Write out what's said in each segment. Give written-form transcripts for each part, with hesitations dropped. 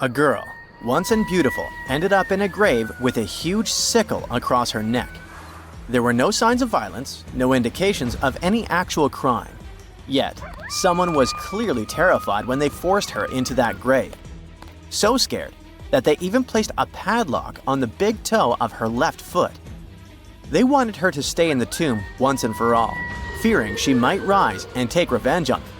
A girl, once and beautiful, ended up in a grave with a huge sickle across her neck. There were no signs of violence, no indications of any actual crime. Yet, someone was clearly terrified when they forced her into that grave. So scared that they even placed a padlock on the big toe of her left foot. They wanted her to stay in the tomb once and for all, fearing she might rise and take revenge on them.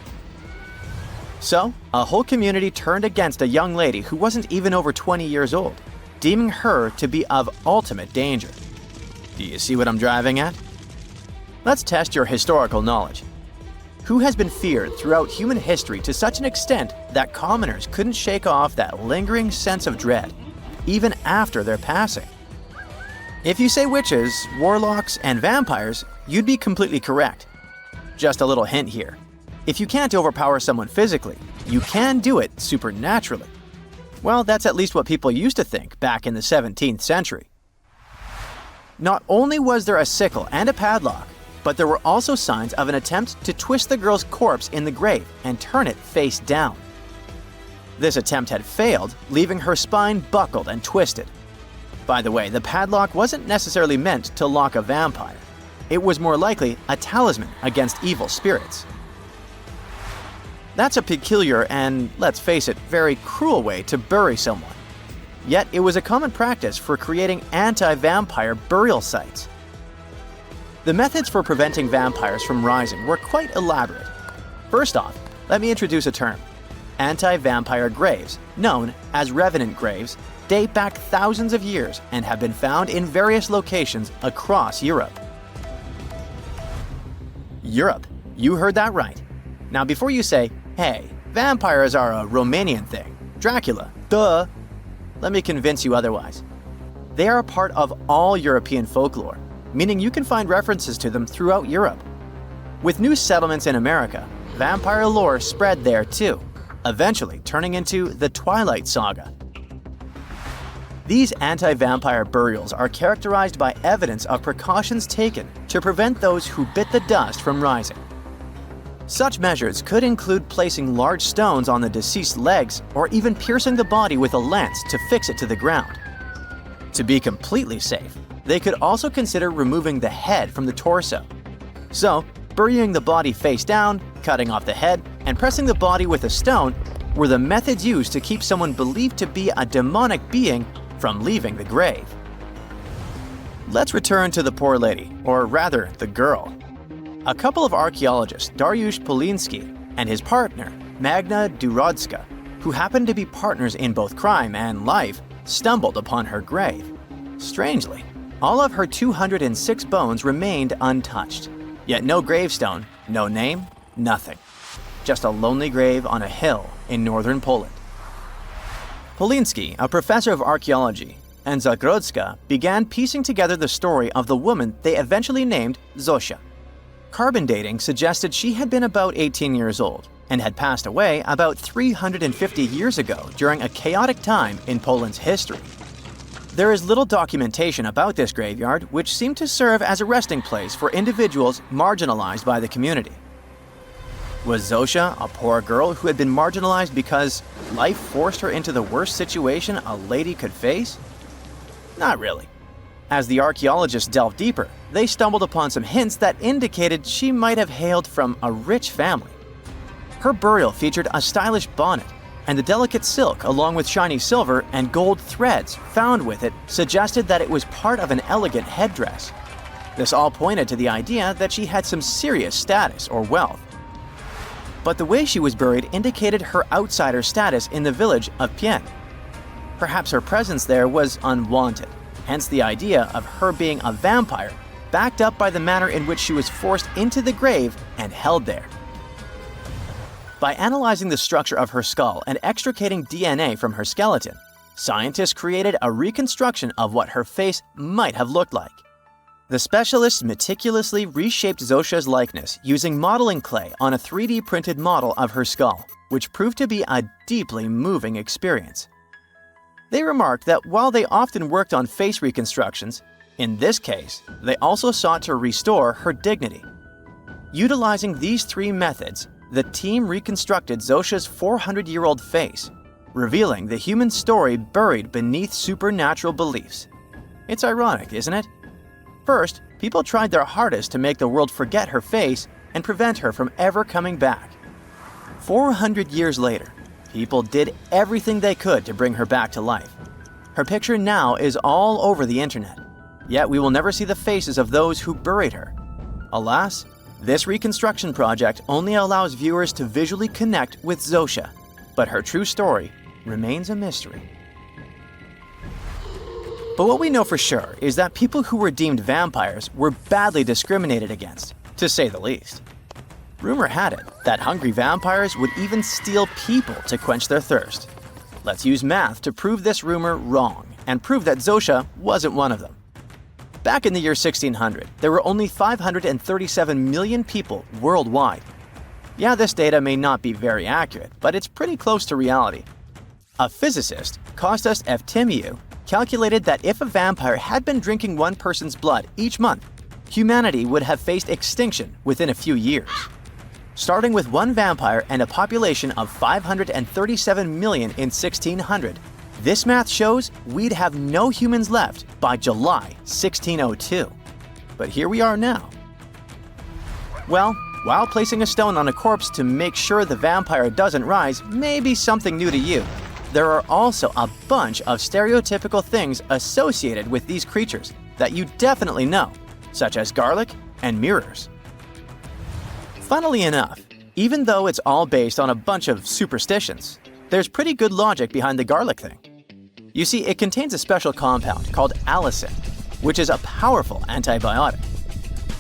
So, a whole community turned against a young lady who wasn't even over 20 years old, deeming her to be of ultimate danger. Do you see what I'm driving at? Let's test your historical knowledge. Who has been feared throughout human history to such an extent that commoners couldn't shake off that lingering sense of dread, even after their passing? If you say witches, warlocks, and vampires, you'd be completely correct. Just a little hint here. If you can't overpower someone physically, you can do it supernaturally. Well, that's at least what people used to think back in the 17th century. Not only was there a sickle and a padlock, but there were also signs of an attempt to twist the girl's corpse in the grave and turn it face down. This attempt had failed, leaving her spine buckled and twisted. By the way, the padlock wasn't necessarily meant to lock a vampire. It was more likely a talisman against evil spirits. That's a peculiar and, let's face it, very cruel way to bury someone. Yet it was a common practice for creating anti-vampire burial sites. The methods for preventing vampires from rising were quite elaborate. First off, let me introduce a term. Anti-vampire graves, known as revenant graves, date back thousands of years and have been found in various locations across Europe. Europe, you heard that right. Now before you say, hey, vampires are a Romanian thing, Dracula, duh, let me convince you otherwise. They are a part of all European folklore, meaning you can find references to them throughout Europe. With new settlements in America, vampire lore spread there too, eventually turning into the Twilight Saga. These anti-vampire burials are characterized by evidence of precautions taken to prevent those who bit the dust from rising. Such measures could include placing large stones on the deceased's legs or even piercing the body with a lance to fix it to the ground. To be completely safe, they could also consider removing the head from the torso. So, burying the body face down, cutting off the head, and pressing the body with a stone were the methods used to keep someone believed to be a demonic being from leaving the grave. Let's return to the poor lady, or rather, the girl. A couple of archaeologists, Dariusz Poliński and his partner, Magna Durodzka, who happened to be partners in both crime and life, stumbled upon her grave. Strangely, all of her 206 bones remained untouched. Yet no gravestone, no name, nothing. Just a lonely grave on a hill in northern Poland. Poliński, a professor of archaeology, and Zagrodzka began piecing together the story of the woman they eventually named Zosha. Carbon dating suggested she had been about 18 years old and had passed away about 350 years ago during a chaotic time in Poland's history. There is little documentation about this graveyard, which seemed to serve as a resting place for individuals marginalized by the community. Was Zosha a poor girl who had been marginalized because life forced her into the worst situation a lady could face? Not really. As the archaeologists delved deeper, they stumbled upon some hints that indicated she might have hailed from a rich family. Her burial featured a stylish bonnet, and the delicate silk along with shiny silver and gold threads found with it suggested that it was part of an elegant headdress. This all pointed to the idea that she had some serious status or wealth. But the way she was buried indicated her outsider status in the village of Pien. Perhaps her presence there was unwanted, hence the idea of her being a vampire, backed up by the manner in which she was forced into the grave and held there. By analyzing the structure of her skull and extricating DNA from her skeleton, scientists created a reconstruction of what her face might have looked like. The specialists meticulously reshaped Zosha's likeness using modeling clay on a 3D printed model of her skull, which proved to be a deeply moving experience. They remarked that while they often worked on face reconstructions, in this case, they also sought to restore her dignity. Utilizing these three methods, the team reconstructed Zosha's 400-year-old face, revealing the human story buried beneath supernatural beliefs. It's ironic, isn't it? First, people tried their hardest to make the world forget her face and prevent her from ever coming back. 400 years later, people did everything they could to bring her back to life. Her picture now is all over the internet, yet we will never see the faces of those who buried her. Alas, this reconstruction project only allows viewers to visually connect with Zosha, but her true story remains a mystery. But what we know for sure is that people who were deemed vampires were badly discriminated against, to say the least. Rumor had it that hungry vampires would even steal people to quench their thirst. Let's use math to prove this rumor wrong and prove that Zosha wasn't one of them. Back in the year 1600, there were only 537 million people worldwide. Yeah, this data may not be very accurate, but it's pretty close to reality. A physicist, Kostas Eftimiou, calculated that if a vampire had been drinking one person's blood each month, humanity would have faced extinction within a few years. Starting with one vampire and a population of 537 million in 1600, this math shows we'd have no humans left by July 1602. But here we are now. Well, while placing a stone on a corpse to make sure the vampire doesn't rise may be something new to you, there are also a bunch of stereotypical things associated with these creatures that you definitely know, such as garlic and mirrors. Funnily enough, even though it's all based on a bunch of superstitions, there's pretty good logic behind the garlic thing. You see, it contains a special compound called allicin, which is a powerful antibiotic.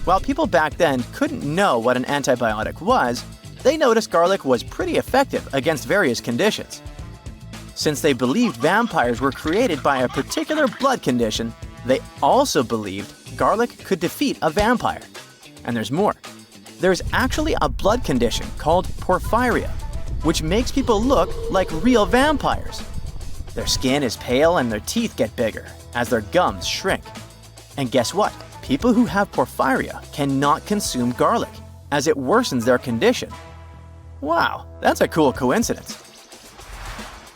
While people back then couldn't know what an antibiotic was, they noticed garlic was pretty effective against various conditions. Since they believed vampires were created by a particular blood condition, they also believed garlic could defeat a vampire. And there's more. There's actually a blood condition called porphyria, which makes people look like real vampires. Their skin is pale and their teeth get bigger as their gums shrink. And guess what? People who have porphyria cannot consume garlic, as it worsens their condition. Wow, that's a cool coincidence.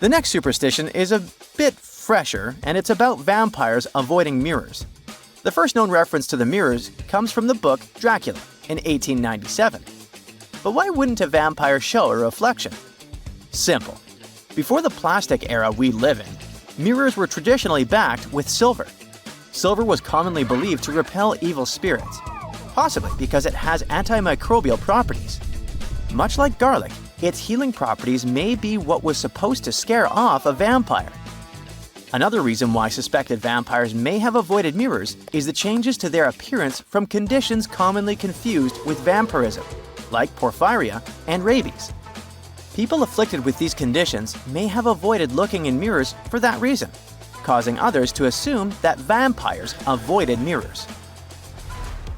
The next superstition is a bit fresher, and it's about vampires avoiding mirrors. The first known reference to the mirrors comes from the book Dracula in 1897. But why wouldn't a vampire show a reflection? Simple. Before the plastic era we live in, mirrors were traditionally backed with silver. Silver was commonly believed to repel evil spirits, possibly because it has antimicrobial properties. Much like garlic, its healing properties may be what was supposed to scare off a vampire. Another reason why suspected vampires may have avoided mirrors is the changes to their appearance from conditions commonly confused with vampirism, like porphyria and rabies. People afflicted with these conditions may have avoided looking in mirrors for that reason, causing others to assume that vampires avoided mirrors.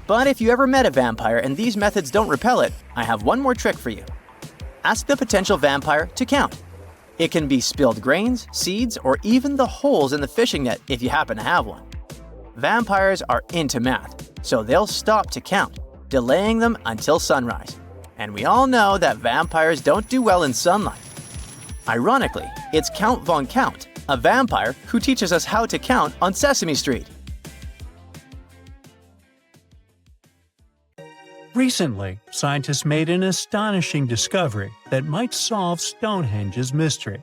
But if you ever met a vampire and these methods don't repel it, I have one more trick for you. Ask the potential vampire to count. It can be spilled grains, seeds, or even the holes in the fishing net if you happen to have one. Vampires are into math, so they'll stop to count, delaying them until sunrise. And we all know that vampires don't do well in sunlight. Ironically, it's Count Von Count, a vampire who teaches us how to count on Sesame Street. Recently, scientists made an astonishing discovery that might solve Stonehenge's mystery.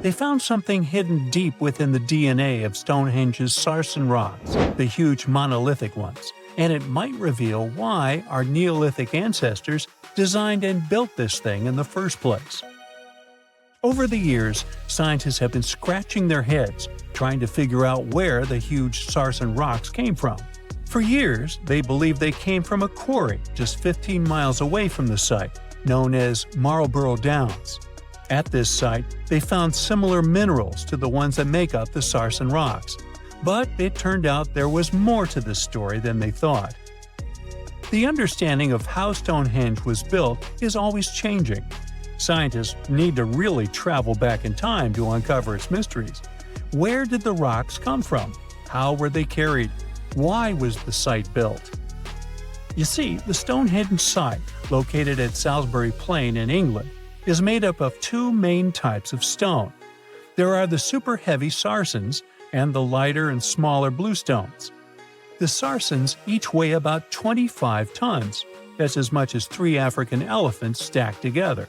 They found something hidden deep within the DNA of Stonehenge's sarsen rocks, the huge monolithic ones, and it might reveal why our Neolithic ancestors designed and built this thing in the first place. Over the years, scientists have been scratching their heads trying to figure out where the huge sarsen rocks came from. For years, they believed they came from a quarry just 15 miles away from the site, known as Marlborough Downs. At this site, they found similar minerals to the ones that make up the sarsen rocks. But it turned out there was more to this story than they thought. The understanding of how Stonehenge was built is always changing. Scientists need to really travel back in time to uncover its mysteries. Where did the rocks come from? How were they carried? Why was the site built? You see, the Stonehenge site, located at Salisbury Plain in England, is made up of two main types of stone. There are the super heavy sarsens and the lighter and smaller bluestones. The sarsens each weigh about 25 tons. That's as much as 3 African elephants stacked together.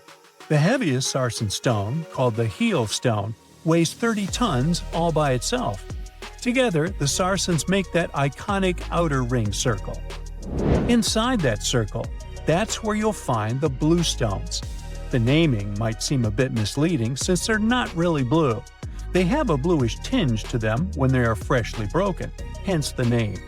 The heaviest sarsen stone, called the heel stone, weighs 30 tons all by itself. Together, the sarsens make that iconic outer ring circle. Inside that circle, that's where you'll find the bluestones. The naming might seem a bit misleading since they're not really blue. They have a bluish tinge to them when they are freshly broken, hence the name.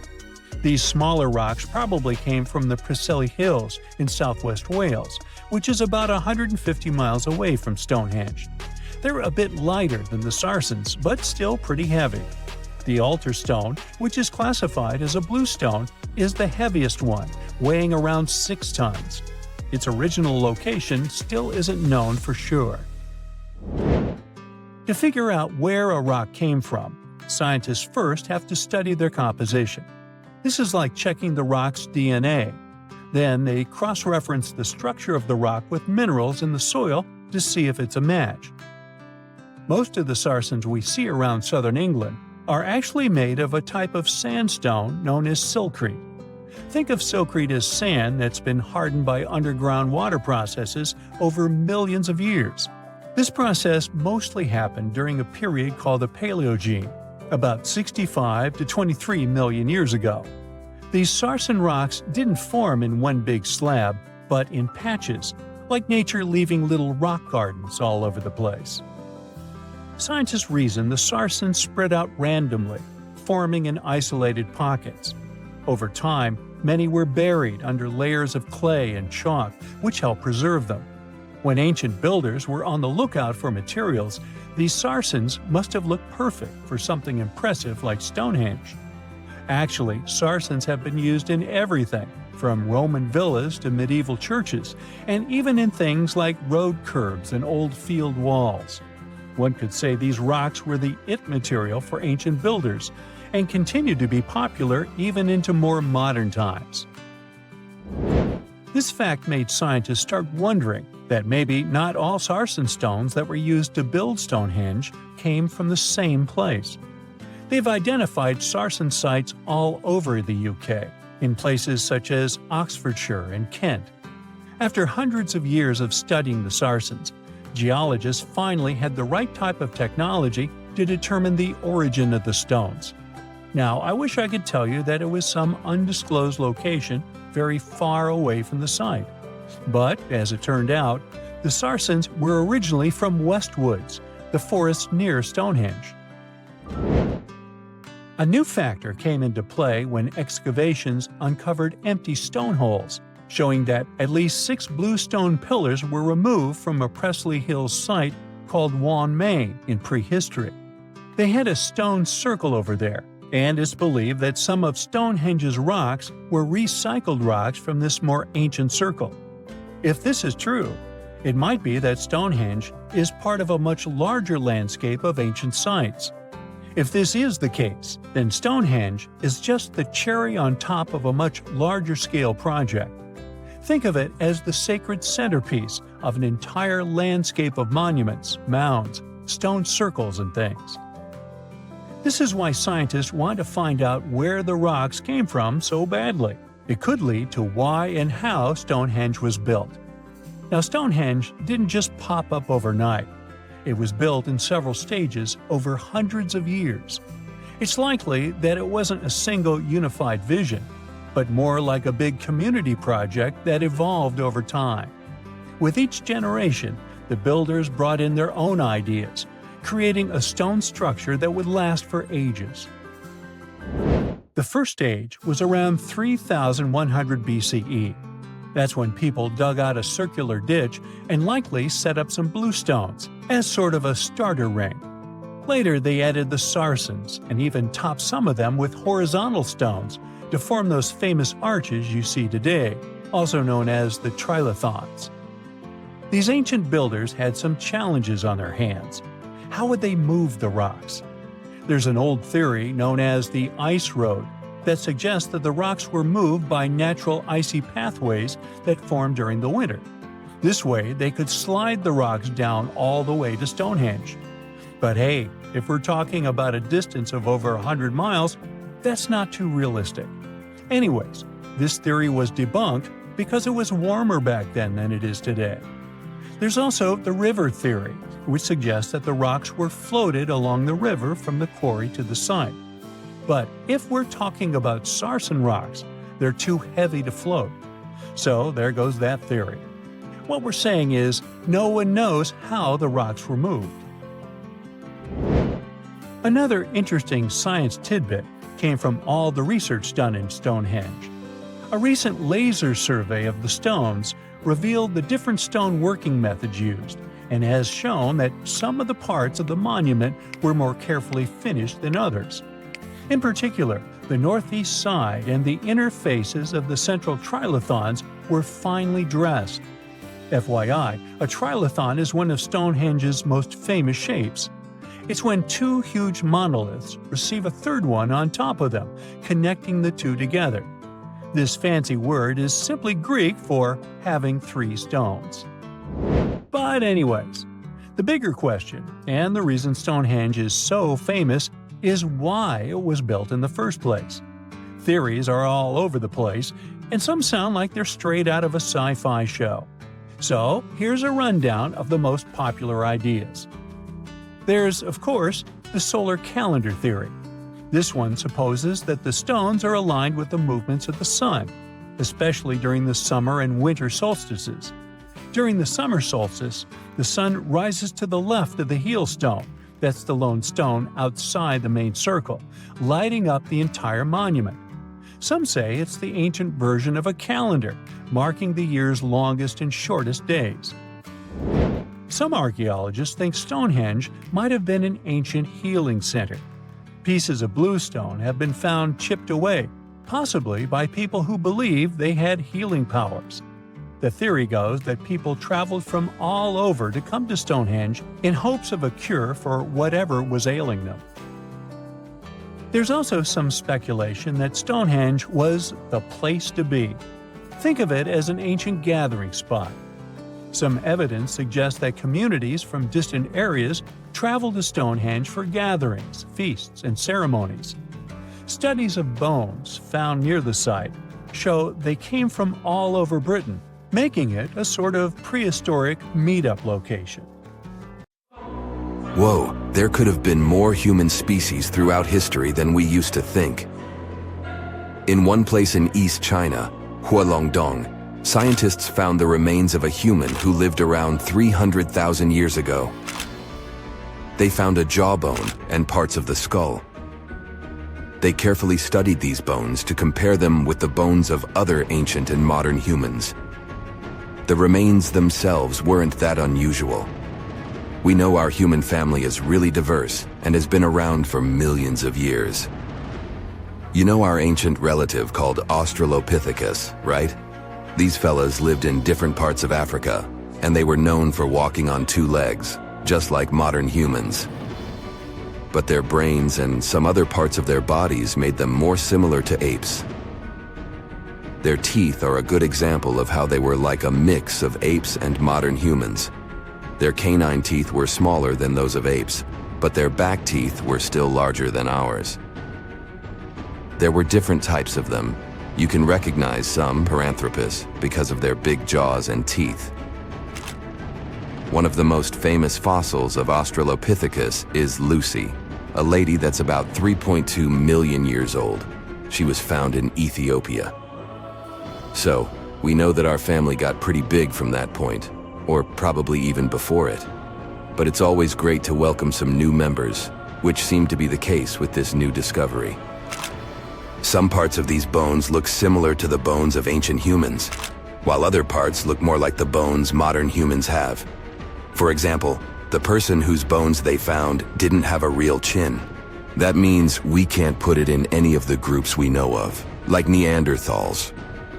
These smaller rocks probably came from the Preseli Hills in southwest Wales, which is about 150 miles away from Stonehenge. They're a bit lighter than the sarsens, but still pretty heavy. The altar stone, which is classified as a bluestone, is the heaviest one, weighing around 6 tons. Its original location still isn't known for sure. To figure out where a rock came from, scientists first have to study their composition. This is like checking the rock's DNA. Then they cross-reference the structure of the rock with minerals in the soil to see if it's a match. Most of the sarsens we see around southern England are actually made of a type of sandstone known as silcrete. Think of silcrete as sand that's been hardened by underground water processes over millions of years. This process mostly happened during a period called the Paleogene, about 65 to 23 million years ago. These sarsen rocks didn't form in one big slab, but in patches, like nature leaving little rock gardens all over the place. Scientists reason the sarsens spread out randomly, forming in isolated pockets. Over time, many were buried under layers of clay and chalk, which helped preserve them. When ancient builders were on the lookout for materials, these sarsens must have looked perfect for something impressive like Stonehenge. Actually, sarsens have been used in everything, from Roman villas to medieval churches, and even in things like road curbs and old field walls. One could say these rocks were the it material for ancient builders, and continue to be popular even into more modern times. This fact made scientists start wondering that maybe not all sarsen stones that were used to build Stonehenge came from the same place. They've identified sarsen sites all over the UK, in places such as Oxfordshire and Kent. After hundreds of years of studying the sarsens, geologists finally had the right type of technology to determine the origin of the stones. Now, I wish I could tell you that it was some undisclosed location very far away from the site. But, as it turned out, the sarsens were originally from Westwoods, the forest near Stonehenge. A new factor came into play when excavations uncovered empty stone holes, showing that at least 6 bluestone pillars were removed from a Preseli Hills site called Wan Main in prehistory. They had a stone circle over there, and it's believed that some of Stonehenge's rocks were recycled rocks from this more ancient circle. If this is true, it might be that Stonehenge is part of a much larger landscape of ancient sites. If this is the case, then Stonehenge is just the cherry on top of a much larger scale project. Think of it as the sacred centerpiece of an entire landscape of monuments, mounds, stone circles, and things. This is why scientists want to find out where the rocks came from so badly. It could lead to why and how Stonehenge was built. Now, Stonehenge didn't just pop up overnight. It was built in several stages over hundreds of years. It's likely that it wasn't a single unified vision, but more like a big community project that evolved over time. With each generation, the builders brought in their own ideas, creating a stone structure that would last for ages. The first stage was around 3100 BCE. That's when people dug out a circular ditch and likely set up some bluestones as sort of a starter ring. Later, they added the sarsens and even topped some of them with horizontal stones to form those famous arches you see today, also known as the trilithons. These ancient builders had some challenges on their hands. How would they move the rocks? There's an old theory known as the ice road that suggests that the rocks were moved by natural icy pathways that formed during the winter. This way, they could slide the rocks down all the way to Stonehenge. But hey, if we're talking about a distance of over 100 miles, that's not too realistic. Anyways, this theory was debunked because it was warmer back then than it is today. There's also the river theory, which suggests that the rocks were floated along the river from the quarry to the site. But if we're talking about sarsen rocks, they're too heavy to float. So there goes that theory. What we're saying is, no one knows how the rocks were moved. Another interesting science tidbit came from all the research done in Stonehenge. A recent laser survey of the stones revealed the different stone working methods used, and has shown that some of the parts of the monument were more carefully finished than others. In particular, the northeast side and the inner faces of the central trilithons were finely dressed. FYI, a trilithon is one of Stonehenge's most famous shapes. It's when two huge monoliths receive a third one on top of them, connecting the two together. This fancy word is simply Greek for having three stones. But anyways, the bigger question, and the reason Stonehenge is so famous, is why it was built in the first place. Theories are all over the place, and some sound like they're straight out of a sci-fi show. So here's a rundown of the most popular ideas. There's, of course, the solar calendar theory. This one supposes that the stones are aligned with the movements of the sun, especially during the summer and winter solstices. During the summer solstice, the sun rises to the left of the heel stone, that's the lone stone outside the main circle, lighting up the entire monument. Some say it's the ancient version of a calendar, marking the year's longest and shortest days. Some archaeologists think Stonehenge might have been an ancient healing center. Pieces of bluestone have been found chipped away, possibly by people who believed they had healing powers. The theory goes that people traveled from all over to come to Stonehenge in hopes of a cure for whatever was ailing them. There's also some speculation that Stonehenge was the place to be. Think of it as an ancient gathering spot. Some evidence suggests that communities from distant areas traveled to Stonehenge for gatherings, feasts, and ceremonies. Studies of bones found near the site show they came from all over Britain, making it a sort of prehistoric meetup location. Whoa, there could have been more human species throughout history than we used to think. In one place in East China, Hualongdong, scientists found the remains of a human who lived around 300,000 years ago. They found a jawbone and parts of the skull. They carefully studied these bones to compare them with the bones of other ancient and modern humans. The remains themselves weren't that unusual. We know our human family is really diverse and has been around for millions of years. You know our ancient relative called Australopithecus, right? These fellas lived in different parts of Africa, and they were known for walking on two legs, just like modern humans. But their brains and some other parts of their bodies made them more similar to apes. Their teeth are a good example of how they were like a mix of apes and modern humans. Their canine teeth were smaller than those of apes, but their back teeth were still larger than ours. There were different types of them. You can recognize some Paranthropus because of their big jaws and teeth. One of the most famous fossils of Australopithecus is Lucy, a lady that's about 3.2 million years old. She was found in Ethiopia. So, we know that our family got pretty big from that point, or probably even before it. But it's always great to welcome some new members, which seemed to be the case with this new discovery. Some parts of these bones look similar to the bones of ancient humans, while other parts look more like the bones modern humans have. For example, the person whose bones they found didn't have a real chin. That means we can't put it in any of the groups we know of, like Neanderthals,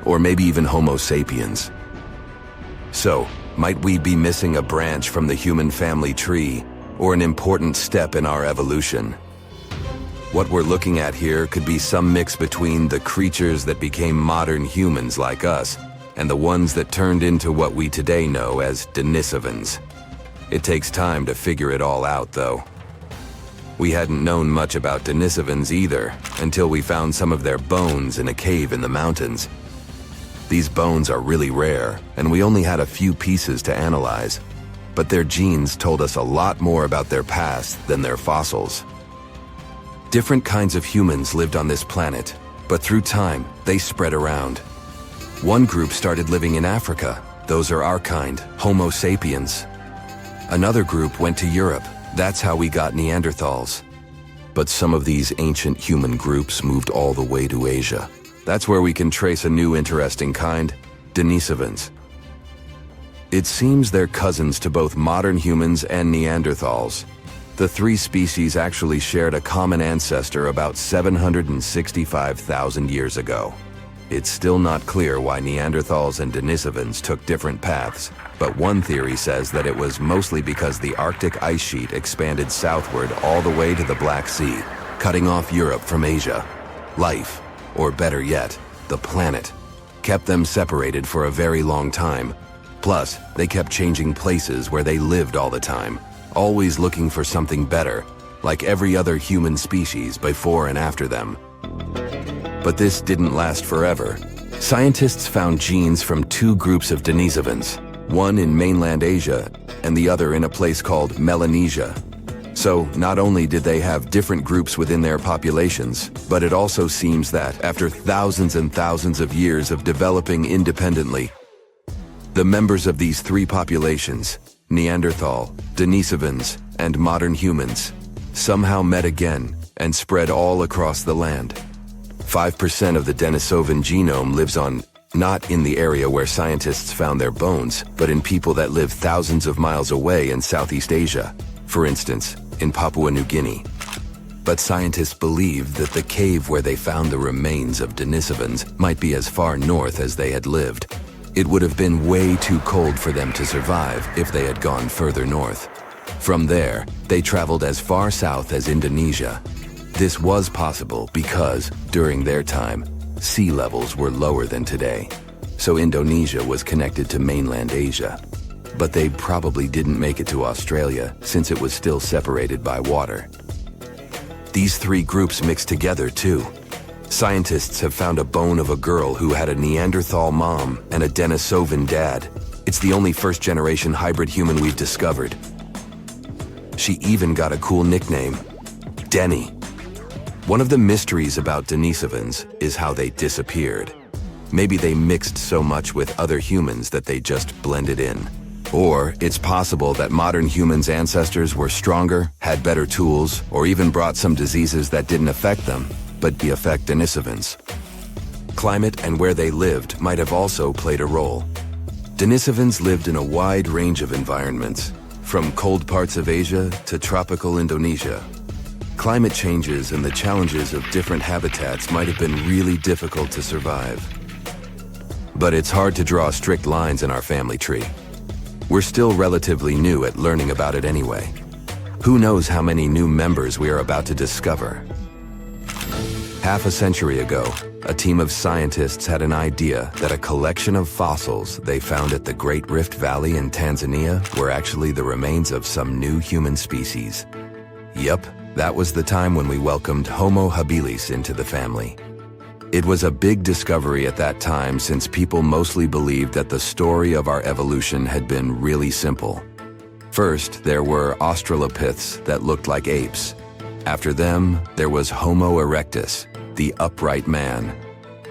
or maybe even Homo sapiens. So, might we be missing a branch from the human family tree, or an important step in our evolution? What we're looking at here could be some mix between the creatures that became modern humans like us, and the ones that turned into what we today know as Denisovans. It takes time to figure it all out, though. We hadn't known much about Denisovans either, until we found some of their bones in a cave in the mountains. These bones are really rare, and we only had a few pieces to analyze, but their genes told us a lot more about their past than their fossils. Different kinds of humans lived on this planet, but through time, they spread around. One group started living in Africa. Those are our kind, Homo sapiens. Another group went to Europe. That's how we got Neanderthals. But some of these ancient human groups moved all the way to Asia. That's where we can trace a new interesting kind, Denisovans. It seems they're cousins to both modern humans and Neanderthals. The three species actually shared a common ancestor about 765,000 years ago. It's still not clear why Neanderthals and Denisovans took different paths, but one theory says that it was mostly because the Arctic ice sheet expanded southward all the way to the Black Sea, cutting off Europe from Asia. Life, or better yet, the planet, kept them separated for a very long time. Plus, they kept changing places where they lived all the time, always looking for something better, like every other human species before and after them. But this didn't last forever. Scientists found genes from two groups of Denisovans, one in mainland Asia and the other in a place called Melanesia. So not only did they have different groups within their populations, but it also seems that after thousands and thousands of years of developing independently, the members of these three populations, Neanderthal, Denisovans, and modern humans, somehow met again and spread all across the land. 5% of the Denisovan genome lives not in the area where scientists found their bones, but in people that live thousands of miles away in Southeast Asia, for instance, in Papua New Guinea. But scientists believe that the cave where they found the remains of Denisovans might be as far north as they had lived. It would have been way too cold for them to survive if they had gone further north. From there, they traveled as far south as Indonesia. This was possible because, during their time, sea levels were lower than today, so Indonesia was connected to mainland Asia. But they probably didn't make it to Australia since it was still separated by water. These three groups mixed together too. Scientists have found a bone of a girl who had a Neanderthal mom and a Denisovan dad. It's the only first-generation hybrid human we've discovered. She even got a cool nickname, Denny. One of the mysteries about Denisovans is how they disappeared. Maybe they mixed so much with other humans that they just blended in. Or it's possible that modern humans' ancestors were stronger, had better tools, or even brought some diseases that didn't affect them, but affect Denisovans. Climate and where they lived might have also played a role. Denisovans lived in a wide range of environments, from cold parts of Asia to tropical Indonesia. Climate changes and the challenges of different habitats might have been really difficult to survive. But it's hard to draw strict lines in our family tree. We're still relatively new at learning about it anyway. Who knows how many new members we are about to discover? Half a century ago, a team of scientists had an idea that a collection of fossils they found at the Great Rift Valley in Tanzania were actually the remains of some new human species. Yup. That was the time when we welcomed Homo habilis into the family. It was a big discovery at that time since people mostly believed that the story of our evolution had been really simple. First, there were Australopiths that looked like apes. After them, there was Homo erectus, the upright man.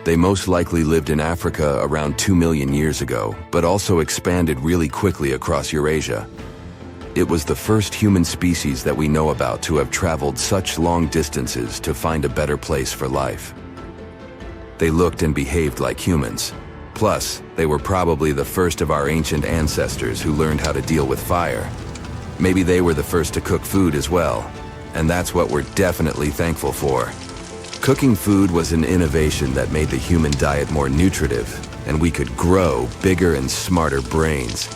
They most likely lived in Africa around 2 million years ago, but also expanded really quickly across Eurasia. It was the first human species that we know about to have traveled such long distances to find a better place for life. They looked and behaved like humans. Plus, they were probably the first of our ancient ancestors who learned how to deal with fire. Maybe they were the first to cook food as well, and that's what we're definitely thankful for. Cooking food was an innovation that made the human diet more nutritive, and we could grow bigger and smarter brains.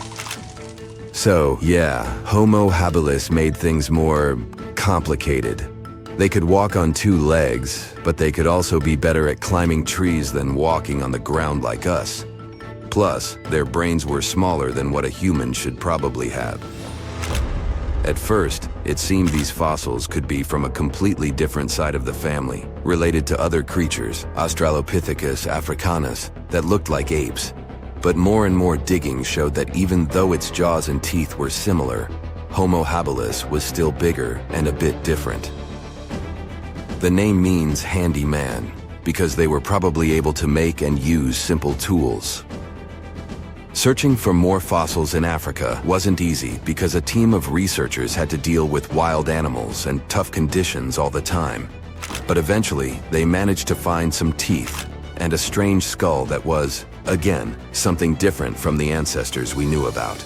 So, yeah, Homo habilis made things more complicated. They could walk on 2 legs, but they could also be better at climbing trees than walking on the ground like us. Plus, their brains were smaller than what a human should probably have. At first, it seemed these fossils could be from a completely different side of the family, related to other creatures, Australopithecus africanus, that looked like apes. But more and more digging showed that even though its jaws and teeth were similar, Homo habilis was still bigger and a bit different. The name means handy man, because they were probably able to make and use simple tools. Searching for more fossils in Africa wasn't easy because a team of researchers had to deal with wild animals and tough conditions all the time. But eventually, they managed to find some teeth and a strange skull that was, again, something different from the ancestors we knew about.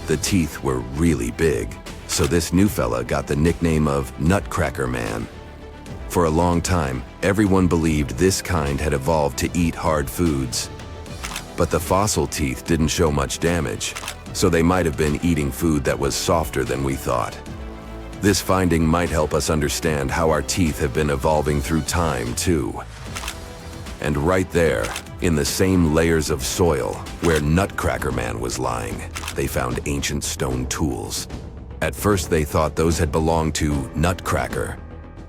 The teeth were really big, so this new fella got the nickname of Nutcracker Man. For a long time, everyone believed this kind had evolved to eat hard foods. But the fossil teeth didn't show much damage, so they might have been eating food that was softer than we thought. This finding might help us understand how our teeth have been evolving through time, too. And right there, in the same layers of soil where Nutcracker Man was lying, they found ancient stone tools. At first they thought those had belonged to Nutcracker,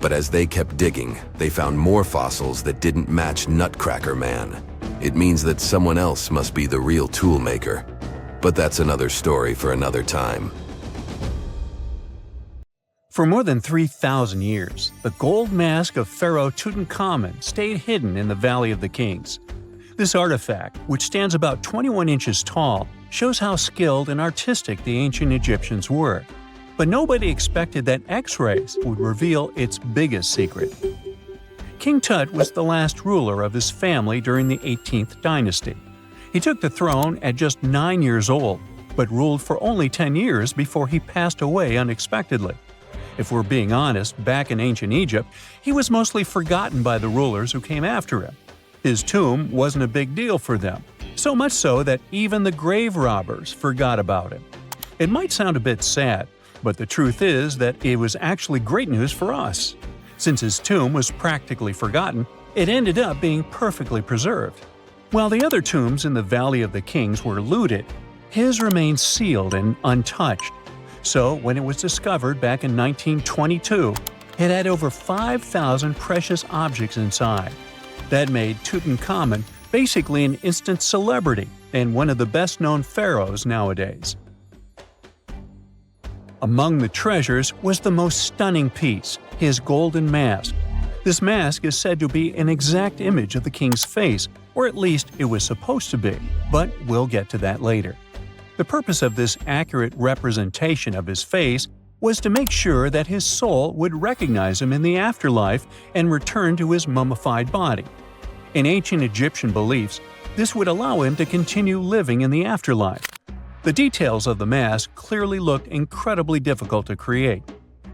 but as they kept digging, they found more fossils that didn't match Nutcracker Man. It means that someone else must be the real tool maker. But that's another story for another time. For more than 3,000 years, the gold mask of Pharaoh Tutankhamun stayed hidden in the Valley of the Kings. This artifact, which stands about 21 inches tall, shows how skilled and artistic the ancient Egyptians were. But nobody expected that X-rays would reveal its biggest secret. King Tut was the last ruler of his family during the 18th dynasty. He took the throne at just 9 years old, but ruled for only 10 years before he passed away unexpectedly. If we're being honest, back in ancient Egypt, he was mostly forgotten by the rulers who came after him. His tomb wasn't a big deal for them, so much so that even the grave robbers forgot about him. It might sound a bit sad, but the truth is that it was actually great news for us. Since his tomb was practically forgotten, it ended up being perfectly preserved. While the other tombs in the Valley of the Kings were looted, his remained sealed and untouched. So, when it was discovered back in 1922, it had over 5,000 precious objects inside. That made Tutankhamun basically an instant celebrity and one of the best-known pharaohs nowadays. Among the treasures was the most stunning piece, his golden mask. This mask is said to be an exact image of the king's face, or at least it was supposed to be, but we'll get to that later. The purpose of this accurate representation of his face was to make sure that his soul would recognize him in the afterlife and return to his mummified body. In ancient Egyptian beliefs, this would allow him to continue living in the afterlife. The details of the mask clearly looked incredibly difficult to create,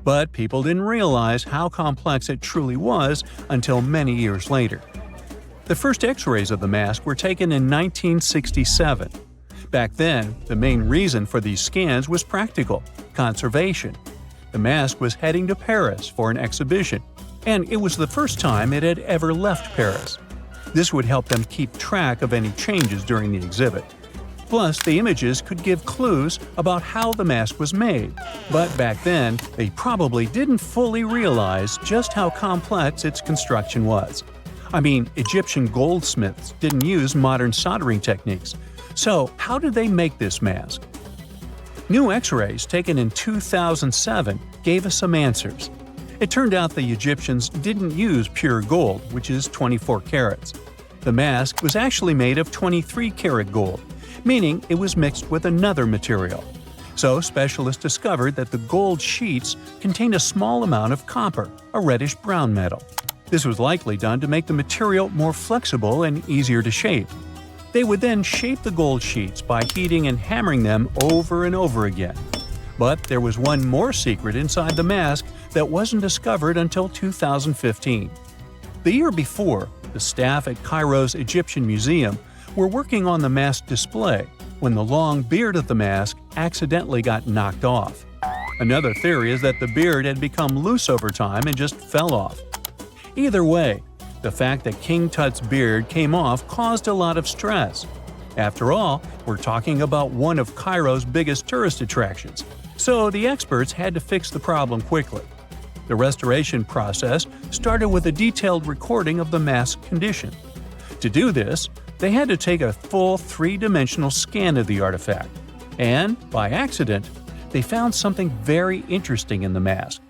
but people didn't realize how complex it truly was until many years later. The first X-rays of the mask were taken in 1967. Back then, the main reason for these scans was practical – conservation. The mask was heading to Paris for an exhibition, and it was the first time it had ever left Paris. This would help them keep track of any changes during the exhibit. Plus, the images could give clues about how the mask was made, but back then, they probably didn't fully realize just how complex its construction was. I mean, Egyptian goldsmiths didn't use modern soldering techniques. So, how did they make this mask? New X-rays taken in 2007 gave us some answers. It turned out the Egyptians didn't use pure gold, which is 24 carats. The mask was actually made of 23-karat gold, meaning it was mixed with another material. So specialists discovered that the gold sheets contained a small amount of copper, a reddish-brown metal. This was likely done to make the material more flexible and easier to shape. They would then shape the gold sheets by heating and hammering them over and over again. But there was one more secret inside the mask that wasn't discovered until 2015. The year before, the staff at Cairo's Egyptian Museum were working on the mask display when the long beard of the mask accidentally got knocked off. Another theory is that the beard had become loose over time and just fell off. Either way, the fact that King Tut's beard came off caused a lot of stress. After all, we're talking about one of Cairo's biggest tourist attractions. So the experts had to fix the problem quickly. The restoration process started with a detailed recording of the mask's condition. To do this, they had to take a full three-dimensional scan of the artifact. And, by accident, they found something very interesting in the mask.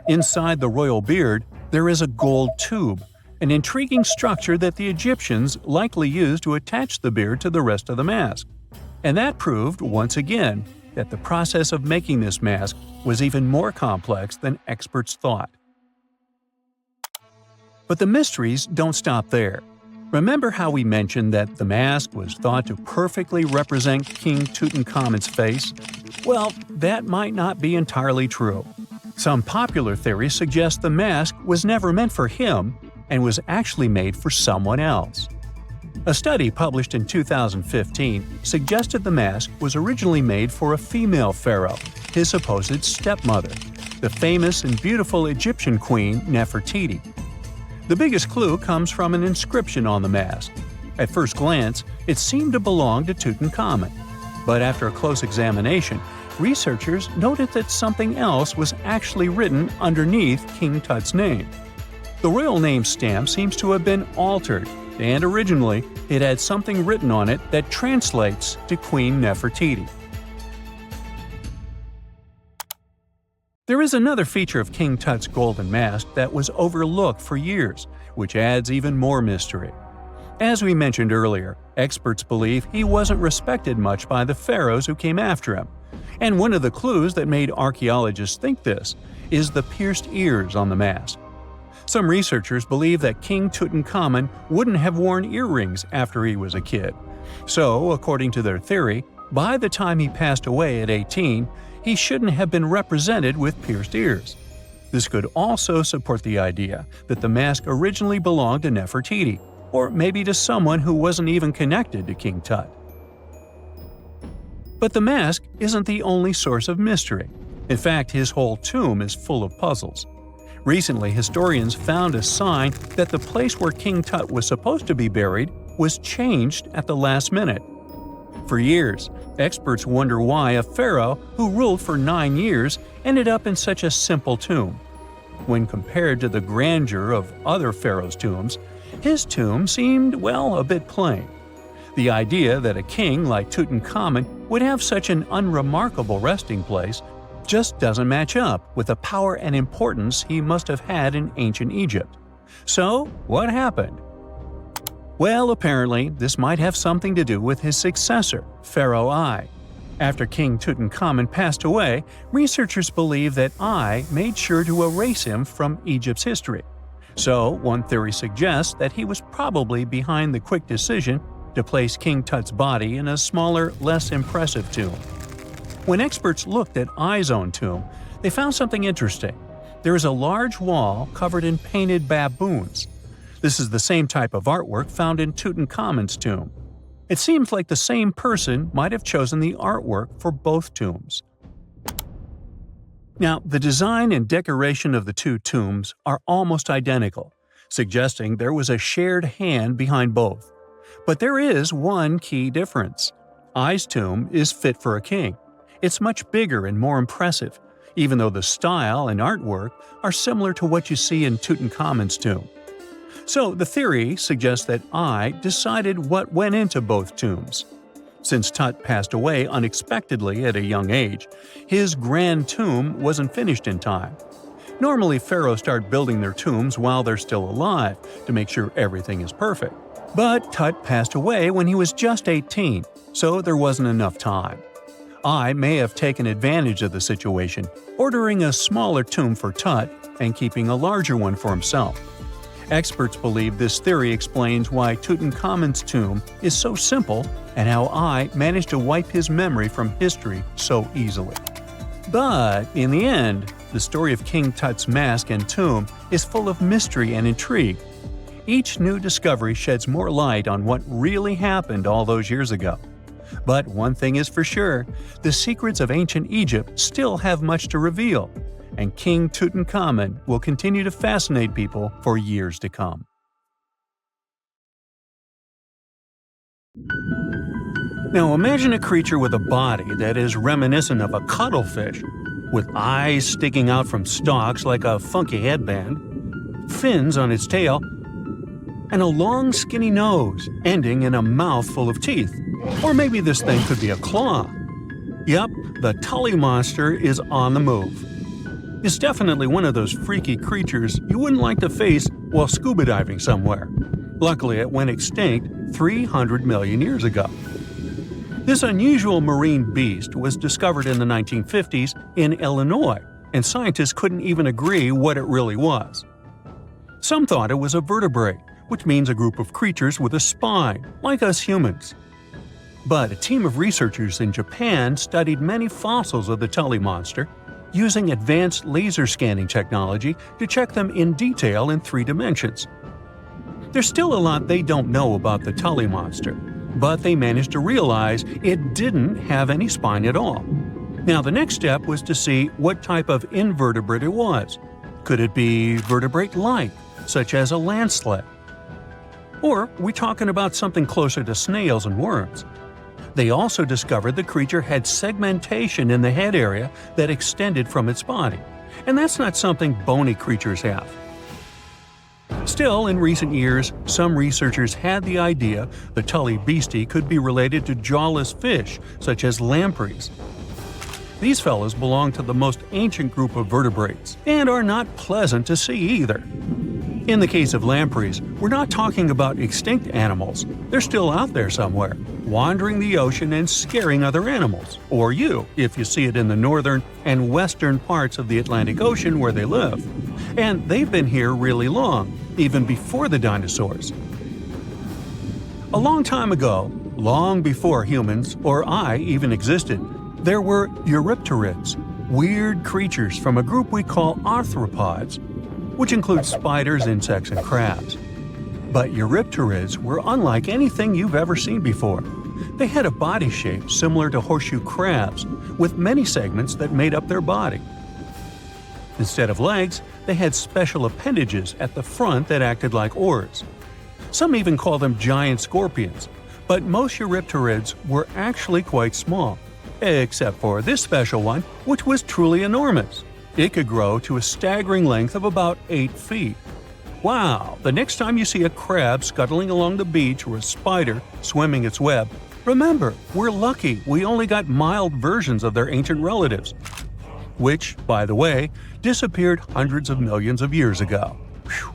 Inside the royal beard, there is a gold tube, an intriguing structure that the Egyptians likely used to attach the beard to the rest of the mask. And that proved, once again, that the process of making this mask was even more complex than experts thought. But the mysteries don't stop there. Remember how we mentioned that the mask was thought to perfectly represent King Tutankhamun's face? Well, that might not be entirely true. Some popular theories suggest the mask was never meant for him and was actually made for someone else. A study published in 2015 suggested the mask was originally made for a female pharaoh, his supposed stepmother, the famous and beautiful Egyptian queen Nefertiti. The biggest clue comes from an inscription on the mask. At first glance, it seemed to belong to Tutankhamun. But after a close examination, researchers noted that something else was actually written underneath King Tut's name. The royal name stamp seems to have been altered, and originally it had something written on it that translates to Queen Nefertiti. There is another feature of King Tut's golden mask that was overlooked for years, which adds even more mystery. As we mentioned earlier, experts believe he wasn't respected much by the pharaohs who came after him. And one of the clues that made archaeologists think this is the pierced ears on the mask. Some researchers believe that King Tutankhamun wouldn't have worn earrings after he was a kid. So, according to their theory, by the time he passed away at 18, he shouldn't have been represented with pierced ears. This could also support the idea that the mask originally belonged to Nefertiti, or maybe to someone who wasn't even connected to King Tut. But the mask isn't the only source of mystery. In fact, his whole tomb is full of puzzles. Recently, historians found a sign that the place where King Tut was supposed to be buried was changed at the last minute. For years, experts wonder why a pharaoh who ruled for 9 years ended up in such a simple tomb. When compared to the grandeur of other pharaohs' tombs, his tomb seemed, well, a bit plain. The idea that a king like Tutankhamun would have such an unremarkable resting place just doesn't match up with the power and importance he must have had in ancient Egypt. So, what happened? Well, apparently, this might have something to do with his successor, Pharaoh I. After King Tutankhamun passed away, researchers believe that I made sure to erase him from Egypt's history. So, one theory suggests that he was probably behind the quick decision to place King Tut's body in a smaller, less impressive tomb. When experts looked at I's own tomb, they found something interesting. There is a large wall covered in painted baboons. This is the same type of artwork found in Tutankhamun's tomb. It seems like the same person might have chosen the artwork for both tombs. Now, the design and decoration of the two tombs are almost identical, suggesting there was a shared hand behind both. But there is one key difference. I's tomb is fit for a king. It's much bigger and more impressive, even though the style and artwork are similar to what you see in Tutankhamun's tomb. So the theory suggests that I decided what went into both tombs. Since Tut passed away unexpectedly at a young age, his grand tomb wasn't finished in time. Normally, pharaohs start building their tombs while they're still alive to make sure everything is perfect. But Tut passed away when he was just 18, so there wasn't enough time. I may have taken advantage of the situation, ordering a smaller tomb for Tut and keeping a larger one for himself. Experts believe this theory explains why Tutankhamun's tomb is so simple and how I managed to wipe his memory from history so easily. But in the end, the story of King Tut's mask and tomb is full of mystery and intrigue. Each new discovery sheds more light on what really happened all those years ago. But one thing is for sure, the secrets of ancient Egypt still have much to reveal, and King Tutankhamun will continue to fascinate people for years to come. Now imagine a creature with a body that is reminiscent of a cuttlefish, with eyes sticking out from stalks like a funky headband, fins on its tail, and a long skinny nose ending in a mouth full of teeth. Or maybe this thing could be a claw. Yep, the Tully Monster is on the move. It's definitely one of those freaky creatures you wouldn't like to face while scuba diving somewhere. Luckily, it went extinct 300 million years ago. This unusual marine beast was discovered in the 1950s in Illinois, and scientists couldn't even agree what it really was. Some thought it was a vertebrate, which means a group of creatures with a spine, like us humans. But a team of researchers in Japan studied many fossils of the Tully Monster, using advanced laser scanning technology to check them in detail in 3 dimensions. There's still a lot they don't know about the Tully Monster, but they managed to realize it didn't have any spine at all. Now the next step was to see what type of invertebrate it was. Could it be vertebrate-like, such as a landslide? Or are we talking about something closer to snails and worms? They also discovered the creature had segmentation in the head area that extended from its body, and that's not something bony creatures have. Still, in recent years, some researchers had the idea the Tully beastie could be related to jawless fish, such as lampreys. These fellows belong to the most ancient group of vertebrates, and are not pleasant to see either. In the case of lampreys, we're not talking about extinct animals. They're still out there somewhere, wandering the ocean and scaring other animals, or you, if you see it in the northern and western parts of the Atlantic Ocean where they live. And they've been here really long, even before the dinosaurs. A long time ago, long before humans or I even existed, there were Eurypterids, weird creatures from a group we call arthropods, which includes spiders, insects, and crabs. But Eurypterids were unlike anything you've ever seen before. They had a body shape similar to horseshoe crabs, with many segments that made up their body. Instead of legs, they had special appendages at the front that acted like oars. Some even call them giant scorpions, but most Eurypterids were actually quite small, except for this special one, which was truly enormous. It could grow to a staggering length of about 8 feet. Wow! The next time you see a crab scuttling along the beach or a spider swimming its web, remember, we're lucky we only got mild versions of their ancient relatives, which, by the way, disappeared hundreds of millions of years ago. Whew.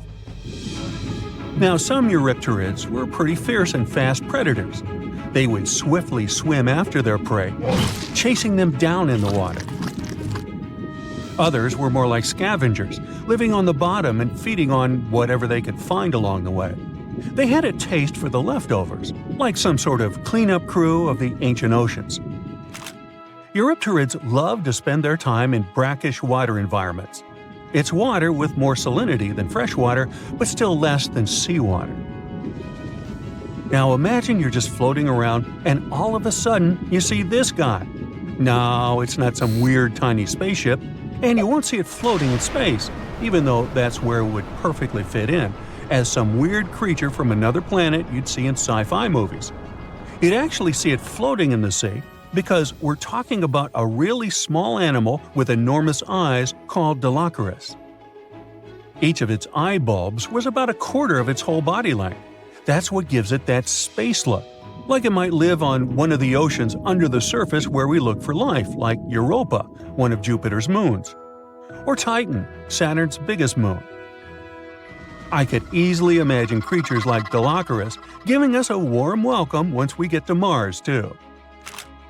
Now, some Eurypterids were pretty fierce and fast predators. They would swiftly swim after their prey, chasing them down in the water. Others were more like scavengers, living on the bottom and feeding on whatever they could find along the way. They had a taste for the leftovers, like some sort of cleanup crew of the ancient oceans. Eurypterids loved to spend their time in brackish water environments. It's water with more salinity than fresh water, but still less than seawater. Now imagine you're just floating around and all of a sudden you see this guy. No, it's not some weird tiny spaceship, and you won't see it floating in space, even though that's where it would perfectly fit in, as some weird creature from another planet you'd see in sci-fi movies. You'd actually see it floating in the sea because we're talking about a really small animal with enormous eyes called Dilophosaurus. Each of its eye bulbs was about a quarter of its whole body length. That's what gives it that space look, like it might live on one of the oceans under the surface where we look for life, like Europa, one of Jupiter's moons, or Titan, Saturn's biggest moon. I could easily imagine creatures like Dilophosaurus giving us a warm welcome once we get to Mars, too.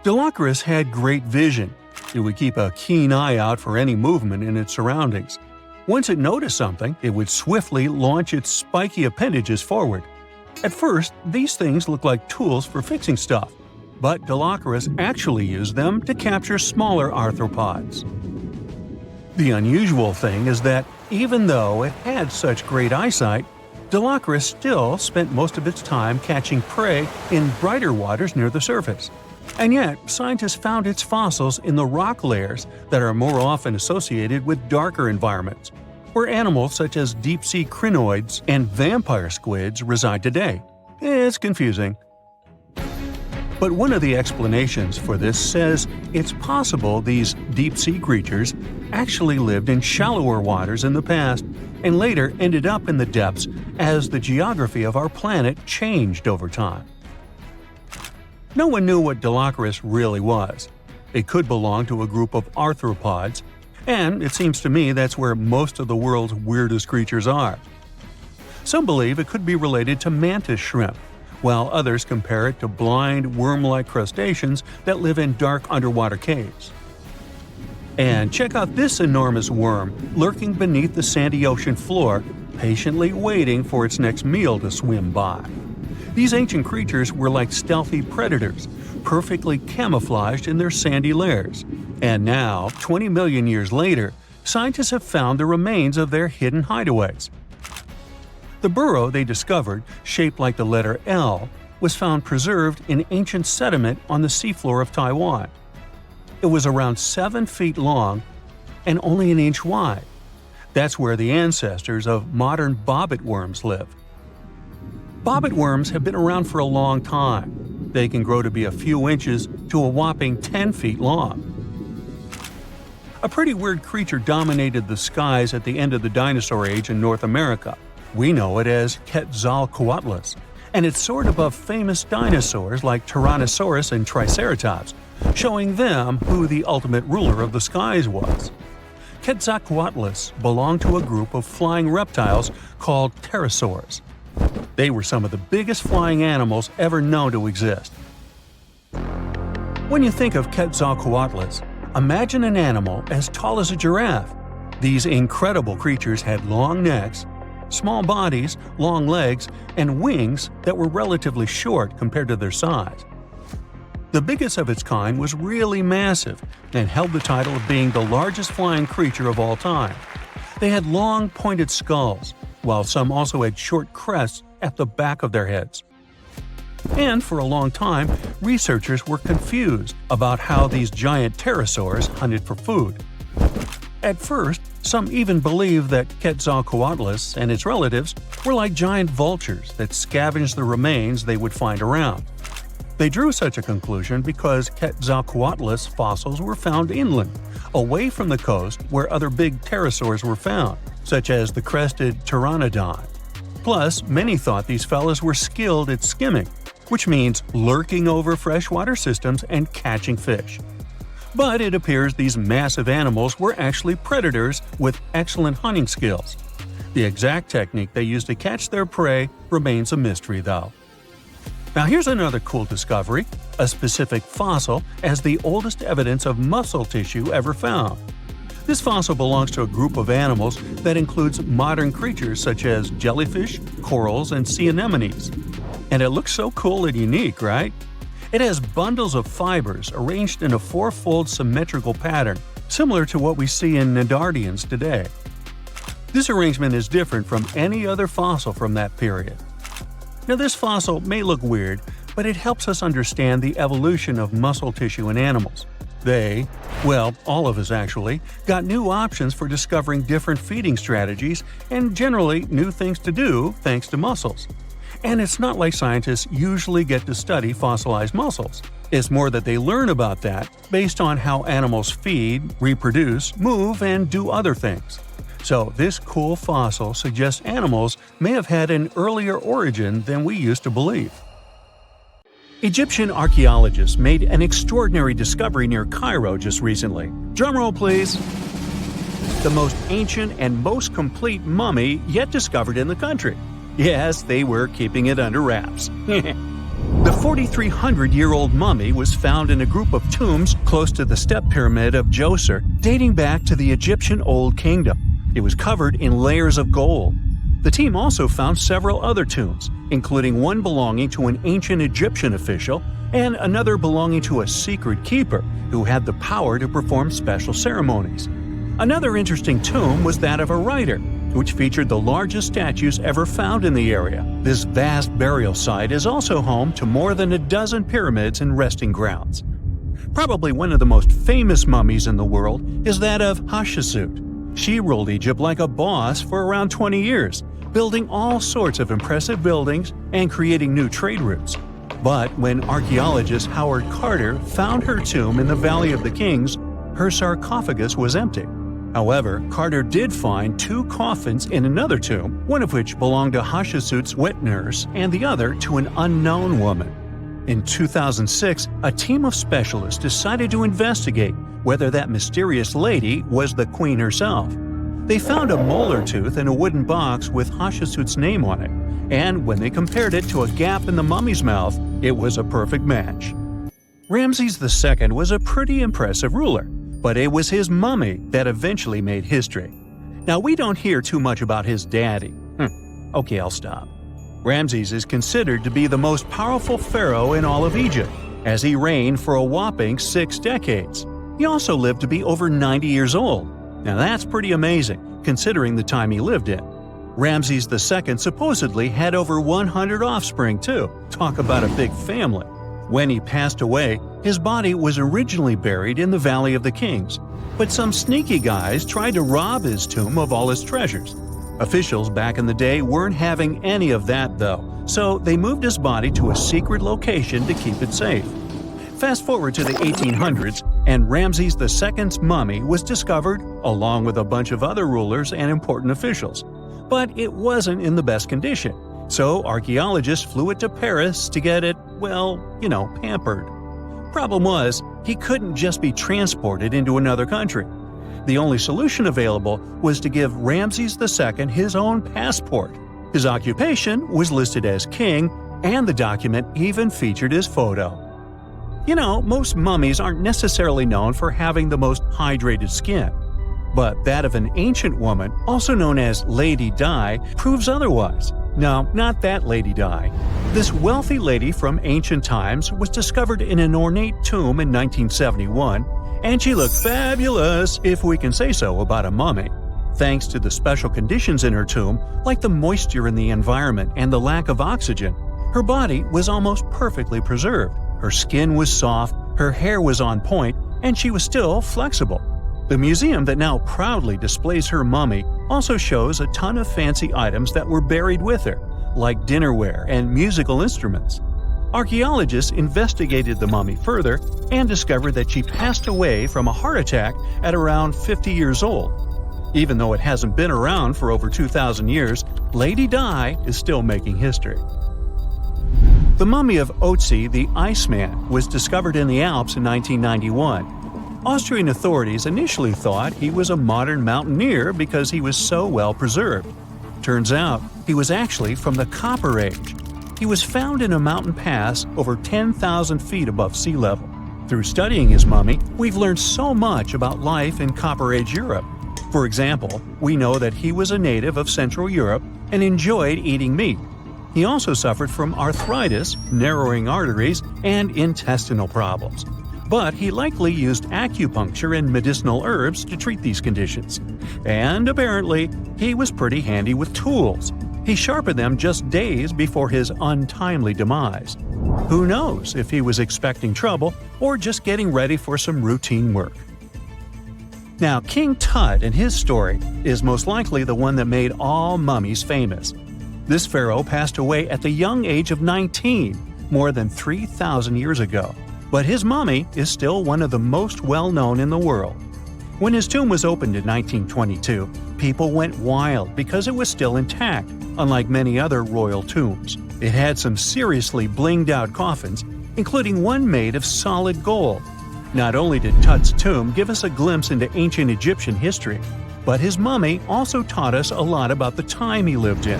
Dilophosaurus had great vision. It would keep a keen eye out for any movement in its surroundings. Once it noticed something, it would swiftly launch its spiky appendages forward. At first, these things looked like tools for fixing stuff, but Dilophosaurus actually used them to capture smaller arthropods. The unusual thing is that even though it had such great eyesight, Dilophosaurus still spent most of its time catching prey in brighter waters near the surface. And yet, scientists found its fossils in the rock layers that are more often associated with darker environments, where animals such as deep-sea crinoids and vampire squids reside today. It's confusing. But one of the explanations for this says it's possible these deep-sea creatures actually lived in shallower waters in the past and later ended up in the depths as the geography of our planet changed over time. No one knew what Dilophosaurus really was. It could belong to a group of arthropods, and it seems to me that's where most of the world's weirdest creatures are. Some believe it could be related to mantis shrimp, while others compare it to blind, worm-like crustaceans that live in dark underwater caves. And check out this enormous worm lurking beneath the sandy ocean floor, patiently waiting for its next meal to swim by. These ancient creatures were like stealthy predators, perfectly camouflaged in their sandy lairs. And now, 20 million years later, scientists have found the remains of their hidden hideaways. The burrow they discovered, shaped like the letter L, was found preserved in ancient sediment on the seafloor of Taiwan. It was around 7 feet long and only an inch wide. That's where the ancestors of modern bobbit worms live. Bobbit worms have been around for a long time. They can grow to be a few inches to a whopping 10 feet long. A pretty weird creature dominated the skies at the end of the dinosaur age in North America. We know it as Quetzalcoatlus, and it soared above famous dinosaurs like Tyrannosaurus and Triceratops, showing them who the ultimate ruler of the skies was. Quetzalcoatlus belonged to a group of flying reptiles called pterosaurs. They were some of the biggest flying animals ever known to exist. When you think of Quetzalcoatlus, imagine an animal as tall as a giraffe. These incredible creatures had long necks, small bodies, long legs, and wings that were relatively short compared to their size. The biggest of its kind was really massive and held the title of being the largest flying creature of all time. They had long, pointed skulls, while some also had short crests at the back of their heads. And for a long time, researchers were confused about how these giant pterosaurs hunted for food. At first, some even believed that Quetzalcoatlus and its relatives were like giant vultures that scavenged the remains they would find around. They drew such a conclusion because Quetzalcoatlus fossils were found inland, away from the coast where other big pterosaurs were found, such as the crested pteranodon. Plus, many thought these fellas were skilled at skimming, which means lurking over freshwater systems and catching fish. But it appears these massive animals were actually predators with excellent hunting skills. The exact technique they used to catch their prey remains a mystery, though. Now here's another cool discovery, a specific fossil as the oldest evidence of muscle tissue ever found. This fossil belongs to a group of animals that includes modern creatures such as jellyfish, corals, and sea anemones. And it looks so cool and unique, right? It has bundles of fibers arranged in a four-fold symmetrical pattern, similar to what we see in Neanderthals today. This arrangement is different from any other fossil from that period. Now, this fossil may look weird, but it helps us understand the evolution of muscle tissue in animals. They, well, all of us actually, got new options for discovering different feeding strategies and generally new things to do thanks to muscles. And it's not like scientists usually get to study fossilized muscles. It's more that they learn about that based on how animals feed, reproduce, move, and do other things. So this cool fossil suggests animals may have had an earlier origin than we used to believe. Egyptian archaeologists made an extraordinary discovery near Cairo just recently. Drumroll, please. The most ancient and most complete mummy yet discovered in the country. Yes, they were keeping it under wraps. The 4,300-year-old mummy was found in a group of tombs close to the step pyramid of Djoser, dating back to the Egyptian Old Kingdom. It was covered in layers of gold. The team also found several other tombs, including one belonging to an ancient Egyptian official and another belonging to a secret keeper who had the power to perform special ceremonies. Another interesting tomb was that of a writer, which featured the largest statues ever found in the area. This vast burial site is also home to more than a dozen pyramids and resting grounds. Probably one of the most famous mummies in the world is that of Hatshepsut. She ruled Egypt like a boss for around 20 years, building all sorts of impressive buildings and creating new trade routes. But when archaeologist Howard Carter found her tomb in the Valley of the Kings, her sarcophagus was empty. However, Carter did find 2 coffins in another tomb, one of which belonged to Hatshepsut's wet nurse and the other to an unknown woman. In 2006, a team of specialists decided to investigate whether that mysterious lady was the queen herself. They found a molar tooth in a wooden box with Hatshepsut's name on it, and when they compared it to a gap in the mummy's mouth, it was a perfect match. Ramses II was a pretty impressive ruler, but it was his mummy that eventually made history. Now, we don't hear too much about his daddy. Okay, I'll stop. Ramses is considered to be the most powerful pharaoh in all of Egypt, as he reigned for a whopping 6 decades. He also lived to be over 90 years old. Now that's pretty amazing, considering the time he lived in. Ramses II supposedly had over 100 offspring too. Talk about a big family. When he passed away, his body was originally buried in the Valley of the Kings, but some sneaky guys tried to rob his tomb of all his treasures. Officials back in the day weren't having any of that though, so they moved his body to a secret location to keep it safe. Fast forward to the 1800s, and Ramses II's mummy was discovered along with a bunch of other rulers and important officials. But it wasn't in the best condition, so archaeologists flew it to Paris to get it, pampered. Problem was, he couldn't just be transported into another country. The only solution available was to give Ramses II his own passport. His occupation was listed as king, and the document even featured his photo. Most mummies aren't necessarily known for having the most hydrated skin. But that of an ancient woman, also known as Lady Di, proves otherwise. No, not that Lady Di. This wealthy lady from ancient times was discovered in an ornate tomb in 1971, and she looked fabulous, if we can say so about a mummy. Thanks to the special conditions in her tomb, like the moisture in the environment and the lack of oxygen, her body was almost perfectly preserved. Her skin was soft, her hair was on point, and she was still flexible. The museum that now proudly displays her mummy also shows a ton of fancy items that were buried with her, like dinnerware and musical instruments. Archaeologists investigated the mummy further and discovered that she passed away from a heart attack at around 50 years old. Even though it hasn't been around for over 2,000 years, Lady Di is still making history. The mummy of Otzi the Iceman was discovered in the Alps in 1991. Austrian authorities initially thought he was a modern mountaineer because he was so well preserved. Turns out, he was actually from the Copper Age. He was found in a mountain pass over 10,000 feet above sea level. Through studying his mummy, we've learned so much about life in Copper Age Europe. For example, we know that he was a native of Central Europe and enjoyed eating meat. He also suffered from arthritis, narrowing arteries, and intestinal problems. But he likely used acupuncture and medicinal herbs to treat these conditions. And apparently, he was pretty handy with tools. He sharpened them just days before his untimely demise. Who knows if he was expecting trouble or just getting ready for some routine work. Now, King Tut and his story is most likely the one that made all mummies famous. This pharaoh passed away at the young age of 19, more than 3,000 years ago. But his mummy is still one of the most well-known in the world. When his tomb was opened in 1922, people went wild because it was still intact, unlike many other royal tombs. It had some seriously blinged-out coffins, including one made of solid gold. Not only did Tut's tomb give us a glimpse into ancient Egyptian history, but his mummy also taught us a lot about the time he lived in.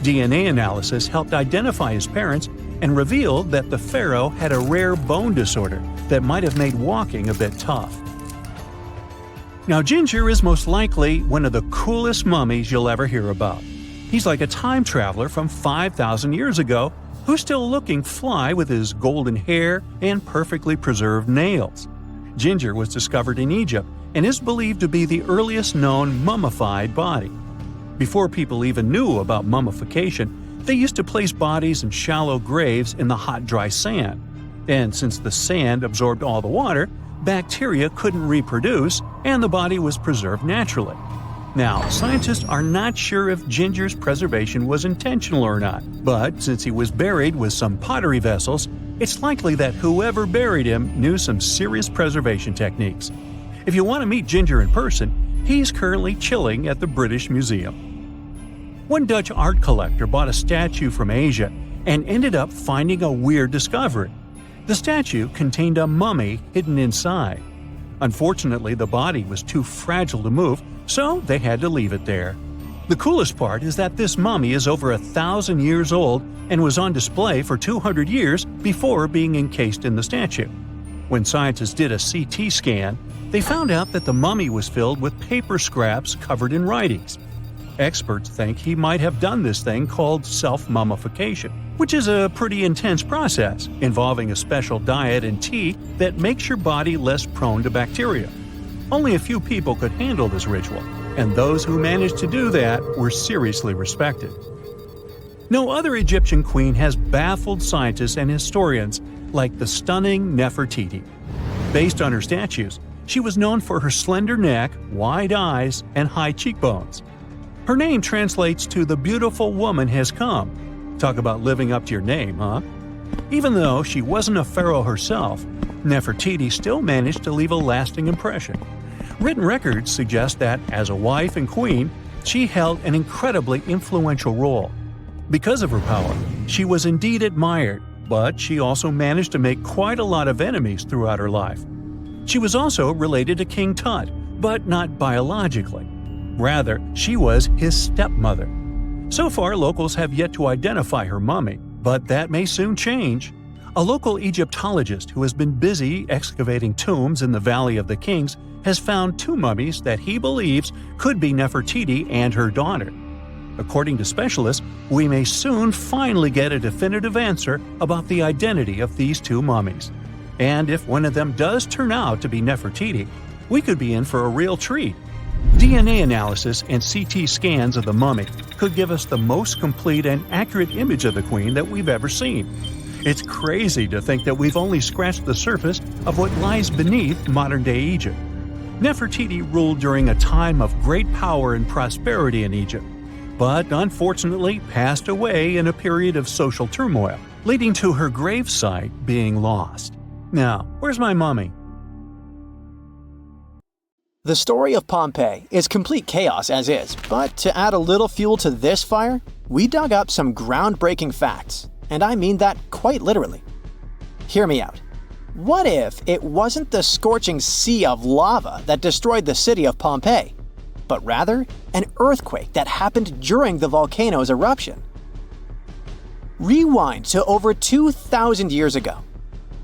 DNA analysis helped identify his parents and revealed that the pharaoh had a rare bone disorder that might have made walking a bit tough. Now, Ginger is most likely one of the coolest mummies you'll ever hear about. He's like a time traveler from 5,000 years ago who's still looking fly with his golden hair and perfectly preserved nails. Ginger was discovered in Egypt and is believed to be the earliest known mummified body. Before people even knew about mummification, they used to place bodies in shallow graves in the hot, dry sand. And since the sand absorbed all the water, bacteria couldn't reproduce and the body was preserved naturally. Now, scientists are not sure if Ginger's preservation was intentional or not, but since he was buried with some pottery vessels, it's likely that whoever buried him knew some serious preservation techniques. If you want to meet Ginger in person, he's currently chilling at the British Museum. One Dutch art collector bought a statue from Asia and ended up finding a weird discovery. The statue contained a mummy hidden inside. Unfortunately, the body was too fragile to move, so they had to leave it there. The coolest part is that this mummy is over 1,000 years old and was on display for 200 years before being encased in the statue. When scientists did a CT scan, they found out that the mummy was filled with paper scraps covered in writings. Experts think he might have done this thing called self-mummification, which is a pretty intense process involving a special diet and tea that makes your body less prone to bacteria. Only a few people could handle this ritual, and those who managed to do that were seriously respected. No other Egyptian queen has baffled scientists and historians like the stunning Nefertiti. Based on her statues, she was known for her slender neck, wide eyes, and high cheekbones. Her name translates to "the beautiful woman has come." Talk about living up to your name, huh? Even though she wasn't a pharaoh herself, Nefertiti still managed to leave a lasting impression. Written records suggest that, as a wife and queen, she held an incredibly influential role. Because of her power, she was indeed admired, but she also managed to make quite a lot of enemies throughout her life. She was also related to King Tut, but not biologically. Rather, she was his stepmother. So far, locals have yet to identify her mummy, but that may soon change. A local Egyptologist who has been busy excavating tombs in the Valley of the Kings has found 2 mummies that he believes could be Nefertiti and her daughter. According to specialists, we may soon finally get a definitive answer about the identity of these 2 mummies. And if one of them does turn out to be Nefertiti, we could be in for a real treat. DNA analysis and CT scans of the mummy could give us the most complete and accurate image of the queen that we've ever seen. It's crazy to think that we've only scratched the surface of what lies beneath modern-day Egypt. Nefertiti ruled during a time of great power and prosperity in Egypt, but unfortunately passed away in a period of social turmoil, leading to her gravesite being lost. Now, where's my mummy? The story of Pompeii is complete chaos as is, but to add a little fuel to this fire, we dug up some groundbreaking facts, and I mean that quite literally. Hear me out. What if it wasn't the scorching sea of lava that destroyed the city of Pompeii, but rather an earthquake that happened during the volcano's eruption? Rewind to over 2,000 years ago.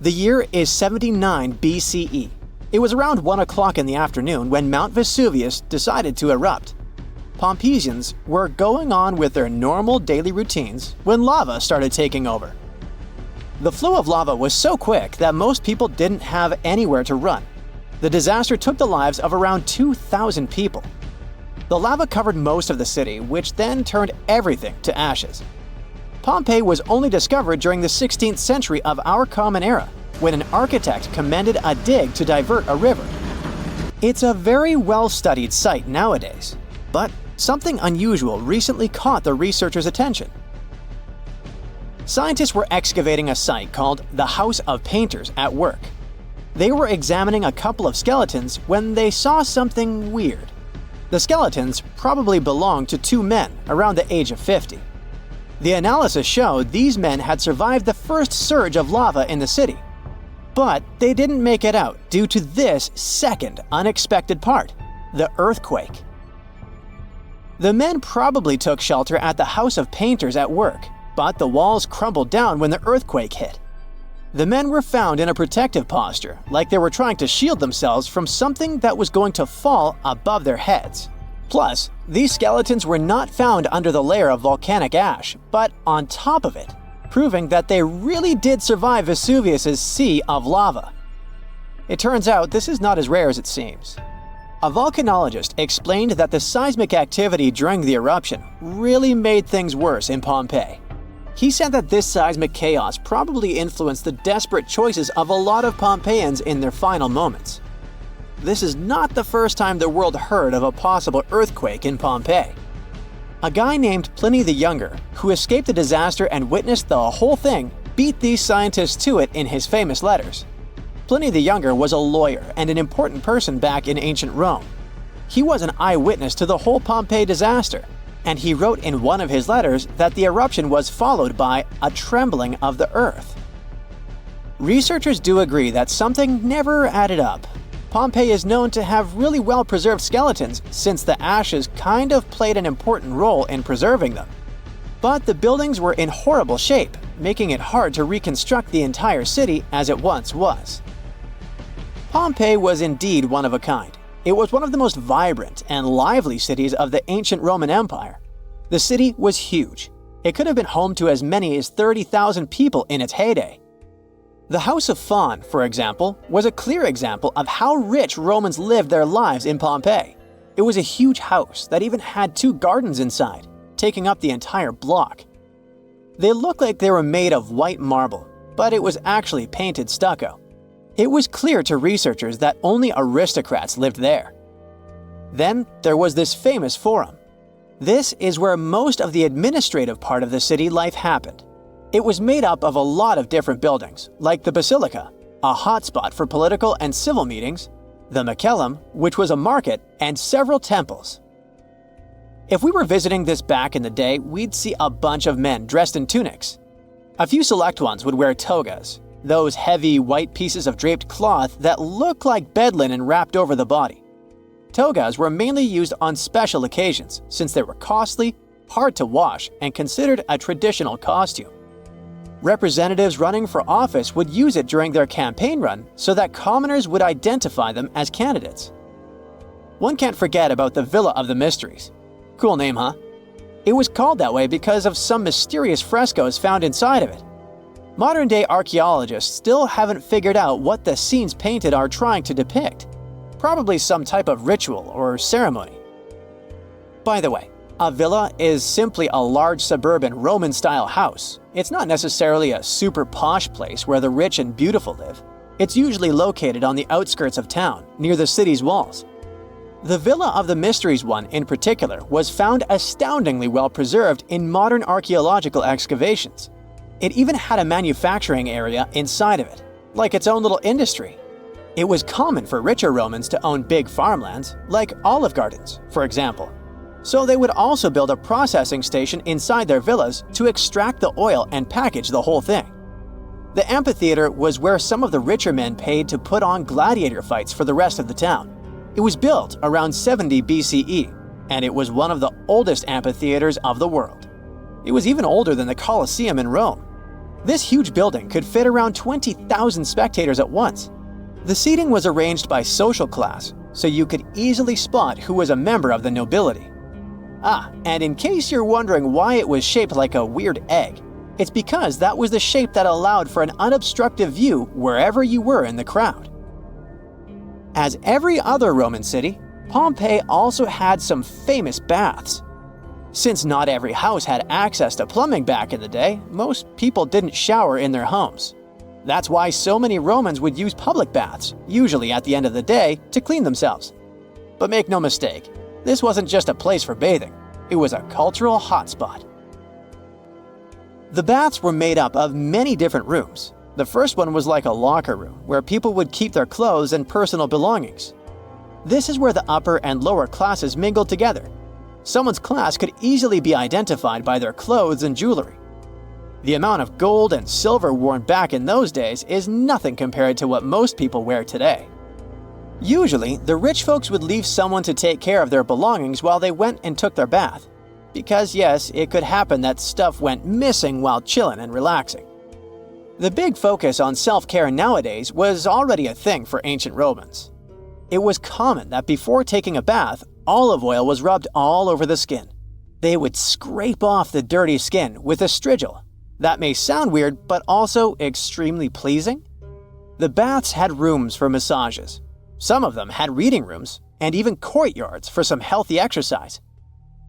The year is 79 BCE. It was around 1 o'clock in the afternoon when Mount Vesuvius decided to erupt. Pompeians were going on with their normal daily routines when lava started taking over. The flow of lava was so quick that most people didn't have anywhere to run. The disaster took the lives of around 2,000 people. The lava covered most of the city, which then turned everything to ashes. Pompeii was only discovered during the 16th century of our Common Era, when an architect commended a dig to divert a river. It's a very well-studied site nowadays, but something unusual recently caught the researchers' attention. Scientists were excavating a site called the House of Painters at work. They were examining a couple of skeletons when they saw something weird. The skeletons probably belonged to 2 men around the age of 50. The analysis showed these men had survived the first surge of lava in the city. But they didn't make it out due to this second unexpected part, the earthquake. The men probably took shelter at the House of Painters at work, but the walls crumbled down when the earthquake hit. The men were found in a protective posture, like they were trying to shield themselves from something that was going to fall above their heads. Plus, these skeletons were not found under the layer of volcanic ash, but on top of it, proving that they really did survive Vesuvius's sea of lava. It turns out this is not as rare as it seems. A volcanologist explained that the seismic activity during the eruption really made things worse in Pompeii. He said that this seismic chaos probably influenced the desperate choices of a lot of Pompeians in their final moments. this is not the first time the world heard of a possible earthquake in Pompeii. A guy named Pliny the Younger, who escaped the disaster and witnessed the whole thing, beat these scientists to it in his famous letters. Pliny the Younger was a lawyer and an important person back in ancient Rome. He was an eyewitness to the whole Pompeii disaster, and he wrote in one of his letters that the eruption was followed by a trembling of the earth. Researchers do agree that something never added up. Pompeii is known to have really well-preserved skeletons since the ashes kind of played an important role in preserving them. But the buildings were in horrible shape, making it hard to reconstruct the entire city as it once was. Pompeii was indeed one of a kind. It was one of the most vibrant and lively cities of the ancient Roman Empire. The city was huge. It could have been home to as many as 30,000 people in its heyday. The House of Fawn, for example, was a clear example of how rich Romans lived their lives in Pompeii. It was a huge house that even had 2 gardens inside, taking up the entire block. They looked like they were made of white marble, but it was actually painted stucco. It was clear to researchers that only aristocrats lived there. Then there was this famous forum. This is where most of the administrative part of the city life happened. It was made up of a lot of different buildings, like the Basilica, a hotspot for political and civil meetings, the Macellum, which was a market, and several temples. If we were visiting this back in the day, we'd see a bunch of men dressed in tunics. A few select ones would wear togas, those heavy white pieces of draped cloth that look like bed linen wrapped over the body. Togas were mainly used on special occasions since they were costly, hard to wash, and considered a traditional costume. Representatives running for office would use it during their campaign run so that commoners would identify them as candidates. One can't forget about the Villa of the Mysteries. Cool name, huh? It was called that way because of some mysterious frescoes found inside of it. Modern-day archaeologists still haven't figured out what the scenes painted are trying to depict. Probably some type of ritual or ceremony. By the way, a villa is simply a large suburban Roman-style house. It's not necessarily a super posh place where the rich and beautiful live. It's usually located on the outskirts of town, near the city's walls. The Villa of the Mysteries one, in particular, was found astoundingly well preserved in modern archaeological excavations. It even had a manufacturing area inside of it, like its own little industry. It was common for richer Romans to own big farmlands, like olive gardens, for example. So they would also build a processing station inside their villas to extract the oil and package the whole thing. The amphitheater was where some of the richer men paid to put on gladiator fights for the rest of the town. It was built around 70 BCE, and it was one of the oldest amphitheaters of the world. It was even older than the Colosseum in Rome. This huge building could fit around 20,000 spectators at once. The seating was arranged by social class, so you could easily spot who was a member of the nobility. And in case you're wondering why it was shaped like a weird egg, it's because that was the shape that allowed for an unobstructed view wherever you were in the crowd. As every other Roman city, Pompeii also had some famous baths. Since not every house had access to plumbing back in the day, most people didn't shower in their homes. That's why so many Romans would use public baths, usually at the end of the day, to clean themselves. But make no mistake, this wasn't just a place for bathing, it was a cultural hotspot. The baths were made up of many different rooms. The first one was like a locker room, where people would keep their clothes and personal belongings. This is where the upper and lower classes mingled together. Someone's class could easily be identified by their clothes and jewelry. The amount of gold and silver worn back in those days is nothing compared to what most people wear today. Usually, the rich folks would leave someone to take care of their belongings while they went and took their bath. Because yes, it could happen that stuff went missing while chilling and relaxing. The big focus on self-care nowadays was already a thing for ancient Romans. It was common that before taking a bath, olive oil was rubbed all over the skin. They would scrape off the dirty skin with a strigil. That may sound weird, but also extremely pleasing. The baths had rooms for massages. Some of them had reading rooms, and even courtyards for some healthy exercise.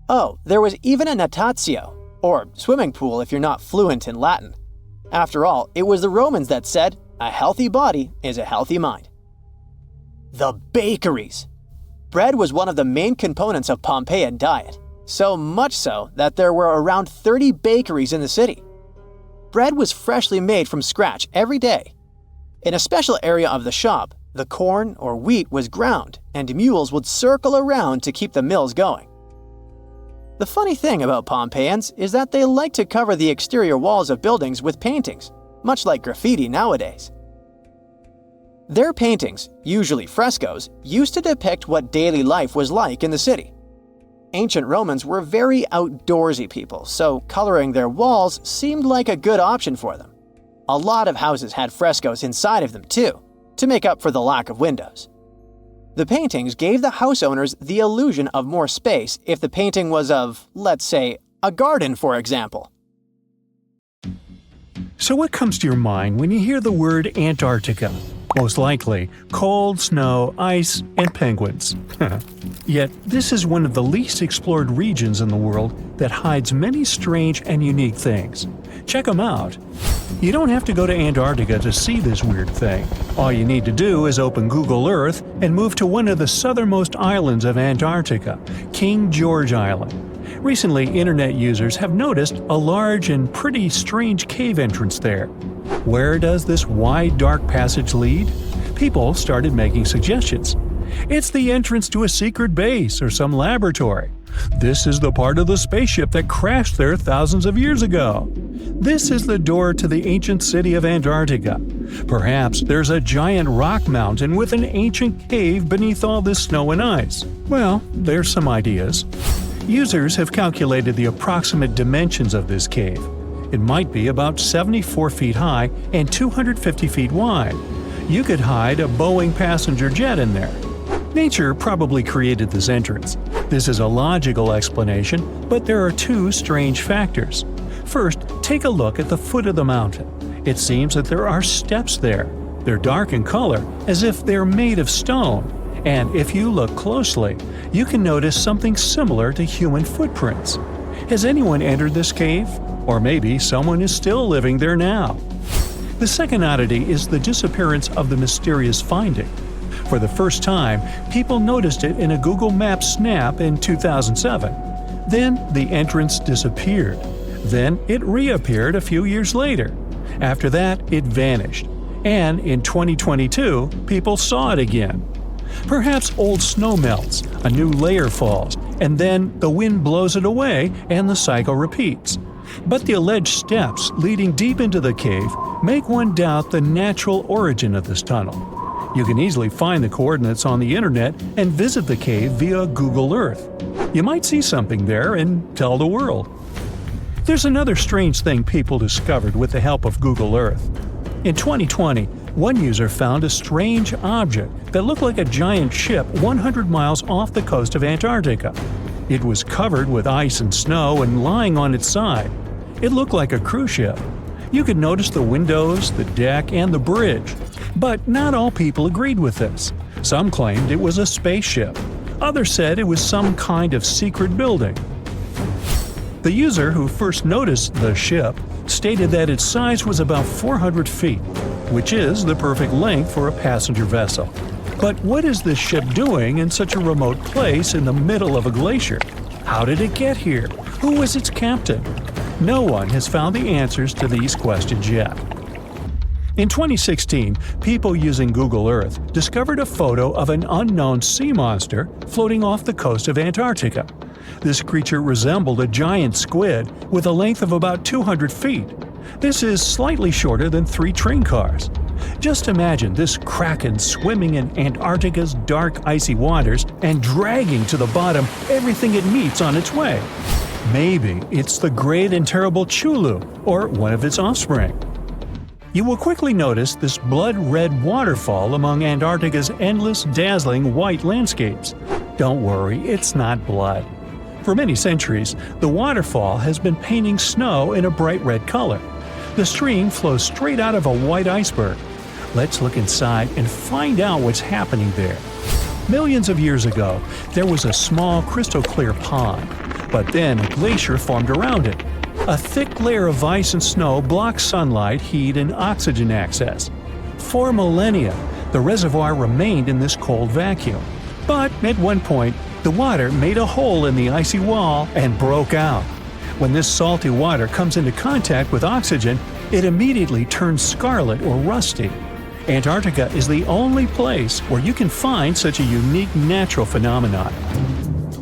Oh, there was even a natatio, or swimming pool if you're not fluent in Latin. After all, it was the Romans that said, "A healthy body is a healthy mind." The bakeries! Bread was one of the main components of Pompeian diet, so much so that there were around 30 bakeries in the city. Bread was freshly made from scratch every day. In a special area of the shop, the corn or wheat was ground, and mules would circle around to keep the mills going. The funny thing about Pompeians is that they like to cover the exterior walls of buildings with paintings, much like graffiti nowadays. Their paintings, usually frescoes, used to depict what daily life was like in the city. Ancient Romans were very outdoorsy people, so coloring their walls seemed like a good option for them. A lot of houses had frescoes inside of them too, to make up for the lack of windows. The paintings gave the house owners the illusion of more space if the painting was of, let's say, a garden, for example. So what comes to your mind when you hear the word Antarctica? Most likely, cold, snow, ice, and penguins. Yet, this is one of the least explored regions in the world that hides many strange and unique things. Check them out. You don't have to go to Antarctica to see this weird thing. All you need to do is open Google Earth and move to one of the southernmost islands of Antarctica, King George Island. Recently, internet users have noticed a large and pretty strange cave entrance there. Where does this wide, dark passage lead? People started making suggestions. It's the entrance to a secret base or some laboratory. This is the part of the spaceship that crashed there thousands of years ago. This is the door to the ancient city of Antarctica. Perhaps there's a giant rock mountain with an ancient cave beneath all this snow and ice. Well, there's some ideas. Users have calculated the approximate dimensions of this cave. It might be about 74 feet high and 250 feet wide. You could hide a Boeing passenger jet in there. Nature probably created this entrance. This is a logical explanation, but there are two strange factors. First, take a look at the foot of the mountain. It seems that there are steps there. They're dark in color, as if they're made of stone. And if you look closely, you can notice something similar to human footprints. Has anyone entered this cave? Or maybe someone is still living there now. The second oddity is the disappearance of the mysterious finding. For the first time, people noticed it in a Google Maps snap in 2007. Then the entrance disappeared. Then it reappeared a few years later. After that, it vanished. And in 2022, people saw it again. Perhaps old snow melts, a new layer falls, and then the wind blows it away and the cycle repeats. But the alleged steps leading deep into the cave make one doubt the natural origin of this tunnel. You can easily find the coordinates on the internet and visit the cave via Google Earth. You might see something there and tell the world. There's another strange thing people discovered with the help of Google Earth. In 2020, one user found a strange object that looked like a giant ship 100 miles off the coast of Antarctica. It was covered with ice and snow and lying on its side. It looked like a cruise ship. You could notice the windows, the deck, and the bridge. But not all people agreed with this. Some claimed it was a spaceship. Others said it was some kind of secret building. The user who first noticed the ship stated that its size was about 400 feet, which is the perfect length for a passenger vessel. But what is this ship doing in such a remote place in the middle of a glacier? How did it get here? Who was its captain? No one has found the answers to these questions yet. In 2016, people using Google Earth discovered a photo of an unknown sea monster floating off the coast of Antarctica. This creature resembled a giant squid with a length of about 200 feet. This is slightly shorter than 3 train cars. Just imagine this kraken swimming in Antarctica's dark, icy waters and dragging to the bottom everything it meets on its way. Maybe it's the great and terrible Chulu, or one of its offspring. You will quickly notice this blood-red waterfall among Antarctica's endless, dazzling white landscapes. Don't worry, it's not blood. For many centuries, the waterfall has been painting snow in a bright red color. The stream flows straight out of a white iceberg. Let's look inside and find out what's happening there. Millions of years ago, there was a small crystal-clear pond, but then a glacier formed around it. A thick layer of ice and snow blocked sunlight, heat, and oxygen access. For millennia, The reservoir remained in this cold vacuum. But at one point, the water made a hole in the icy wall and broke out. When this salty water comes into contact with oxygen, it immediately turns scarlet or rusty. Antarctica is the only place where you can find such a unique natural phenomenon.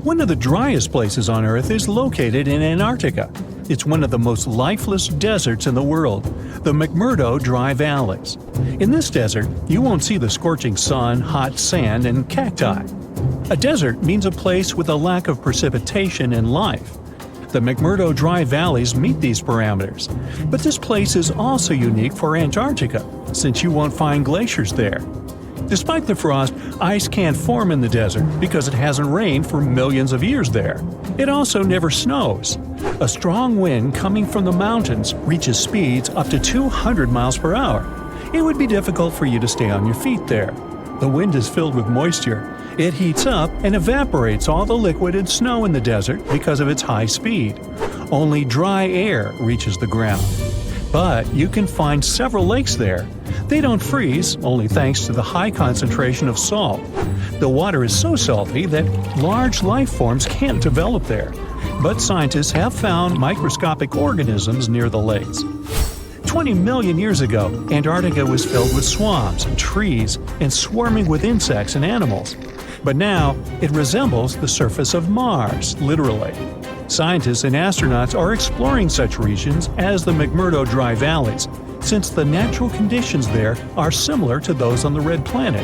One of the driest places on Earth is located in Antarctica. It's one of the most lifeless deserts in the world, the McMurdo Dry Valleys. In this desert, you won't see the scorching sun, hot sand, and cacti. A desert means a place with a lack of precipitation and life. The McMurdo Dry Valleys meet these parameters. But this place is also unique for Antarctica, since you won't find glaciers there. Despite the frost, ice can't form in the desert because it hasn't rained for millions of years there. It also never snows. A strong wind coming from the mountains reaches speeds up to 200 miles per hour. It would be difficult for you to stay on your feet there. The wind is filled with moisture. It heats up and evaporates all the liquid and snow in the desert because of its high speed. Only dry air reaches the ground. But you can find several lakes there. They don't freeze, only thanks to the high concentration of salt. The water is so salty that large life forms can't develop there. But scientists have found microscopic organisms near the lakes. 20 million years ago, Antarctica was filled with swamps and trees and swarming with insects and animals. But now, it resembles the surface of Mars, literally. Scientists and astronauts are exploring such regions as the McMurdo Dry Valleys, since the natural conditions there are similar to those on the Red Planet.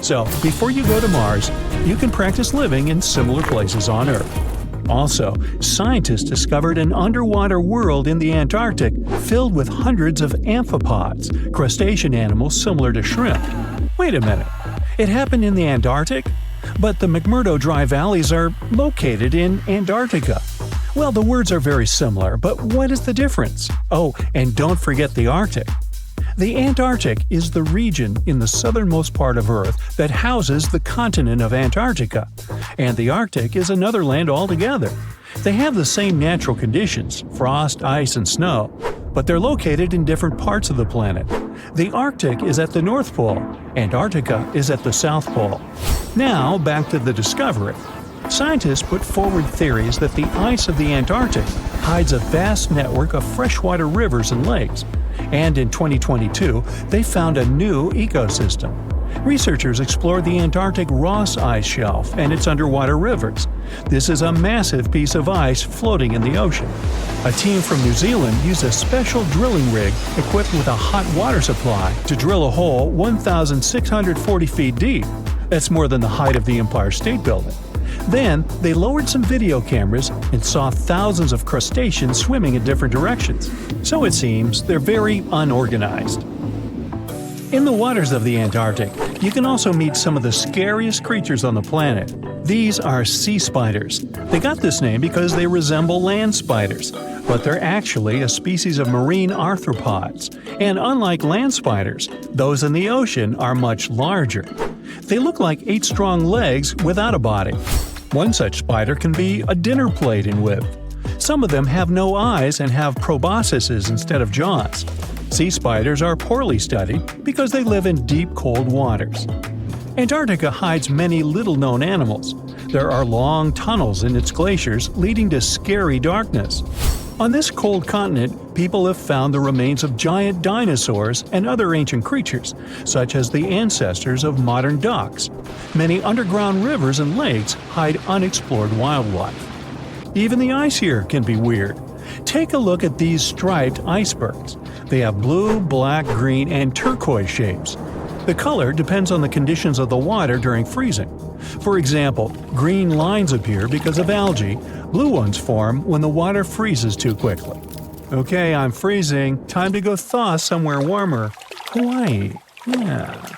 So, before you go to Mars, you can practice living in similar places on Earth. Also, scientists discovered an underwater world in the Antarctic filled with hundreds of amphipods, crustacean animals similar to shrimp. Wait a minute, it happened in the Antarctic? But the McMurdo Dry Valleys are located in Antarctica. Well, the words are very similar, but what is the difference? Oh, and don't forget the Arctic. The Antarctic is the region in the southernmost part of Earth that houses the continent of Antarctica, and the Arctic is another land altogether. They have the same natural conditions, frost, ice, and snow, but they're located in different parts of the planet. The Arctic is at the North Pole, Antarctica is at the South Pole. Now, back to the discovery. Scientists put forward theories that the ice of the Antarctic hides a vast network of freshwater rivers and lakes. And in 2022, they found a new ecosystem. Researchers explored the Antarctic Ross Ice Shelf and its underwater rivers. This is a massive piece of ice floating in the ocean. A team from New Zealand used a special drilling rig equipped with a hot water supply to drill a hole 1,640 feet deep. That's more than the height of the Empire State Building. Then, they lowered some video cameras and saw thousands of crustaceans swimming in different directions. So it seems they're very unorganized. In the waters of the Antarctic, you can also meet some of the scariest creatures on the planet. These are sea spiders. They got this name because they resemble land spiders, but they're actually a species of marine arthropods. And unlike land spiders, those in the ocean are much larger. They look like 8 strong legs without a body. One such spider can be a dinner plate in width. Some of them have no eyes and have proboscises instead of jaws. Sea spiders are poorly studied because they live in deep, cold waters. Antarctica hides many little-known animals. There are long tunnels in its glaciers leading to scary darkness. On this cold continent, people have found the remains of giant dinosaurs and other ancient creatures, such as the ancestors of modern ducks. Many underground rivers and lakes hide unexplored wildlife. Even the ice here can be weird. Take a look at these striped icebergs. They have blue, black, green, and turquoise shapes. The color depends on the conditions of the water during freezing. For example, green lines appear because of algae, blue ones form when the water freezes too quickly. Okay, I'm freezing. Time to go thaw somewhere warmer. Hawaii. Yeah.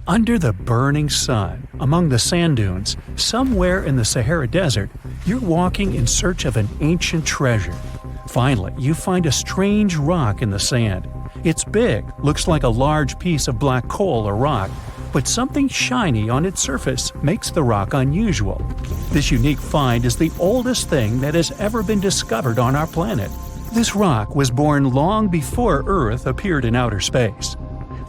Under the burning sun, among the sand dunes, somewhere in the Sahara Desert, you're walking in search of an ancient treasure. Finally, you find a strange rock in the sand. It's big, looks like a large piece of black coal or rock, but something shiny on its surface makes the rock unusual. This unique find is the oldest thing that has ever been discovered on our planet. This rock was born long before Earth appeared in outer space.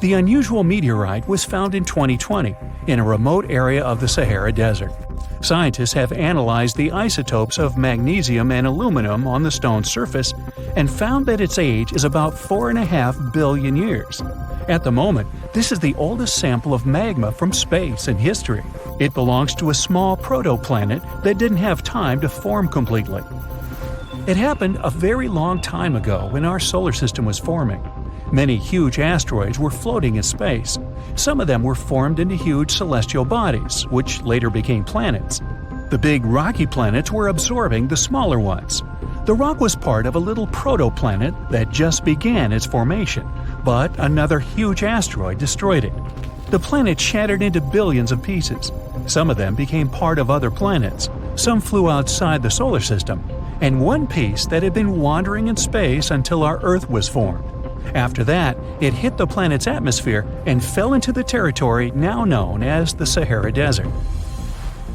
The unusual meteorite was found in 2020 in a remote area of the Sahara Desert. Scientists have analyzed the isotopes of magnesium and aluminum on the stone's surface and found that its age is about 4.5 billion years. At the moment, this is the oldest sample of magma from space in history. It belongs to a small protoplanet that didn't have time to form completely. It happened a very long time ago when our solar system was forming. Many huge asteroids were floating in space. Some of them were formed into huge celestial bodies, which later became planets. The big rocky planets were absorbing the smaller ones. The rock was part of a little protoplanet that just began its formation, but another huge asteroid destroyed it. The planet shattered into billions of pieces. Some of them became part of other planets. Some flew outside the solar system, and one piece that had been wandering in space until our Earth was formed. After that, it hit the planet's atmosphere and fell into the territory now known as the Sahara Desert.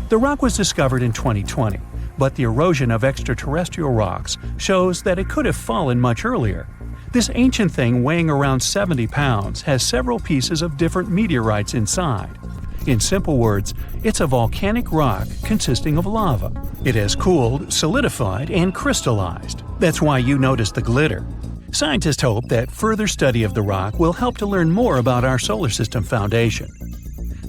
The rock was discovered in 2020, but the erosion of extraterrestrial rocks shows that it could have fallen much earlier. This ancient thing weighing around 70 pounds has several pieces of different meteorites inside. In simple words, it's a volcanic rock consisting of lava. It has cooled, solidified, and crystallized. That's why you notice the glitter. Scientists hope that further study of the rock will help to learn more about our solar system foundation.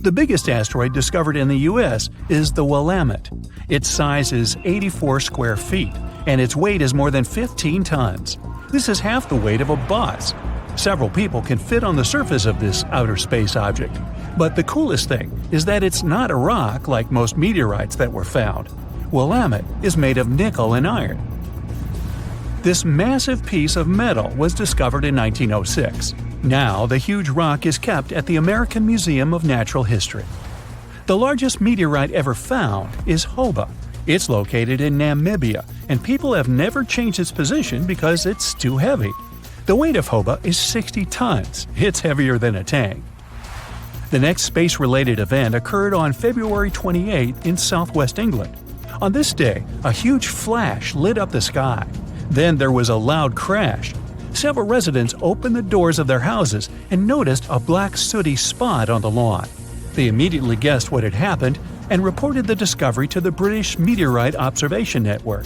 The biggest asteroid discovered in the U.S. is the Willamette. Its size is 84 square feet, and its weight is more than 15 tons. This is half the weight of a bus. Several people can fit on the surface of this outer space object. But the coolest thing is that it's not a rock like most meteorites that were found. Willamette is made of nickel and iron. This massive piece of metal was discovered in 1906. Now, the huge rock is kept at the American Museum of Natural History. The largest meteorite ever found is Toba. It's located in Namibia, and people have never changed its position because it's too heavy. The weight of Toba is 60 tons. It's heavier than a tank. The next space-related event occurred on February 28 in southwest England. On this day, a huge flash lit up the sky. Then there was a loud crash. Several residents opened the doors of their houses and noticed a black sooty spot on the lawn. They immediately guessed what had happened and reported the discovery to the British Meteorite Observation Network.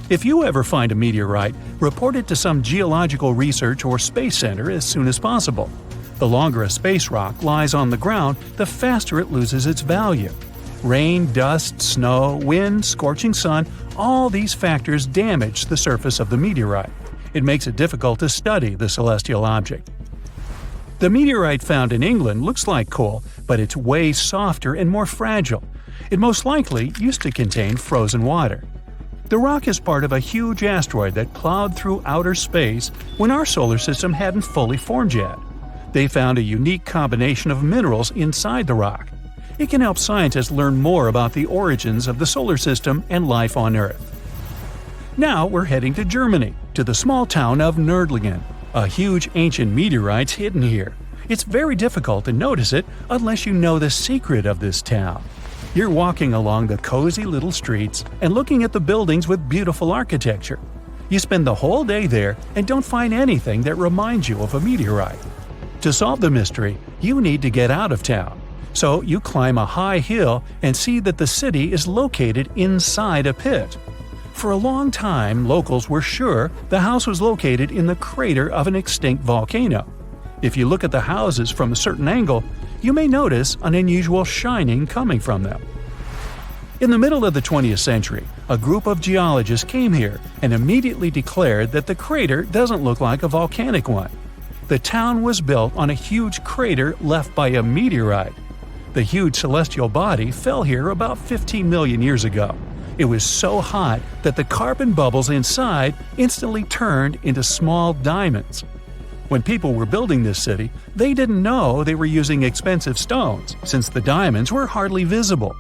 If you ever find a meteorite, report it to some geological research or space center as soon as possible. The longer a space rock lies on the ground, the faster it loses its value. Rain, dust, snow, wind, scorching sun, all these factors damage the surface of the meteorite. It makes it difficult to study the celestial object. The meteorite found in England looks like coal, but it's way softer and more fragile. It most likely used to contain frozen water. The rock is part of a huge asteroid that plowed through outer space when our solar system hadn't fully formed yet. They found a unique combination of minerals inside the rock. It can help scientists learn more about the origins of the solar system and life on Earth. Now we're heading to Germany, to the small town of Nördlingen. A huge ancient meteorite's hidden here. It's very difficult to notice it unless you know the secret of this town. You're walking along the cozy little streets and looking at the buildings with beautiful architecture. You spend the whole day there and don't find anything that reminds you of a meteorite. To solve the mystery, you need to get out of town. So you climb a high hill and see that the city is located inside a pit. For a long time, locals were sure the house was located in the crater of an extinct volcano. If you look at the houses from a certain angle, you may notice an unusual shining coming from them. In the middle of the 20th century, a group of geologists came here and immediately declared that the crater doesn't look like a volcanic one. The town was built on a huge crater left by a meteorite. The huge celestial body fell here about 15 million years ago. It was so hot that the carbon bubbles inside instantly turned into small diamonds. When people were building this city, they didn't know they were using expensive stones, since the diamonds were hardly visible.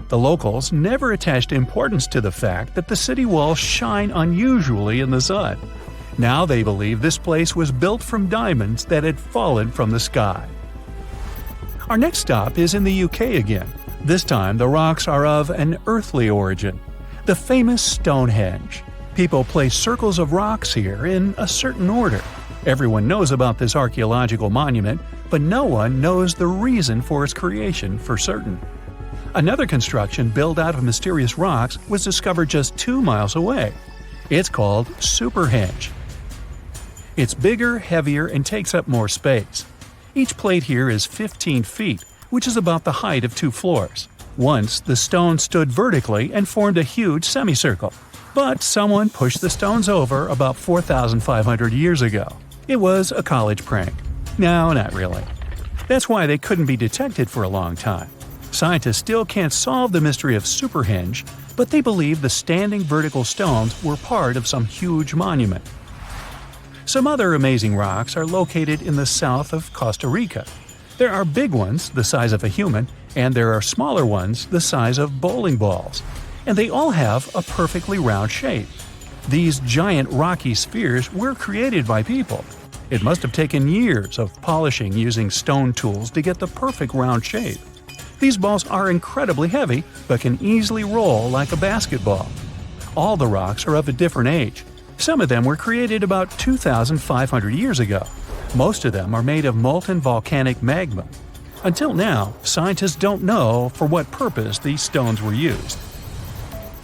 The locals never attached importance to the fact that the city walls shine unusually in the sun. Now they believe this place was built from diamonds that had fallen from the sky. Our next stop is in the UK again. This time the rocks are of an earthly origin. The famous Stonehenge. People place circles of rocks here in a certain order. Everyone knows about this archaeological monument, but no one knows the reason for its creation for certain. Another construction built out of mysterious rocks was discovered just 2 miles away. It's called Submerged. It's bigger, heavier, and takes up more space. Each plate here is 15 feet, which is about the height of 2 floors. Once, the stone stood vertically and formed a huge semicircle. But someone pushed the stones over about 4,500 years ago. It was a college prank. No, not really. That's why they couldn't be detected for a long time. Scientists still can't solve the mystery of Stonehenge, but they believe the standing vertical stones were part of some huge monument. Some other amazing rocks are located in the south of Costa Rica. There are big ones, the size of a human, and there are smaller ones, the size of bowling balls. And they all have a perfectly round shape. These giant rocky spheres were created by people. It must have taken years of polishing using stone tools to get the perfect round shape. These balls are incredibly heavy, but can easily roll like a basketball. All the rocks are of a different age. Some of them were created about 2,500 years ago. Most of them are made of molten volcanic magma. Until now, scientists don't know for what purpose these stones were used.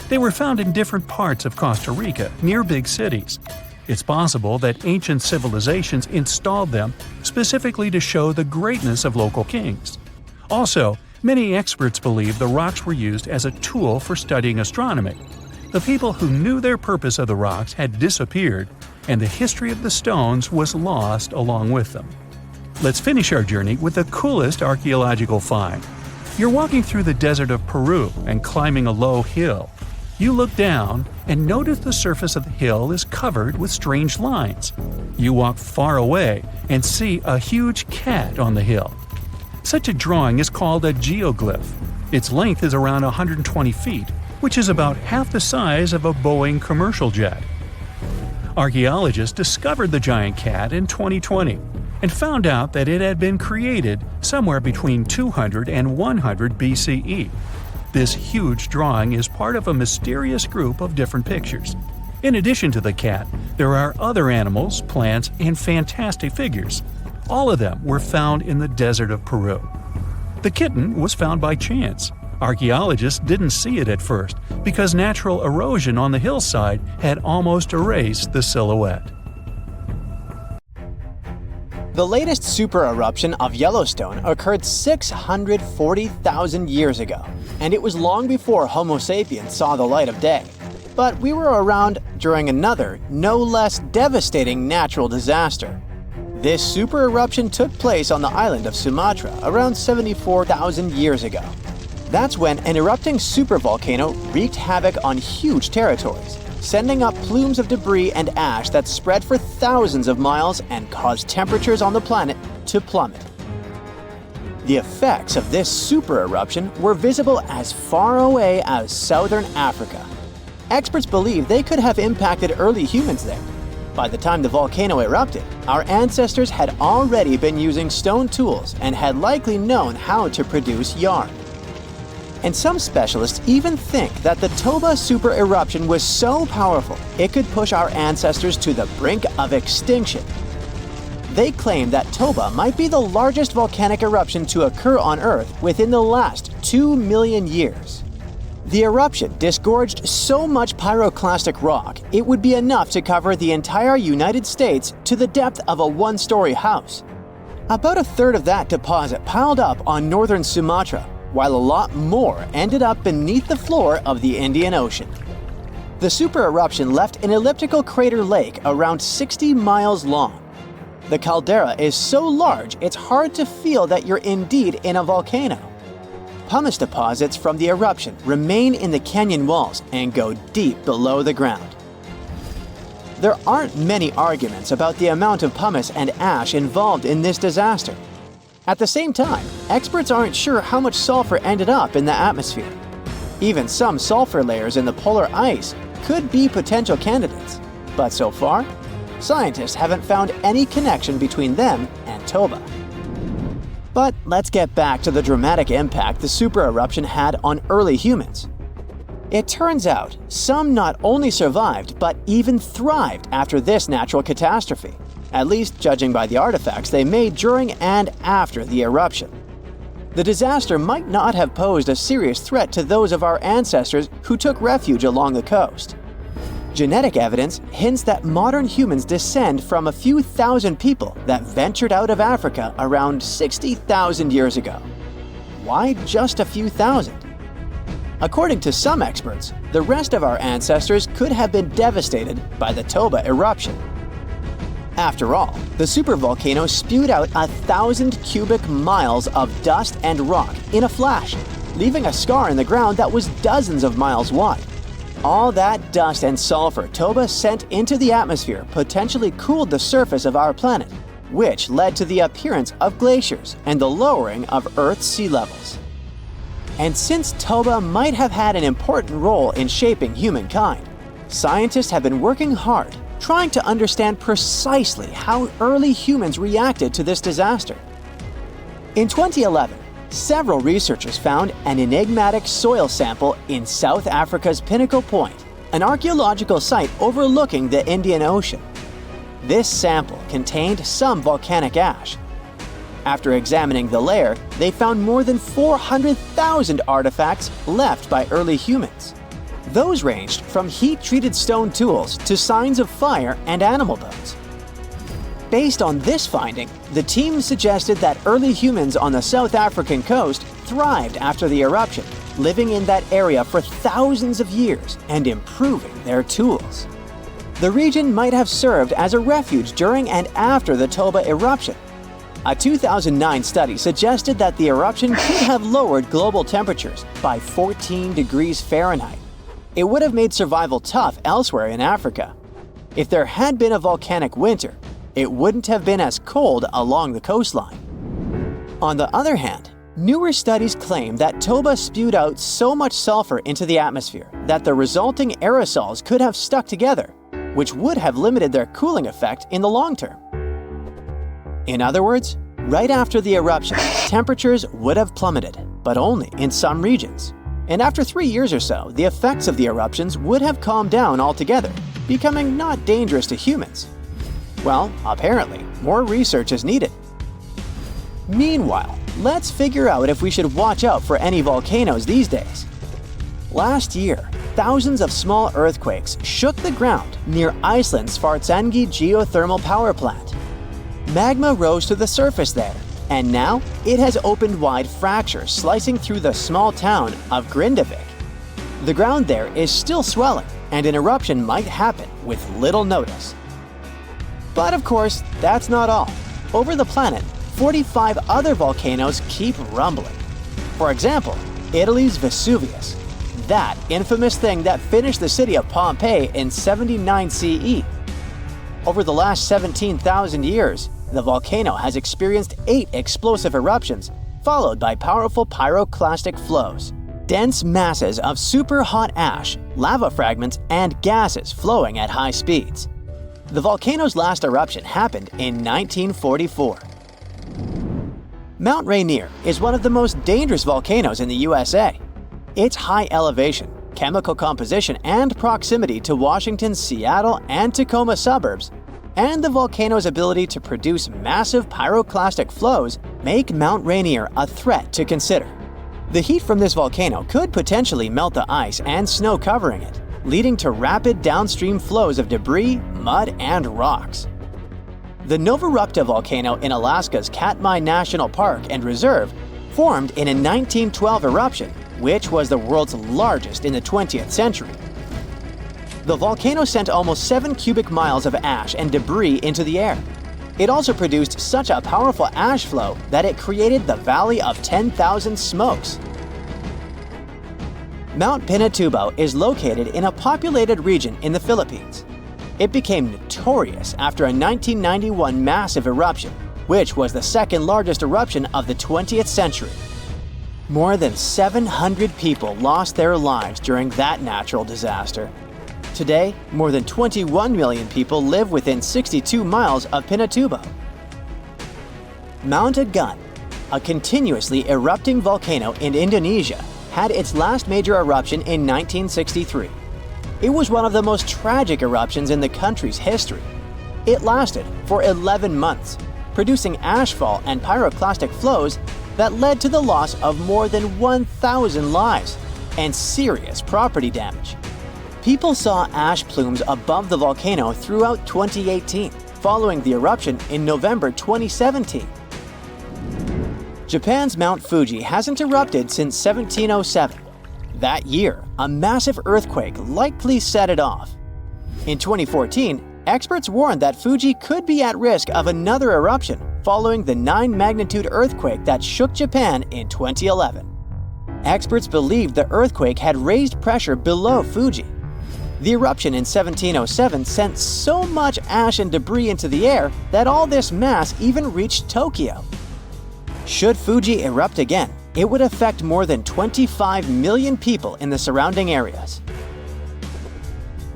They were found in different parts of Costa Rica, near big cities. It's possible that ancient civilizations installed them specifically to show the greatness of local kings. Also, many experts believe the rocks were used as a tool for studying astronomy. The people who knew their purpose of the rocks had disappeared, and the history of the stones was lost along with them. Let's finish our journey with the coolest archaeological find. You're walking through the desert of Peru and climbing a low hill. You look down and notice the surface of the hill is covered with strange lines. You walk far away and see a huge cat on the hill. Such a drawing is called a geoglyph. Its length is around 120 feet, which is about half the size of a Boeing commercial jet. Archaeologists discovered the giant cat in 2020 and found out that it had been created somewhere between 200 and 100 BCE. This huge drawing is part of a mysterious group of different pictures. In addition to the cat, there are other animals, plants, and fantastic figures. All of them were found in the desert of Peru. The kitten was found by chance. Archaeologists didn't see it at first because natural erosion on the hillside had almost erased the silhouette. The latest super eruption of Yellowstone occurred 640,000 years ago, and it was long before Homo sapiens saw the light of day. But we were around during another, no less devastating natural disaster. This super eruption took place on the island of Sumatra around 74,000 years ago. That's when an erupting supervolcano wreaked havoc on huge territories, sending up plumes of debris and ash that spread for thousands of miles and caused temperatures on the planet to plummet. The effects of this super eruption were visible as far away as southern Africa. Experts believe they could have impacted early humans there. By the time the volcano erupted, our ancestors had already been using stone tools and had likely known how to produce yarn. And some specialists even think that the Toba super eruption was so powerful it could push our ancestors to the brink of extinction. They claim that Toba might be the largest volcanic eruption to occur on Earth within the last 2 million years. The eruption disgorged so much pyroclastic rock it would be enough to cover the entire United States to the depth of a one-story house. About a third of that deposit piled up on northern Sumatra, while a lot more ended up beneath the floor of the Indian Ocean. The super eruption left an elliptical crater lake around 60 miles long. The caldera is so large it's hard to feel that you're indeed in a volcano. Pumice deposits from the eruption remain in the canyon walls and go deep below the ground. There aren't many arguments about the amount of pumice and ash involved in this disaster. At the same time, experts aren't sure how much sulfur ended up in the atmosphere. Even some sulfur layers in the polar ice could be potential candidates. But so far, scientists haven't found any connection between them and Toba. But let's get back to the dramatic impact the super eruption had on early humans. It turns out, some not only survived but even thrived after this natural catastrophe. at least judging by the artifacts they made during and after the eruption. The disaster might not have posed a serious threat to those of our ancestors who took refuge along the coast. Genetic evidence hints that modern humans descend from a few thousand people that ventured out of Africa around 60,000 years ago. Why just a few thousand? According to some experts, the rest of our ancestors could have been devastated by the Toba eruption. After all, the supervolcano spewed out 1,000 cubic miles of dust and rock in a flash, leaving a scar in the ground that was dozens of miles wide. All that dust and sulfur Toba sent into the atmosphere potentially cooled the surface of our planet, which led to the appearance of glaciers and the lowering of Earth's sea levels. And since Toba might have had an important role in shaping humankind, scientists have been working hard trying to understand precisely how early humans reacted to this disaster. In 2011, several researchers found an enigmatic soil sample in South Africa's Pinnacle Point, an archaeological site overlooking the Indian Ocean. This sample contained some volcanic ash. After examining the layer, they found more than 400,000 artifacts left by early humans. Those ranged from heat-treated stone tools to signs of fire and animal bones. Based on this finding, the team suggested that early humans on the South African coast thrived after the eruption, living in that area for thousands of years and improving their tools. The region might have served as a refuge during and after the Toba eruption. A 2009 study suggested that the eruption could have lowered global temperatures by 14 degrees Fahrenheit. It would have made survival tough elsewhere in Africa. If there had been a volcanic winter, it wouldn't have been as cold along the coastline. On the other hand, newer studies claim that Toba spewed out so much sulfur into the atmosphere that the resulting aerosols could have stuck together, which would have limited their cooling effect in the long term. In other words, right after the eruption, temperatures would have plummeted, but only in some regions. And after 3 years or so, the effects of the eruptions would have calmed down altogether, becoming not dangerous to humans. Well, apparently, more research is needed. Meanwhile, let's figure out if we should watch out for any volcanoes these days. Last year, thousands of small earthquakes shook the ground near Iceland's Svartsengi geothermal power plant. Magma rose to the surface there, and now it has opened wide fractures slicing through the small town of Grindavik. The ground there is still swelling, and an eruption might happen with little notice. But of course, that's not all. Over the planet, 45 other volcanoes keep rumbling. For example, Italy's Vesuvius, that infamous thing that finished the city of Pompeii in 79 CE. Over the last 17,000 years, the volcano has experienced 8 explosive eruptions, followed by powerful pyroclastic flows, dense masses of super hot ash, lava fragments, and gases flowing at high speeds. The volcano's last eruption happened in 1944. Mount Rainier is one of the most dangerous volcanoes in the USA. Its high elevation, chemical composition, and proximity to Washington's Seattle and Tacoma suburbs, and the volcano's ability to produce massive pyroclastic flows make Mount Rainier a threat to consider. The heat from this volcano could potentially melt the ice and snow covering it, leading to rapid downstream flows of debris, mud, and rocks. The Novarupta volcano in Alaska's Katmai National Park and Reserve formed in a 1912 eruption, which was the world's largest in the 20th century. The volcano sent almost 7 cubic miles of ash and debris into the air. It also produced such a powerful ash flow that it created the Valley of 10,000 Smokes. Mount Pinatubo is located in a populated region in the Philippines. It became notorious after a 1991 massive eruption, which was the second largest eruption of the 20th century. More than 700 people lost their lives during that natural disaster. Today, more than 21 million people live within 62 miles of Pinatubo. Mount Agun, a continuously erupting volcano in Indonesia, had its last major eruption in 1963. It was one of the most tragic eruptions in the country's history. It lasted for 11 months, producing ashfall and pyroclastic flows that led to the loss of more than 1,000 lives and serious property damage. People saw ash plumes above the volcano throughout 2018, following the eruption in November 2017. Japan's Mount Fuji hasn't erupted since 1707. That year, a massive earthquake likely set it off. In 2014, experts warned that Fuji could be at risk of another eruption following the 9-magnitude earthquake that shook Japan in 2011. Experts believed the earthquake had raised pressure below Fuji. The eruption in 1707 sent so much ash and debris into the air that all this mass even reached Tokyo. Should Fuji erupt again, it would affect more than 25 million people in the surrounding areas.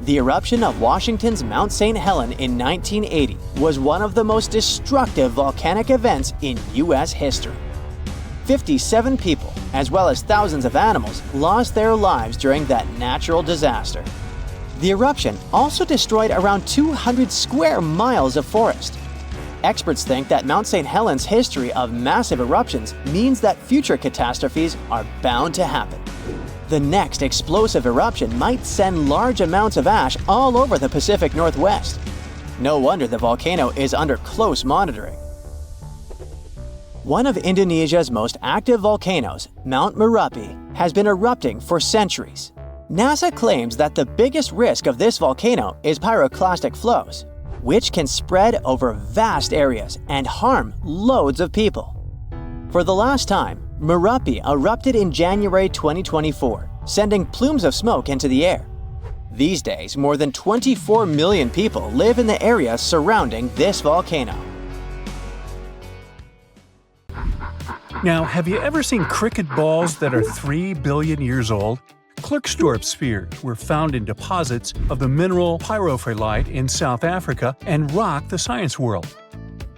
The eruption of Washington's Mount St. Helens in 1980 was one of the most destructive volcanic events in U.S. history. 57 people, as well as thousands of animals, lost their lives during that natural disaster. The eruption also destroyed around 200 square miles of forest. Experts think that Mount St. Helens' history of massive eruptions means that future catastrophes are bound to happen. The next explosive eruption might send large amounts of ash all over the Pacific Northwest. No wonder the volcano is under close monitoring. One of Indonesia's most active volcanoes, Mount Merapi, has been erupting for centuries. NASA claims that the biggest risk of this volcano is pyroclastic flows, which can spread over vast areas and harm loads of people. For the last time, Merapi erupted in January 2024, sending plumes of smoke into the air. These days, more than 24 million people live in the area surrounding this volcano. Now, have you ever seen cricket balls that are 3 billion years old? Klerksdorp spheres were found in deposits of the mineral pyrophyllite in South Africa and rocked the science world.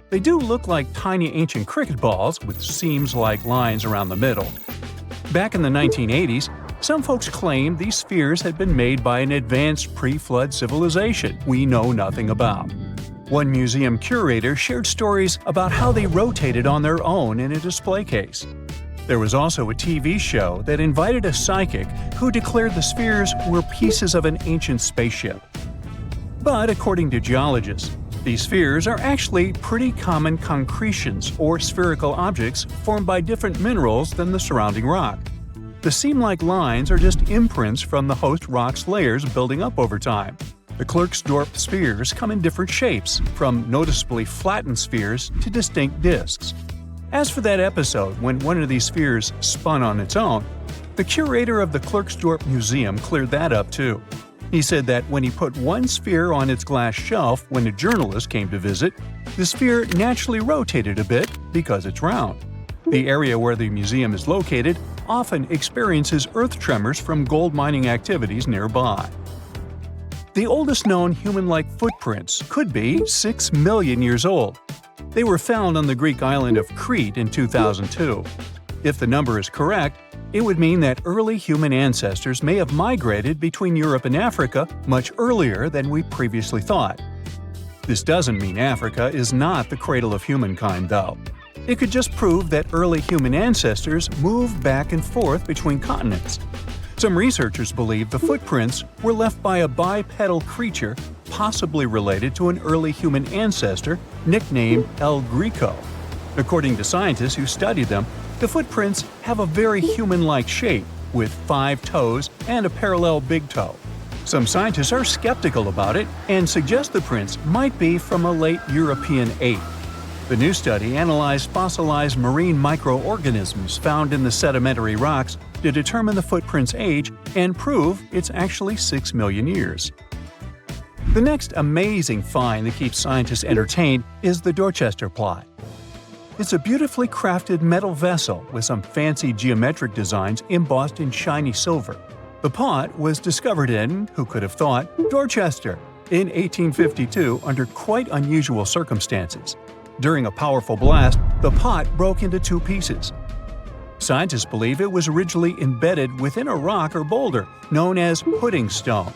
They do look like tiny ancient cricket balls with seams-like lines around the middle. Back in the 1980s, some folks claimed these spheres had been made by an advanced pre-flood civilization we know nothing about. One museum curator shared stories about how they rotated on their own in a display case. There was also a TV show that invited a psychic who declared the spheres were pieces of an ancient spaceship. But according to geologists, these spheres are actually pretty common concretions or spherical objects formed by different minerals than the surrounding rock. The seam-like lines are just imprints from the host rock's layers building up over time. The Klerksdorp spheres come in different shapes, from noticeably flattened spheres to distinct disks. As for that episode when one of these spheres spun on its own, the curator of the Klerksdorp Museum cleared that up too. He said that when he put one sphere on its glass shelf when a journalist came to visit, the sphere naturally rotated a bit because it's round. The area where the museum is located often experiences earth tremors from gold mining activities nearby. The oldest known human-like footprints could be 6 million years old. They were found on the Greek island of Crete in 2002. If the number is correct, it would mean that early human ancestors may have migrated between Europe and Africa much earlier than we previously thought. This doesn't mean Africa is not the cradle of humankind, though. It could just prove that early human ancestors moved back and forth between continents. Some researchers believe the footprints were left by a bipedal creature possibly related to an early human ancestor nicknamed El Greco. According to scientists who studied them, the footprints have a very human-like shape, with 5 toes and a parallel big toe. Some scientists are skeptical about it and suggest the prints might be from a late European ape. The new study analyzed fossilized marine microorganisms found in the sedimentary rocks to determine the footprint's age and prove it's actually 6 million years. The next amazing find that keeps scientists entertained is the Dorchester plot. It's a beautifully crafted metal vessel with some fancy geometric designs embossed in shiny silver. The pot was discovered in, who could have thought, Dorchester in 1852 under quite unusual circumstances. During a powerful blast, the pot broke into 2 pieces. Scientists believe it was originally embedded within a rock or boulder known as pudding stone.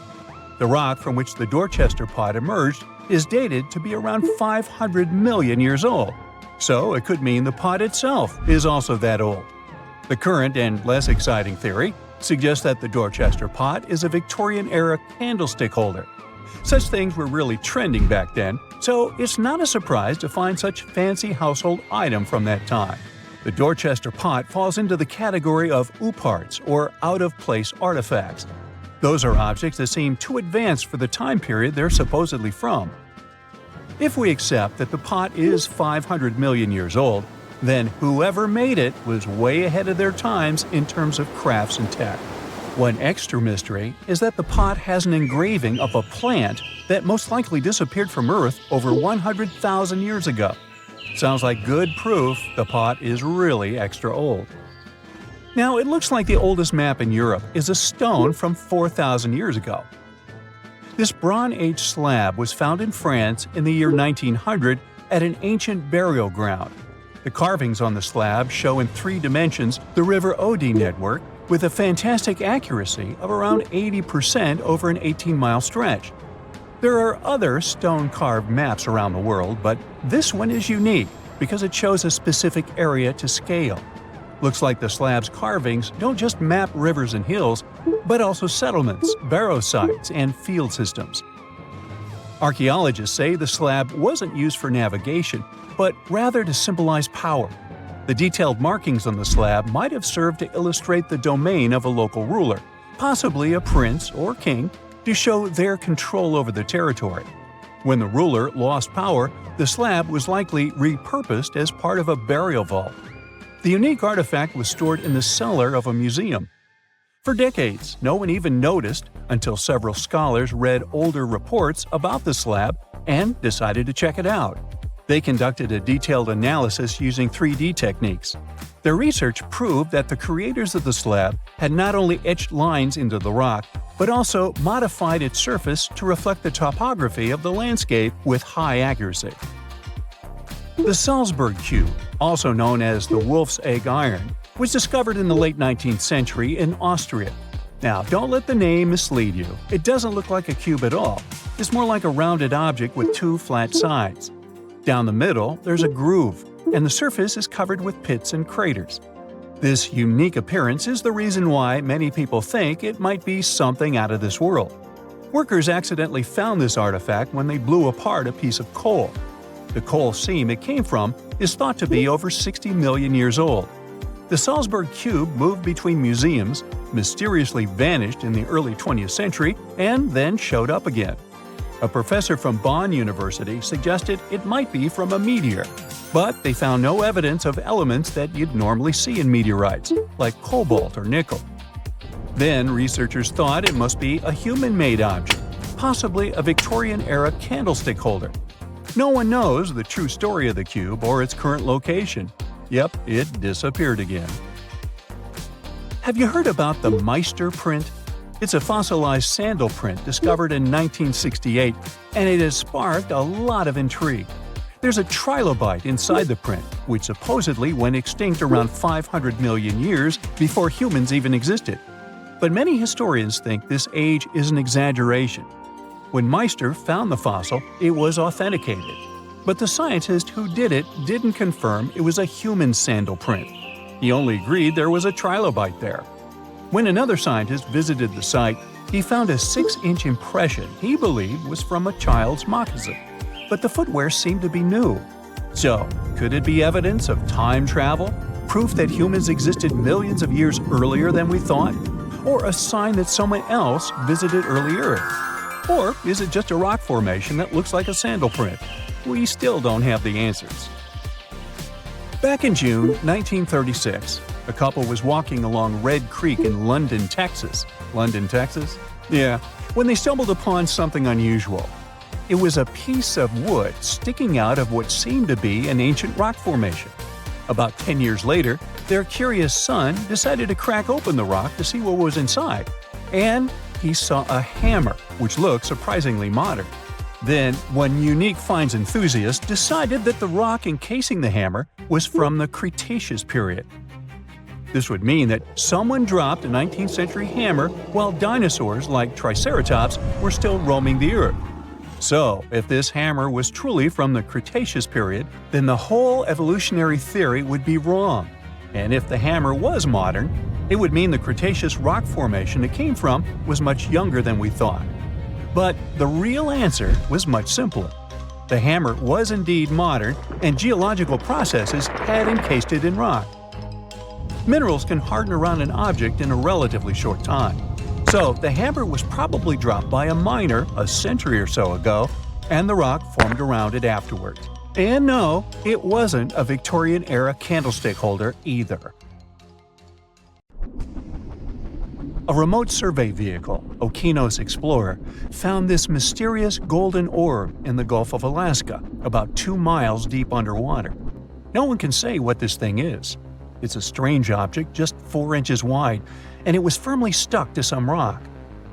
The rock from which the Dorchester pot emerged is dated to be around 500 million years old, so it could mean the pot itself is also that old. The current and less exciting theory suggests that the Dorchester pot is a Victorian-era candlestick holder. Such things were really trending back then, so it's not a surprise to find such fancy household item from that time. The Dorchester pot falls into the category of ooparts, or out-of-place artifacts. Those are objects that seem too advanced for the time period they're supposedly from. If we accept that the pot is 500 million years old, then whoever made it was way ahead of their times in terms of crafts and tech. One extra mystery is that the pot has an engraving of a plant that most likely disappeared from Earth over 100,000 years ago. Sounds like good proof the pot is really extra old. Now, it looks like the oldest map in Europe is a stone from 4,000 years ago. This Bronze Age slab was found in France in the year 1900 at an ancient burial ground. The carvings on the slab show in 3 dimensions the River Odey network with a fantastic accuracy of around 80% over an 18-mile stretch. There are other stone-carved maps around the world, but this one is unique because it shows a specific area to scale. Looks like the slab's carvings don't just map rivers and hills, but also settlements, barrow sites, and field systems. Archaeologists say the slab wasn't used for navigation, but rather to symbolize power. The detailed markings on the slab might have served to illustrate the domain of a local ruler, possibly a prince or king, to show their control over the territory. When the ruler lost power, the slab was likely repurposed as part of a burial vault. The unique artifact was stored in the cellar of a museum. For decades, no one even noticed until several scholars read older reports about the slab and decided to check it out. They conducted a detailed analysis using 3D techniques. Their research proved that the creators of the slab had not only etched lines into the rock, but also modified its surface to reflect the topography of the landscape with high accuracy. The Salzburg cube, also known as the Wolf's Egg Iron, was discovered in the late 19th century in Austria. Now, don't let the name mislead you. It doesn't look like a cube at all. It's more like a rounded object with 2 flat sides. Down the middle, there's a groove, and the surface is covered with pits and craters. This unique appearance is the reason why many people think it might be something out of this world. Workers accidentally found this artifact when they blew apart a piece of coal. The coal seam it came from is thought to be over 60 million years old. The Salzburg cube moved between museums, mysteriously vanished in the early 20th century, and then showed up again. A professor from Bonn University suggested it might be from a meteor, but they found no evidence of elements that you'd normally see in meteorites, like cobalt or nickel. Then researchers thought it must be a human-made object, possibly a Victorian-era candlestick holder. No one knows the true story of the cube or its current location. Yep, it disappeared again. Have you heard about the Meister print? It's a fossilized sandal print discovered in 1968, and it has sparked a lot of intrigue. There's a trilobite inside the print, which supposedly went extinct around 500 million years before humans even existed. But many historians think this age is an exaggeration. When Meister found the fossil, it was authenticated. But the scientist who did it didn't confirm it was a human sandal print. He only agreed there was a trilobite there. When another scientist visited the site, he found a 6-inch impression he believed was from a child's moccasin. But the footwear seemed to be new. So, could it be evidence of time travel? Proof that humans existed millions of years earlier than we thought? Or a sign that someone else visited early Earth? Or is it just a rock formation that looks like a sandal print? We still don't have the answers. Back in June 1936, a couple was walking along Red Creek in London, Texas. London, Texas? Yeah, when they stumbled upon something unusual. It was a piece of wood sticking out of what seemed to be an ancient rock formation. About 10 years later, their curious son decided to crack open the rock to see what was inside. And he saw a hammer, which looked surprisingly modern. Then, one unique finds enthusiast decided that the rock encasing the hammer was from the Cretaceous period. This would mean that someone dropped a 19th century hammer while dinosaurs like Triceratops were still roaming the earth. So, if this hammer was truly from the Cretaceous period, then the whole evolutionary theory would be wrong. And if the hammer was modern, it would mean the Cretaceous rock formation it came from was much younger than we thought. But the real answer was much simpler. The hammer was indeed modern, and geological processes had encased it in rock. Minerals can harden around an object in a relatively short time. So the hammer was probably dropped by a miner a century or so ago, and the rock formed around it afterward. And no, it wasn't a Victorian-era candlestick holder either. A remote survey vehicle, Okeanos Explorer, found this mysterious golden orb in the Gulf of Alaska, about 2 miles deep underwater. No one can say what this thing is. It's a strange object just 4 inches wide, and it was firmly stuck to some rock.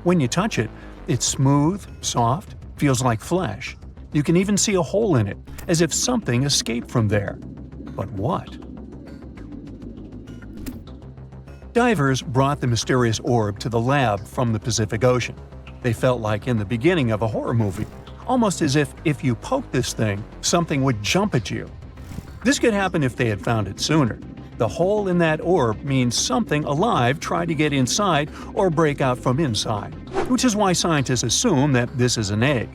When you touch it, it's smooth, soft, feels like flesh. You can even see a hole in it, as if something escaped from there. But what? Divers brought the mysterious orb to the lab from the Pacific Ocean. They felt like in the beginning of a horror movie, almost as if you poked this thing, something would jump at you. This could happen if they had found it sooner. The hole in that orb means something alive tried to get inside or break out from inside, which is why scientists assume that this is an egg.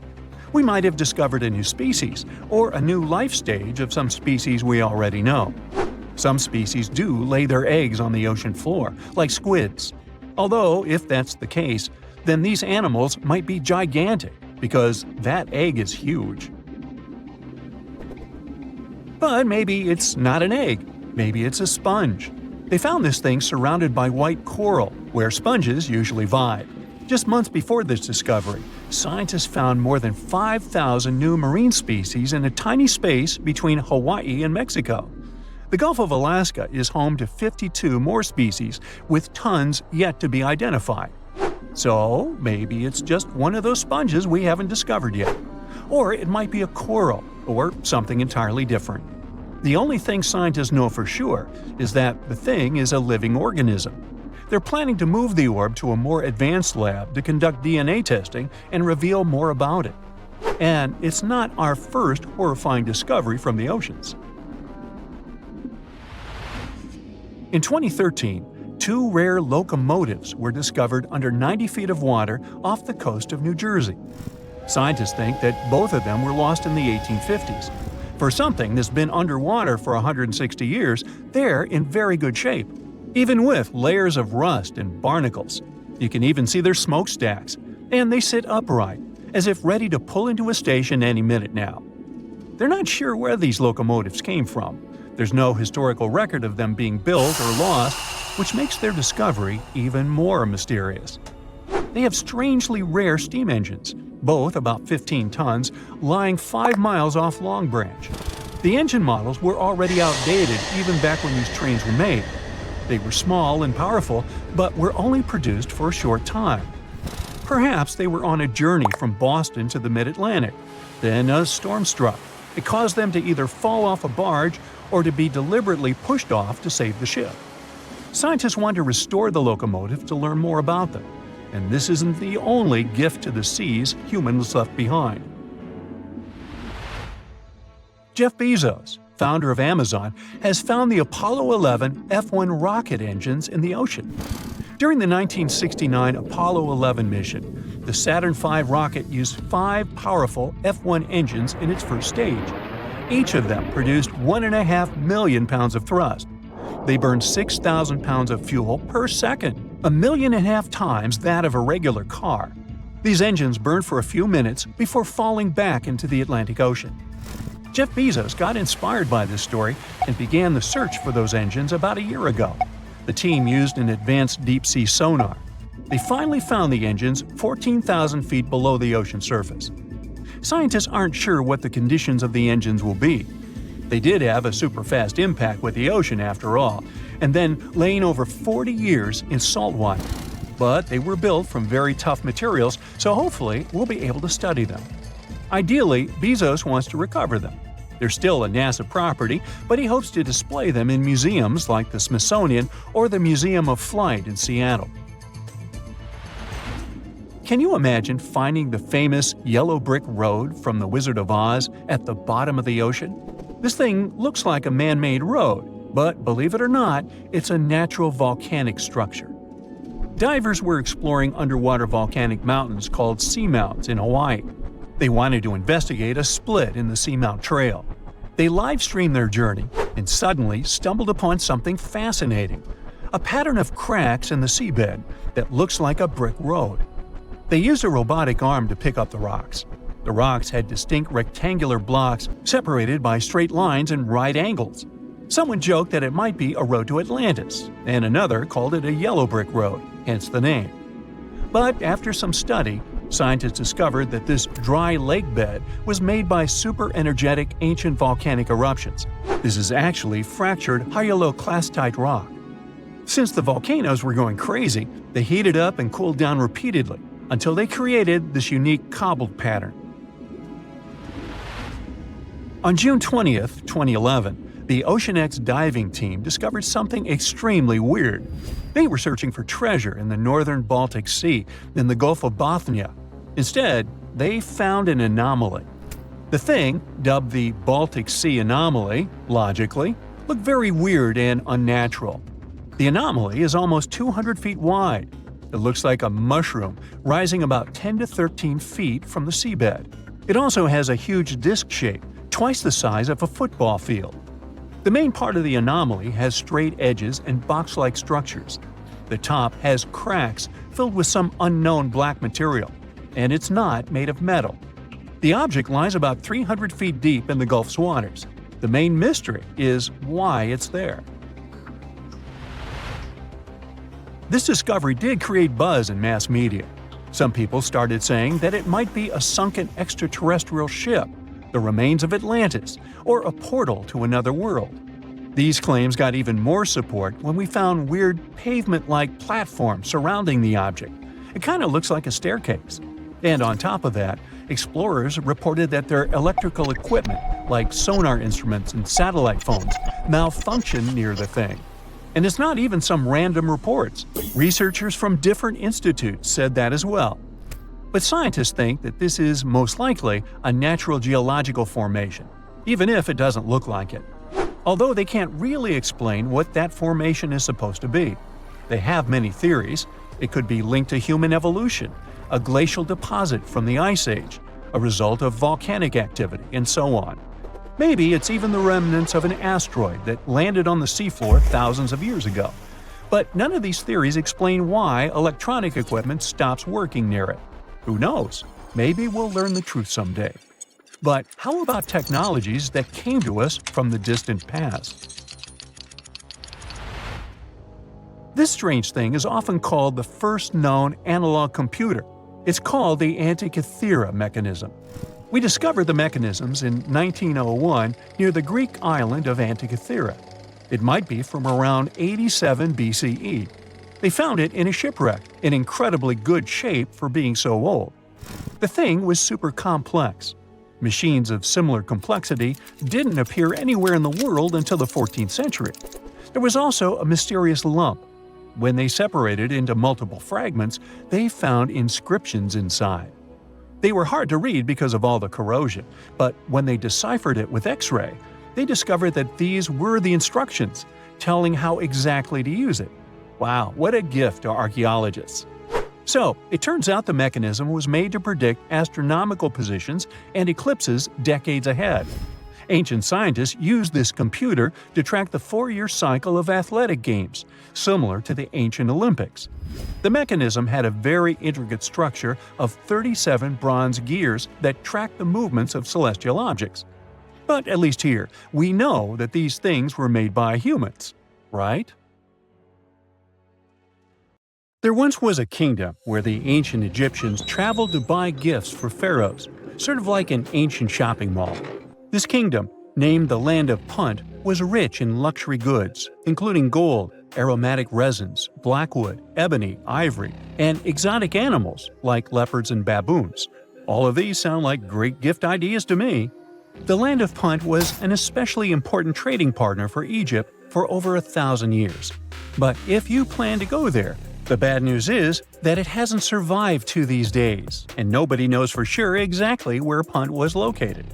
We might have discovered a new species, or a new life stage of some species we already know. Some species do lay their eggs on the ocean floor, like squids. Although, if that's the case, then these animals might be gigantic, because that egg is huge. But maybe it's not an egg. Maybe it's a sponge. They found this thing surrounded by white coral, where sponges usually vibe. Just months before this discovery, scientists found more than 5,000 new marine species in a tiny space between Hawaii and Mexico. The Gulf of Alaska is home to 52 more species, with tons yet to be identified. So maybe it's just one of those sponges we haven't discovered yet. Or it might be a coral, or something entirely different. The only thing scientists know for sure is that the thing is a living organism. They're planning to move the orb to a more advanced lab to conduct DNA testing and reveal more about it. And it's not our first horrifying discovery from the oceans. In 2013, 2 rare locomotives were discovered under 90 feet of water off the coast of New Jersey. Scientists think that both of them were lost in the 1850s. For something that's been underwater for 160 years, they're in very good shape, even with layers of rust and barnacles. You can even see their smokestacks, and they sit upright, as if ready to pull into a station any minute now. They're not sure where these locomotives came from. There's no historical record of them being built or lost, which makes their discovery even more mysterious. They have strangely rare steam engines, both about 15 tons, lying 5 miles off Long Branch. The engine models were already outdated even back when these trains were made. They were small and powerful, but were only produced for a short time. Perhaps they were on a journey from Boston to the mid-Atlantic. Then a storm struck. It caused them to either fall off a barge or to be deliberately pushed off to save the ship. Scientists want to restore the locomotive to learn more about them. And this isn't the only gift to the seas humans left behind. Jeff Bezos, founder of Amazon, has found the Apollo 11 F-1 rocket engines in the ocean. During the 1969 Apollo 11 mission, the Saturn V rocket used 5 powerful F-1 engines in its first stage. Each of them produced 1.5 million pounds of thrust. They burned 6,000 pounds of fuel per second, 1.5 million times that of a regular car. These engines burned for a few minutes before falling back into the Atlantic Ocean. Jeff Bezos got inspired by this story and began the search for those engines about a year ago. The team used an advanced deep-sea sonar. They finally found the engines 14,000 feet below the ocean surface. Scientists aren't sure what the conditions of the engines will be. They did have a super-fast impact with the ocean after all, and then laying over 40 years in salt water. But they were built from very tough materials, so hopefully we'll be able to study them. Ideally, Bezos wants to recover them. They're still a NASA property, but he hopes to display them in museums like the Smithsonian or the Museum of Flight in Seattle. Can you imagine finding the famous yellow brick road from The Wizard of Oz at the bottom of the ocean? This thing looks like a man-made road, but believe it or not, it's a natural volcanic structure. Divers were exploring underwater volcanic mountains called seamounts in Hawaii. They wanted to investigate a split in the Seamount Trail. They live-streamed their journey and suddenly stumbled upon something fascinating: a pattern of cracks in the seabed that looks like a brick road. They used a robotic arm to pick up the rocks. The rocks had distinct rectangular blocks separated by straight lines and right angles. Someone joked that it might be a road to Atlantis, and another called it a yellow brick road, hence the name. But after some study, scientists discovered that this dry lake bed was made by super-energetic ancient volcanic eruptions. This is actually fractured hyaloclastite rock. Since the volcanoes were going crazy, they heated up and cooled down repeatedly until they created this unique cobbled pattern. On June 20, 2011, the OceanX diving team discovered something extremely weird. They were searching for treasure in the northern Baltic Sea in the Gulf of Bothnia. Instead, they found an anomaly. The thing, dubbed the Baltic Sea anomaly, logically, looked very weird and unnatural. The anomaly is almost 200 feet wide. It looks like a mushroom rising about 10 to 13 feet from the seabed. It also has a huge disc shape, twice the size of a football field. The main part of the anomaly has straight edges and box-like structures. The top has cracks filled with some unknown black material, and it's not made of metal. The object lies about 300 feet deep in the Gulf's waters. The main mystery is why it's there. This discovery did create buzz in mass media. Some people started saying that it might be a sunken extraterrestrial ship, the remains of Atlantis, or a portal to another world. These claims got even more support when we found weird pavement-like platforms surrounding the object. It kind of looks like a staircase. And on top of that, explorers reported that their electrical equipment, like sonar instruments and satellite phones, malfunctioned near the thing. And it's not even some random reports. Researchers from different institutes said that as well. But scientists think that this is most likely a natural geological formation, even if it doesn't look like it. Although they can't really explain what that formation is supposed to be. They have many theories. It could be linked to human evolution, a glacial deposit from the Ice Age, a result of volcanic activity, and so on. Maybe it's even the remnants of an asteroid that landed on the seafloor thousands of years ago. But none of these theories explain why electronic equipment stops working near it. Who knows? Maybe we'll learn the truth someday. But how about technologies that came to us from the distant past? This strange thing is often called the first known analog computer. It's called the Antikythera mechanism. We discovered the mechanisms in 1901 near the Greek island of Antikythera. It might be from around 87 BCE. They found it in a shipwreck, in incredibly good shape for being so old. The thing was super complex. Machines of similar complexity didn't appear anywhere in the world until the 14th century. There was also a mysterious lump. When they separated into multiple fragments, they found inscriptions inside. They were hard to read because of all the corrosion, but when they deciphered it with X-ray, they discovered that these were the instructions, telling how exactly to use it. Wow, what a gift to archaeologists! So, it turns out the mechanism was made to predict astronomical positions and eclipses decades ahead. Ancient scientists used this computer to track the 4-year cycle of athletic games, similar to the ancient Olympics. The mechanism had a very intricate structure of 37 bronze gears that tracked the movements of celestial objects. But at least here, we know that these things were made by humans, right? There once was a kingdom where the ancient Egyptians traveled to buy gifts for pharaohs, sort of like an ancient shopping mall. This kingdom, named the Land of Punt, was rich in luxury goods, including gold, aromatic resins, blackwood, ebony, ivory, and exotic animals like leopards and baboons. All of these sound like great gift ideas to me. The Land of Punt was an especially important trading partner for Egypt for over 1,000 years. But if you plan to go there, The bad news is that it hasn't survived to these days, and nobody knows for sure exactly where Punt was located.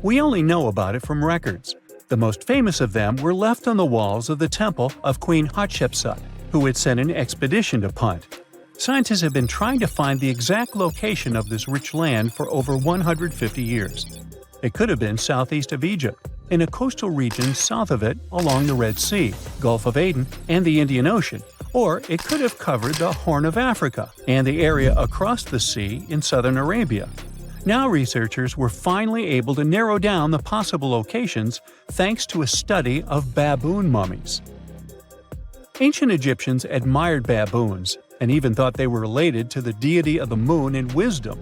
We only know about it from records. The most famous of them were left on the walls of the temple of Queen Hatshepsut, who had sent an expedition to Punt. Scientists have been trying to find the exact location of this rich land for over 150 years. It could have been southeast of Egypt, in a coastal region south of it along the Red Sea, Gulf of Aden, and the Indian Ocean, or it could have covered the Horn of Africa and the area across the sea in southern Arabia. Now researchers were finally able to narrow down the possible locations thanks to a study of baboon mummies. Ancient Egyptians admired baboons and even thought they were related to the deity of the moon and wisdom.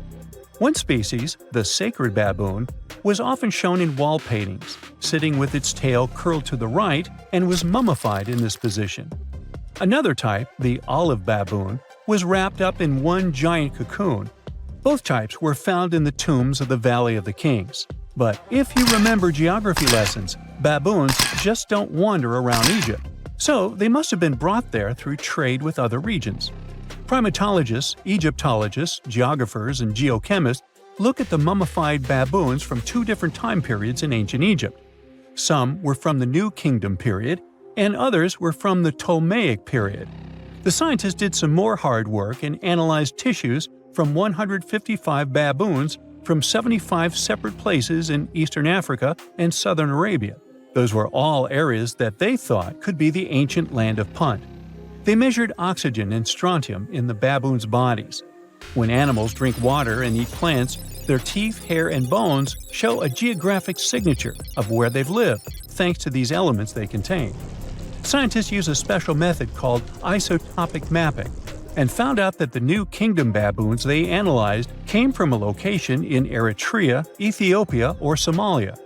One species, the sacred baboon, was often shown in wall paintings, sitting with its tail curled to the right, and was mummified in this position. Another type, the olive baboon, was wrapped up in one giant cocoon. Both types were found in the tombs of the Valley of the Kings. But if you remember geography lessons, baboons just don't wander around Egypt, so they must have been brought there through trade with other regions. Primatologists, Egyptologists, geographers, and geochemists look at the mummified baboons from two different time periods in ancient Egypt. Some were from the New Kingdom period, and others were from the Ptolemaic period. The scientists did some more hard work and analyzed tissues from 155 baboons from 75 separate places in eastern Africa and southern Arabia. Those were all areas that they thought could be the ancient Land of Punt. They measured oxygen and strontium in the baboons' bodies. When animals drink water and eat plants, their teeth, hair, and bones show a geographic signature of where they've lived, thanks to these elements they contain. Scientists use a special method called isotopic mapping and found out that the New Kingdom baboons they analyzed came from a location in Eritrea, Ethiopia, or Somalia.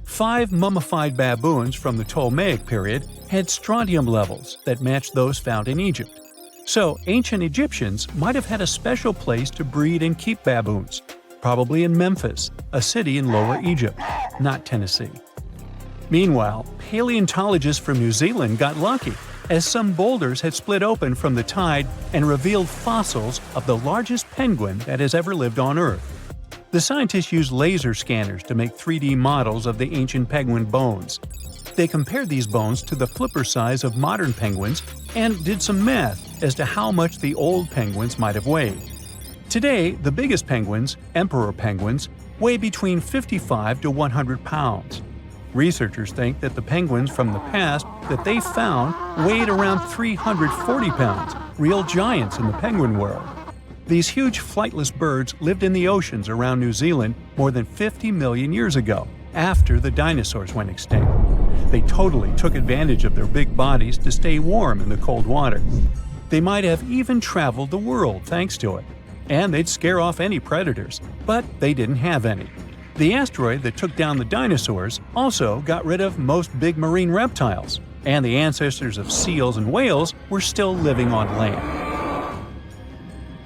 5 mummified baboons from the Ptolemaic period had strontium levels that matched those found in Egypt. So, ancient Egyptians might have had a special place to breed and keep baboons, probably in Memphis, a city in Lower Egypt, not Tennessee. Meanwhile, paleontologists from New Zealand got lucky, as some boulders had split open from the tide and revealed fossils of the largest penguin that has ever lived on Earth. The scientists used laser scanners to make 3D models of the ancient penguin bones. They compared these bones to the flipper size of modern penguins and did some math as to how much the old penguins might have weighed. Today, the biggest penguins, emperor penguins, weigh between 55 to 100 pounds. Researchers think that the penguins from the past that they found weighed around 340 pounds, real giants in the penguin world. These huge flightless birds lived in the oceans around New Zealand more than 50 million years ago, after the dinosaurs went extinct. They totally took advantage of their big bodies to stay warm in the cold water. They might have even traveled the world thanks to it. And they'd scare off any predators, but they didn't have any. The asteroid that took down the dinosaurs also got rid of most big marine reptiles, and the ancestors of seals and whales were still living on land.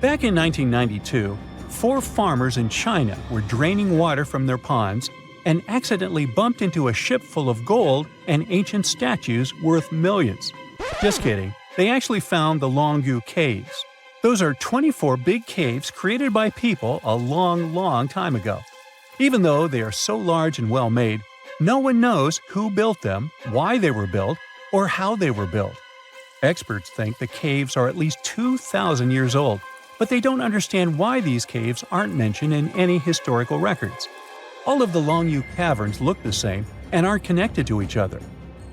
Back in 1992, 4 farmers in China were draining water from their ponds and accidentally bumped into a ship full of gold and ancient statues worth millions. Just kidding, they actually found the Longyou caves. Those are 24 big caves created by people a long time ago. Even though they are so large and well-made, no one knows who built them, why they were built, or how they were built. Experts think the caves are at least 2,000 years old, but they don't understand why these caves aren't mentioned in any historical records. All of the Longyou caverns look the same and aren't connected to each other.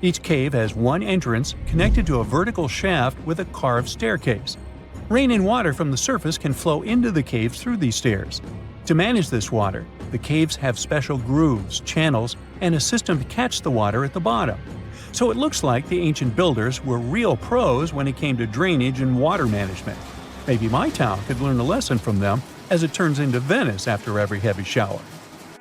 Each cave has one entrance connected to a vertical shaft with a carved staircase. Rain and water from the surface can flow into the caves through these stairs. To manage this water, the caves have special grooves, channels, and a system to catch the water at the bottom. So it looks like the ancient builders were real pros when it came to drainage and water management. Maybe my town could learn a lesson from them, as it turns into Venice after every heavy shower.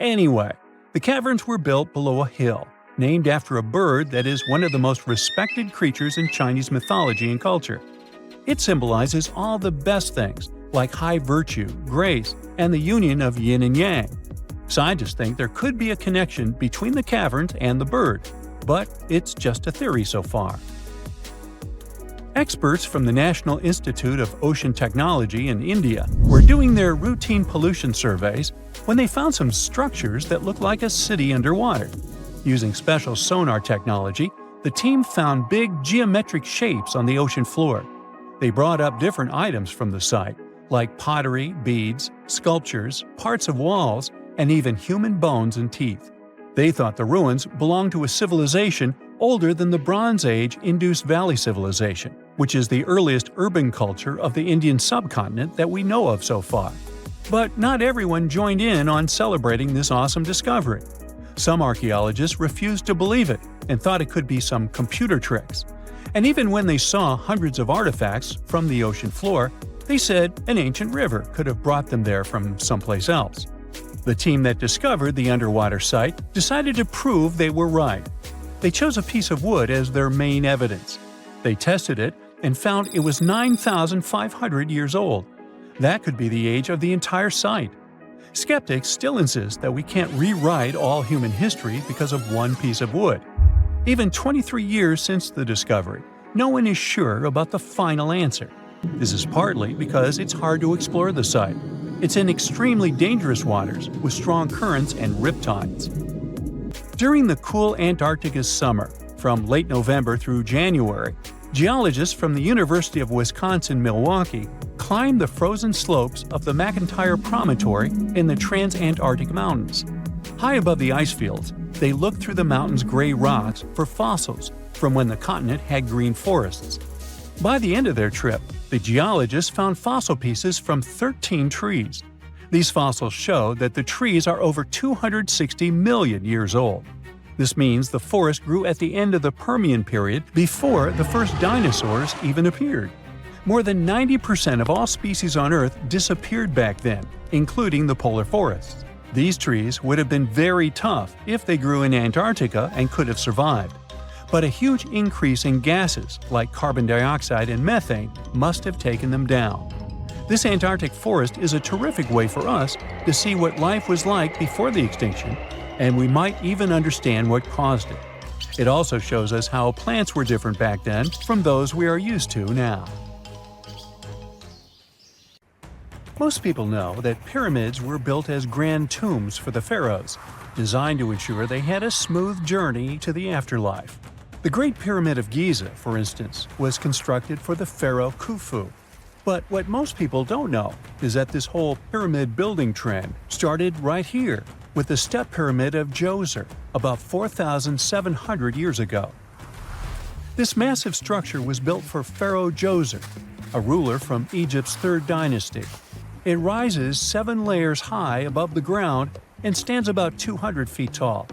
Anyway, the caverns were built below a hill, named after a bird that is one of the most respected creatures in Chinese mythology and culture. It symbolizes all the best things, like high virtue, grace, and the union of yin and yang. Scientists think there could be a connection between the caverns and the bird, but it's just a theory so far. Experts from the National Institute of Ocean Technology in India were doing their routine pollution surveys when they found some structures that looked like a city underwater. Using special sonar technology, the team found big geometric shapes on the ocean floor. They brought up different items from the site, like pottery, beads, sculptures, parts of walls, and even human bones and teeth. They thought the ruins belonged to a civilization older than the Bronze Age Indus Valley Civilization, which is the earliest urban culture of the Indian subcontinent that we know of so far. But not everyone joined in on celebrating this awesome discovery. Some archaeologists refused to believe it and thought it could be some computer tricks. And even when they saw hundreds of artifacts from the ocean floor, they said an ancient river could have brought them there from someplace else. The team that discovered the underwater site decided to prove they were right. They chose a piece of wood as their main evidence. They tested it and found it was 9,500 years old. That could be the age of the entire site. Skeptics still insist that we can't rewrite all human history because of one piece of wood. Even 23 years since the discovery, no one is sure about the final answer. This is partly because it's hard to explore the site. It's in extremely dangerous waters with strong currents and riptides. During the cool Antarctica summer, from late November through January, geologists from the University of Wisconsin-Milwaukee climbed the frozen slopes of the McIntyre Promontory in the Transantarctic Mountains. High above the ice fields, they looked through the mountain's gray rocks for fossils from when the continent had green forests. By the end of their trip, the geologists found fossil pieces from 13 trees. These fossils show that the trees are over 260 million years old. This means the forest grew at the end of the Permian period before the first dinosaurs even appeared. More than 90% of all species on Earth disappeared back then, including the polar forests. These trees would have been very tough if they grew in Antarctica and could have survived. But a huge increase in gases like carbon dioxide and methane must have taken them down. This Antarctic forest is a terrific way for us to see what life was like before the extinction, and we might even understand what caused it. It also shows us how plants were different back then from those we are used to now. Most people know that pyramids were built as grand tombs for the pharaohs, designed to ensure they had a smooth journey to the afterlife. The Great Pyramid of Giza, for instance, was constructed for the pharaoh Khufu. But what most people don't know is that this whole pyramid building trend started right here with the step pyramid of Djoser about 4,700 years ago. This massive structure was built for Pharaoh Djoser, a ruler from Egypt's 3rd dynasty. It rises 7 layers high above the ground and stands about 200 feet tall.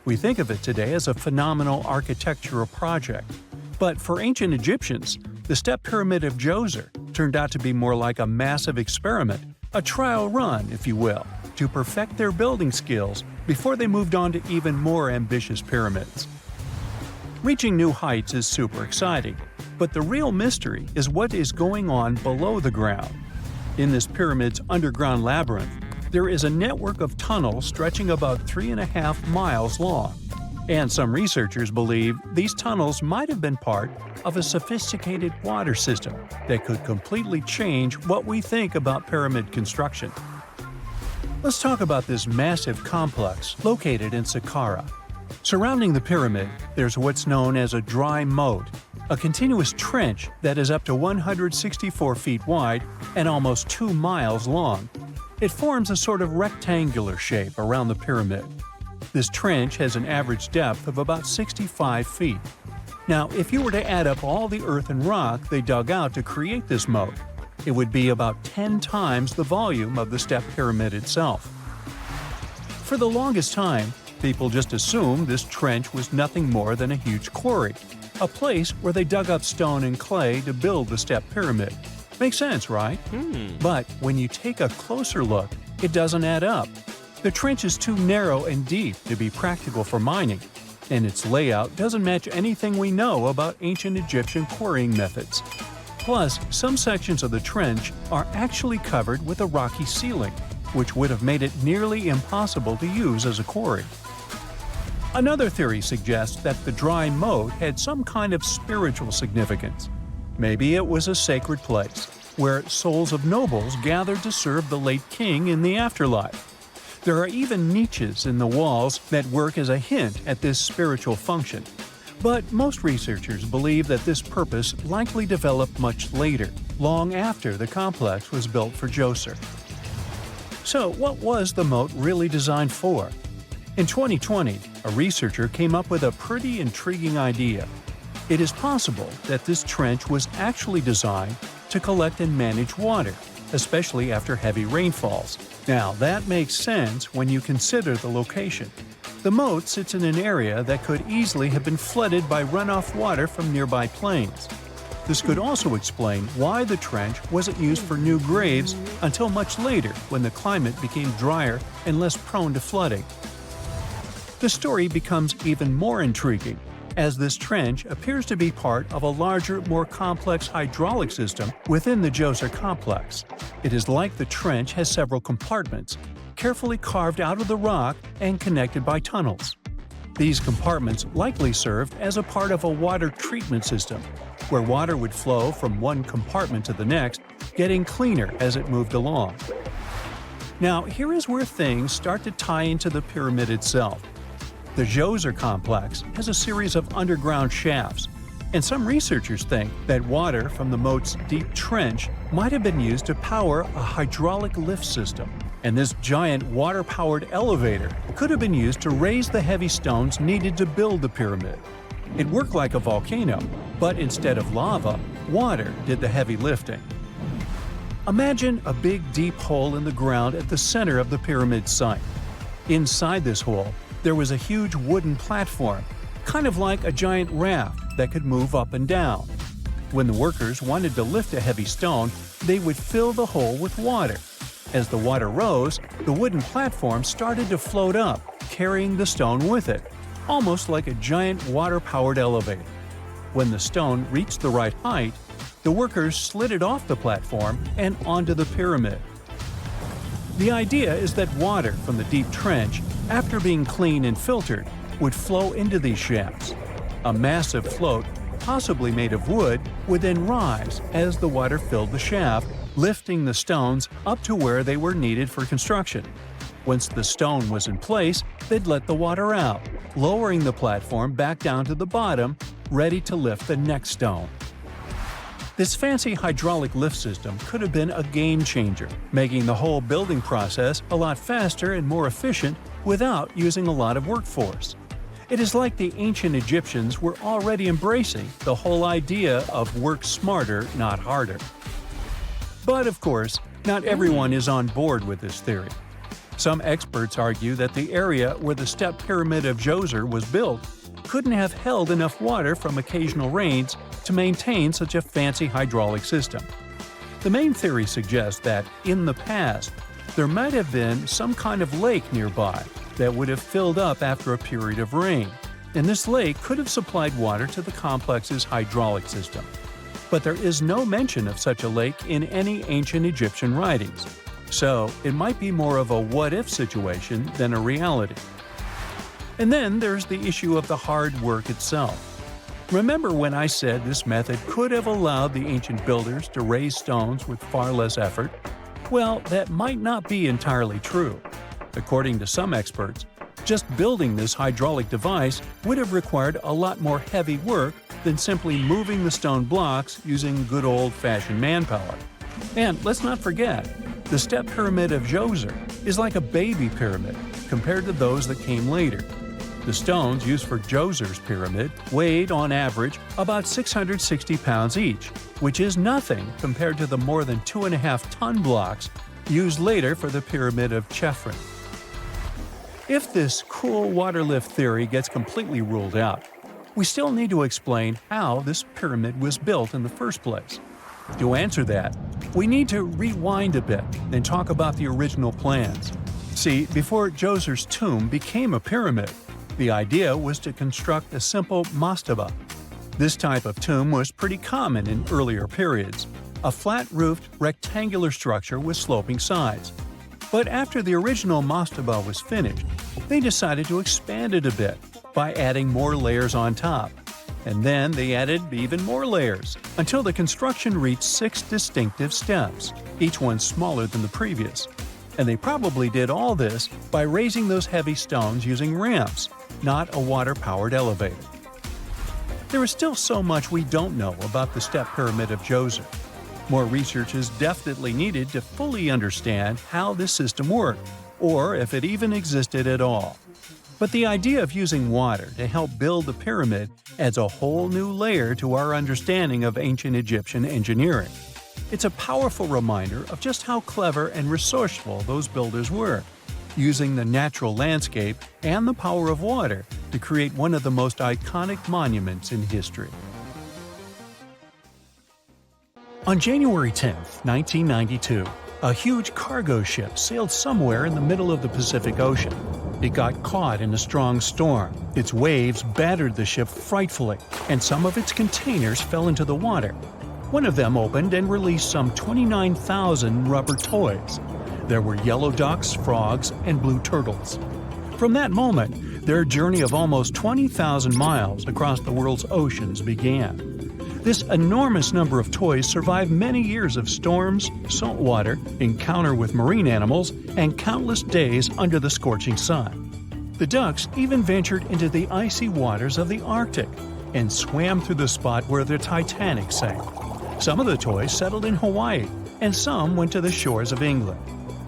We think of it today as a phenomenal architectural project, but for ancient Egyptians, the step pyramid of Djoser turned out to be more like a massive experiment, a trial run, if you will, to perfect their building skills before they moved on to even more ambitious pyramids. Reaching new heights is super exciting, but the real mystery is what is going on below the ground. In this pyramid's underground labyrinth, there is a network of tunnels stretching about 3.5 miles long. And some researchers believe these tunnels might have been part of a sophisticated water system that could completely change what we think about pyramid construction. Let's talk about this massive complex located in Saqqara. Surrounding the pyramid, there's what's known as a dry moat, a continuous trench that is up to 164 feet wide and almost 2 miles long. It forms a sort of rectangular shape around the pyramid. This trench has an average depth of about 65 feet. Now, if you were to add up all the earth and rock they dug out to create this moat, it would be about 10 times the volume of the step pyramid itself. For the longest time, people just assumed this trench was nothing more than a huge quarry, a place where they dug up stone and clay to build the step pyramid. Makes sense, right? But when you take a closer look, it doesn't add up. The trench is too narrow and deep to be practical for mining, and its layout doesn't match anything we know about ancient Egyptian quarrying methods. Plus, some sections of the trench are actually covered with a rocky ceiling, which would have made it nearly impossible to use as a quarry. Another theory suggests that the dry moat had some kind of spiritual significance. Maybe it was a sacred place, where souls of nobles gathered to serve the late king in the afterlife. There are even niches in the walls that work as a hint at this spiritual function. But most researchers believe that this purpose likely developed much later, long after the complex was built for Djoser. So, what was the moat really designed for? In 2020, a researcher came up with a pretty intriguing idea. It is possible that this trench was actually designed to collect and manage water, especially after heavy rainfalls. Now, that makes sense when you consider the location. The moat sits in an area that could easily have been flooded by runoff water from nearby plains. This could also explain why the trench wasn't used for new graves until much later when the climate became drier and less prone to flooding. The story becomes even more intriguing, as this trench appears to be part of a larger, more complex hydraulic system within the Djoser complex. It is like the trench has several compartments, carefully carved out of the rock and connected by tunnels. These compartments likely served as a part of a water treatment system, where water would flow from one compartment to the next, getting cleaner as it moved along. Now, here is where things start to tie into the pyramid itself. The Djoser complex has a series of underground shafts, and some researchers think that water from the moat's deep trench might have been used to power a hydraulic lift system. And this giant water-powered elevator could have been used to raise the heavy stones needed to build the pyramid. It worked like a volcano, but instead of lava, water did the heavy lifting. Imagine a big deep hole in the ground at the center of the pyramid site. Inside this hole, there was a huge wooden platform, kind of like a giant raft that could move up and down. When the workers wanted to lift a heavy stone, they would fill the hole with water. As the water rose, the wooden platform started to float up, carrying the stone with it, almost like a giant water-powered elevator. When the stone reached the right height, the workers slid it off the platform and onto the pyramid. The idea is that water from the deep trench, after being cleaned and filtered, would flow into these shafts. A massive float, possibly made of wood, would then rise as the water filled the shaft, lifting the stones up to where they were needed for construction. Once the stone was in place, they'd let the water out, lowering the platform back down to the bottom, ready to lift the next stone. This fancy hydraulic lift system could have been a game changer, making the whole building process a lot faster and more efficient without using a lot of workforce. It is like the ancient Egyptians were already embracing the whole idea of work smarter, not harder. But of course, not everyone is on board with this theory. Some experts argue that the area where the step pyramid of Djoser was built couldn't have held enough water from occasional rains to maintain such a fancy hydraulic system. The main theory suggests that, in the past, there might have been some kind of lake nearby that would have filled up after a period of rain, and this lake could have supplied water to the complex's hydraulic system. But there is no mention of such a lake in any ancient Egyptian writings, so it might be more of a what-if situation than a reality. And then there's the issue of the hard work itself. Remember when I said this method could have allowed the ancient builders to raise stones with far less effort? Well, that might not be entirely true. According to some experts, just building this hydraulic device would have required a lot more heavy work than simply moving the stone blocks using good old-fashioned manpower. And let's not forget, the step pyramid of Djoser is like a baby pyramid compared to those that came later. The stones used for Djoser's pyramid weighed, on average, about 660 pounds each, which is nothing compared to the more than 2.5-ton blocks used later for the pyramid of Chephren. If this cool water lift theory gets completely ruled out, we still need to explain how this pyramid was built in the first place. To answer that, we need to rewind a bit and talk about the original plans. See, before Djoser's tomb became a pyramid, the idea was to construct a simple mastaba. This type of tomb was pretty common in earlier periods, a flat-roofed, rectangular structure with sloping sides. But after the original mastaba was finished, they decided to expand it a bit by adding more layers on top. and then they added even more layers, until the construction reached 6 distinctive steps, each one smaller than the previous. And they probably did all this by raising those heavy stones using ramps, not a water-powered elevator. There is still so much we don't know about the step pyramid of Djoser. More research is definitely needed to fully understand how this system worked, or if it even existed at all. But the idea of using water to help build the pyramid adds a whole new layer to our understanding of ancient Egyptian engineering. It's a powerful reminder of just how clever and resourceful those builders were, using the natural landscape and the power of water to create one of the most iconic monuments in history. On January 10, 1992, a huge cargo ship sailed somewhere in the middle of the Pacific Ocean. It got caught in a strong storm. Its waves battered the ship frightfully, and some of its containers fell into the water. One of them opened and released some 29,000 rubber toys. There were yellow ducks, frogs, and blue turtles. From that moment, their journey of almost 20,000 miles across the world's oceans began. This enormous number of toys survived many years of storms, salt water, encounter with marine animals, and countless days under the scorching sun. The ducks even ventured into the icy waters of the Arctic and swam through the spot where the Titanic sank. Some of the toys settled in Hawaii, and some went to the shores of England.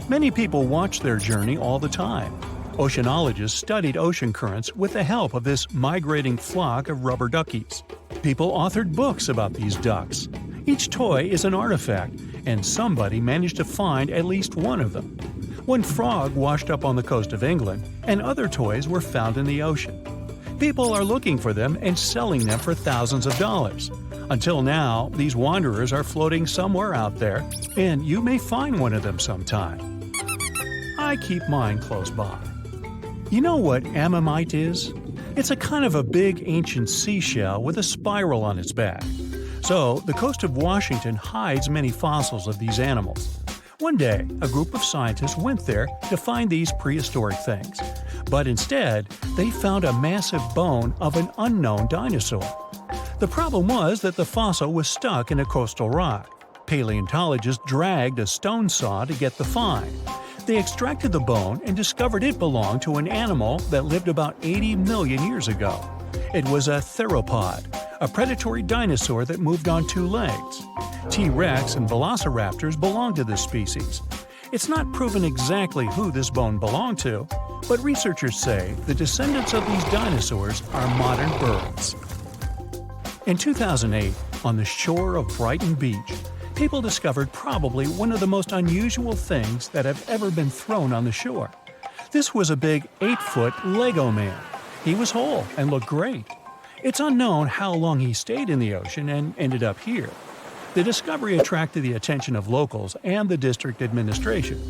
Many people watched their journey all the time. Oceanologists studied ocean currents with the help of this migrating flock of rubber duckies. People authored books about these ducks. Each toy is an artifact, and somebody managed to find at least one of them. One frog washed up on the coast of England, and other toys were found in the ocean. People are looking for them and selling them for thousands of dollars. Until now, these wanderers are floating somewhere out there, and you may find one of them sometime. I keep mine close by. You know what ammonite is? It's a kind of a big ancient seashell with a spiral on its back. So, the coast of Washington hides many fossils of these animals. One day, a group of scientists went there to find these prehistoric things. But instead, they found a massive bone of an unknown dinosaur. The problem was that the fossil was stuck in a coastal rock. Paleontologists dragged a stone saw to get the find. They extracted the bone and discovered it belonged to an animal that lived about 80 million years ago. It was a theropod, a predatory dinosaur that moved on 2 legs. T-Rex and velociraptors belonged to this species. It's not proven exactly who this bone belonged to, but researchers say the descendants of these dinosaurs are modern birds. In 2008, on the shore of Brighton Beach, people discovered probably one of the most unusual things that have ever been thrown on the shore. This was a big 8-foot Lego man. He was whole and looked great. It's unknown how long he stayed in the ocean and ended up here. The discovery attracted the attention of locals and the district administration.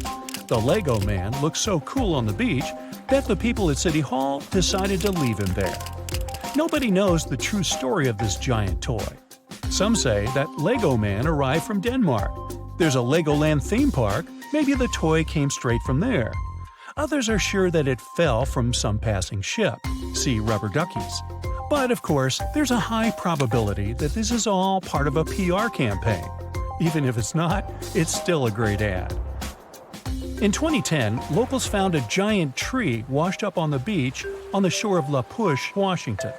The Lego man looked so cool on the beach that the people at City Hall decided to leave him there. Nobody knows the true story of this giant toy. Some say that Lego Man arrived from Denmark. There's a Legoland theme park, maybe the toy came straight from there. Others are sure that it fell from some passing ship, see rubber duckies. But of course, there's a high probability that this is all part of a PR campaign. Even if it's not, it's still a great ad. In 2010, locals found a giant tree washed up on the beach on the shore of La Push, Washington.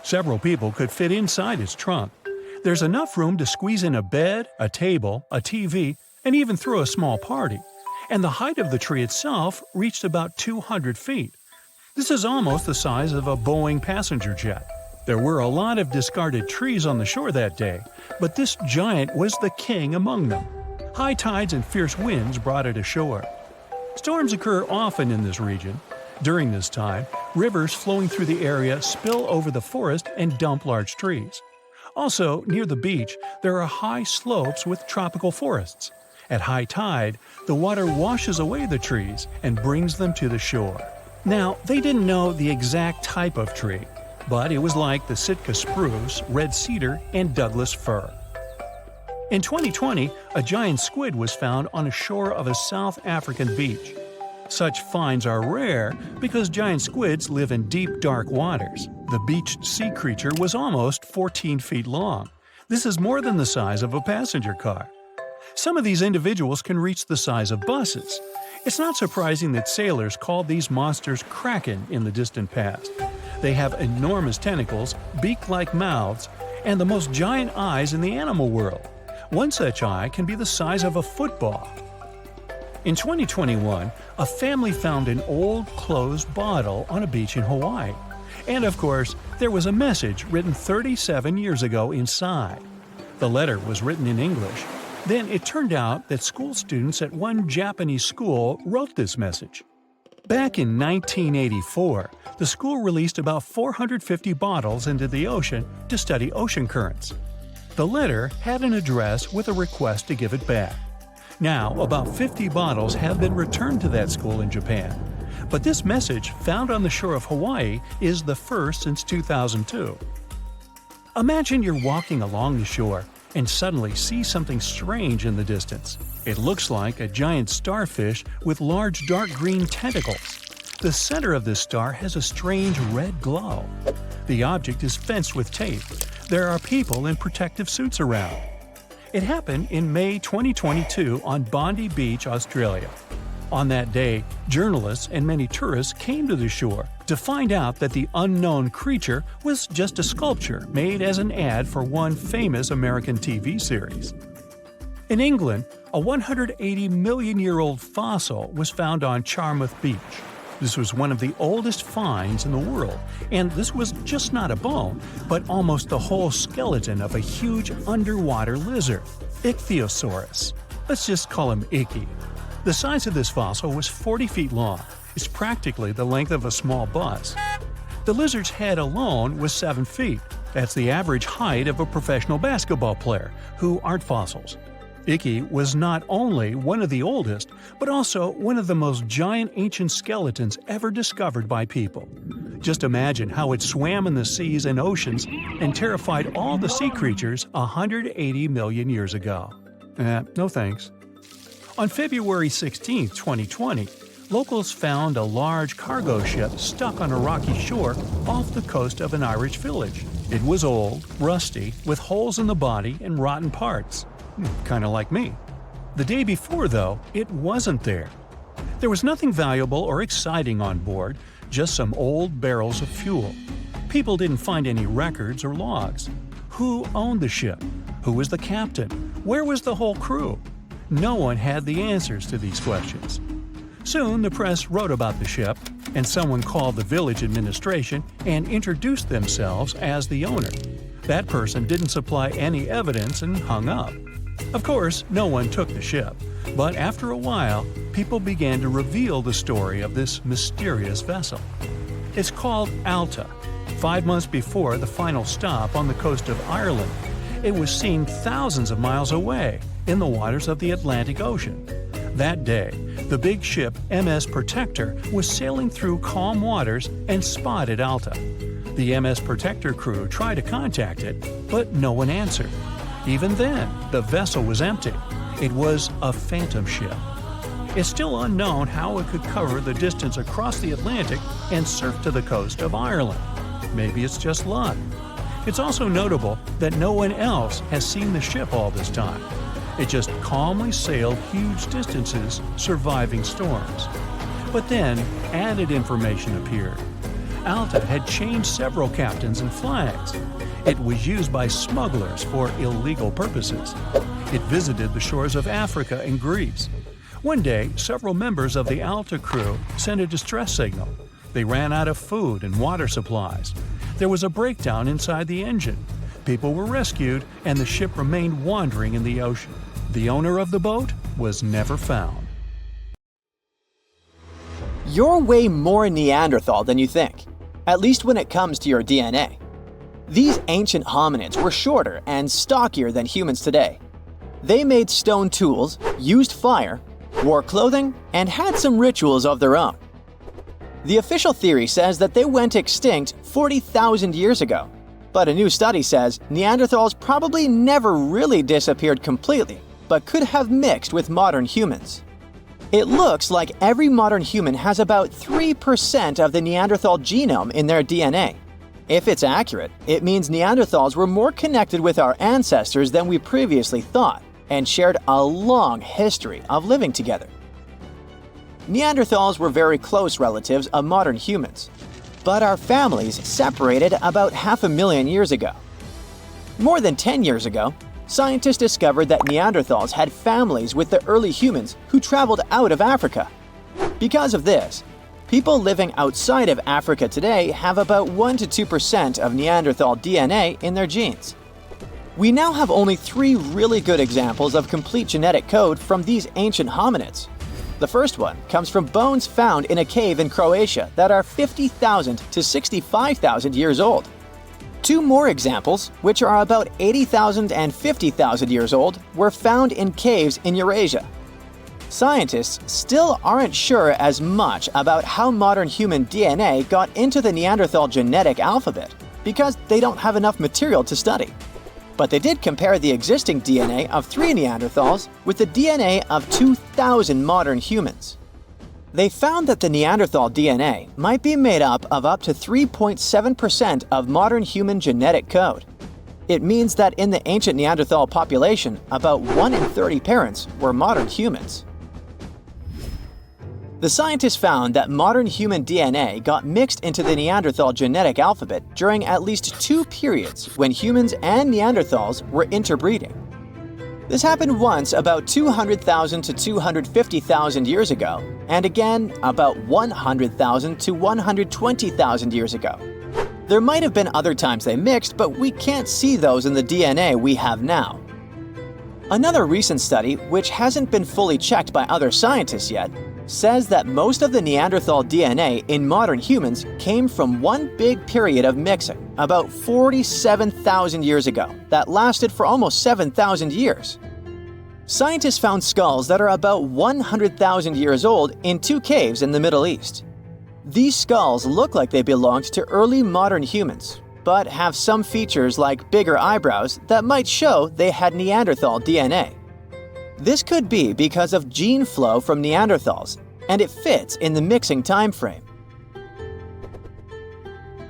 Several people could fit inside its trunk. There's enough room to squeeze in a bed, a table, a TV, and even throw a small party. And the height of the tree itself reached about 200 feet. This is almost the size of a Boeing passenger jet. There were a lot of discarded trees on the shore that day, but this giant was the king among them. High tides and fierce winds brought it ashore. Storms occur often in this region. During this time, rivers flowing through the area spill over the forest and dump large trees. Also, near the beach, there are high slopes with tropical forests. At high tide, the water washes away the trees and brings them to the shore. Now, they didn't know the exact type of tree, but it was like the Sitka spruce, red cedar, and Douglas fir. In 2020, a giant squid was found on a shore of a South African beach. Such finds are rare because giant squids live in deep, dark waters. The beached sea creature was almost 14 feet long. This is more than the size of a passenger car. Some of these individuals can reach the size of buses. It's not surprising that sailors called these monsters kraken in the distant past. They have enormous tentacles, beak-like mouths, and the most giant eyes in the animal world. One such eye can be the size of a football. In 2021, a family found an old closed bottle on a beach in Hawaii. And of course, there was a message written 37 years ago inside. The letter was written in English. Then it turned out that school students at one Japanese school wrote this message. Back in 1984, the school released about 450 bottles into the ocean to study ocean currents. The letter had an address with a request to give it back. Now, about 50 bottles have been returned to that school in Japan. But this message, found on the shore of Hawaii, is the first since 2002. Imagine you're walking along the shore and suddenly see something strange in the distance. It looks like a giant starfish with large dark green tentacles. The center of this star has a strange red glow. The object is fenced with tape. There are people in protective suits around. It happened in May 2022 on Bondi Beach, Australia. On that day, journalists and many tourists came to the shore to find out that the unknown creature was just a sculpture made as an ad for one famous American TV series. In England, a 180-million-year-old fossil was found on Charmouth Beach. This was one of the oldest finds in the world, and this was just not a bone, but almost the whole skeleton of a huge underwater lizard, Ichthyosaurus. Let's just call him Icky. The size of this fossil was 40 feet long. It's practically the length of a small bus. The lizard's head alone was 7 feet. That's the average height of a professional basketball player, who aren't fossils. Icky was not only one of the oldest, but also one of the most giant ancient skeletons ever discovered by people. Just imagine how it swam in the seas and oceans and terrified all the sea creatures 180 million years ago. No thanks. On February 16, 2020, locals found a large cargo ship stuck on a rocky shore off the coast of an Irish village. It was old, rusty, with holes in the body and rotten parts. Kind of like me. The day before, though, it wasn't there. There was nothing valuable or exciting on board, just some old barrels of fuel. People didn't find any records or logs. Who owned the ship? Who was the captain? Where was the whole crew? No one had the answers to these questions. Soon the press wrote about the ship, and someone called the village administration and introduced themselves as the owner. That person didn't supply any evidence and hung up. Of course, no one took the ship, but after a while, people began to reveal the story of this mysterious vessel. It's called Alta. 5 months before the final stop on the coast of Ireland, it was seen thousands of miles away in the waters of the Atlantic Ocean. That day, the big ship MS Protector was sailing through calm waters and spotted Alta. The MS Protector crew tried to contact it, but no one answered. Even then, the vessel was empty. It was a phantom ship. It's still unknown how it could cover the distance across the Atlantic and surf to the coast of Ireland. Maybe it's just luck. It's also notable that no one else has seen the ship all this time. It just calmly sailed huge distances, surviving storms. But then, added information appeared. Alta had changed several captains and flags. It was used by smugglers for illegal purposes. It visited the shores of Africa and Greece. One day, several members of the Alta crew sent a distress signal. They ran out of food and water supplies. There was a breakdown inside the engine. People were rescued, and the ship remained wandering in the ocean. The owner of the boat was never found. You're way more Neanderthal than you think, at least when it comes to your DNA. These ancient hominids were shorter and stockier than humans today. They made stone tools, used fire, wore clothing, and had some rituals of their own. The official theory says that they went extinct 40,000 years ago, but a new study says Neanderthals probably never really disappeared completely, but could have mixed with modern humans. It looks like every modern human has about 3% of the Neanderthal genome in their DNA. If it's accurate, it means Neanderthals were more connected with our ancestors than we previously thought and shared a long history of living together. Neanderthals were very close relatives of modern humans, but our families separated about 500,000 years ago. More than 10 years ago, scientists discovered that Neanderthals had families with the early humans who traveled out of Africa. Because of this, people living outside of Africa today have about 1 to 2% of Neanderthal DNA in their genes. We now have only 3 really good examples of complete genetic code from these ancient hominids. The first one comes from bones found in a cave in Croatia that are 50,000 to 65,000 years old. 2 more examples, which are about 80,000 and 50,000 years old, were found in caves in Eurasia. Scientists still aren't sure as much about how modern human DNA got into the Neanderthal genetic alphabet because they don't have enough material to study. But they did compare the existing DNA of 3 Neanderthals with the DNA of 2,000 modern humans. They found that the Neanderthal DNA might be made up to 3.7% of modern human genetic code. It means that in the ancient Neanderthal population, about 1 in 30 parents were modern humans. The scientists found that modern human DNA got mixed into the Neanderthal genetic alphabet during at least 2 periods when humans and Neanderthals were interbreeding. This happened once about 200,000 to 250,000 years ago, and again about 100,000 to 120,000 years ago. There might have been other times they mixed, but we can't see those in the DNA we have now. Another recent study, which hasn't been fully checked by other scientists yet, says that most of the Neanderthal DNA in modern humans came from one big period of mixing, about 47,000 years ago, that lasted for almost 7,000 years. Scientists found skulls that are about 100,000 years old in 2 caves in the Middle East. These skulls look like they belonged to early modern humans, but have some features like bigger eyebrows that might show they had Neanderthal DNA. This could be because of gene flow from Neanderthals, and it fits in the mixing time frame.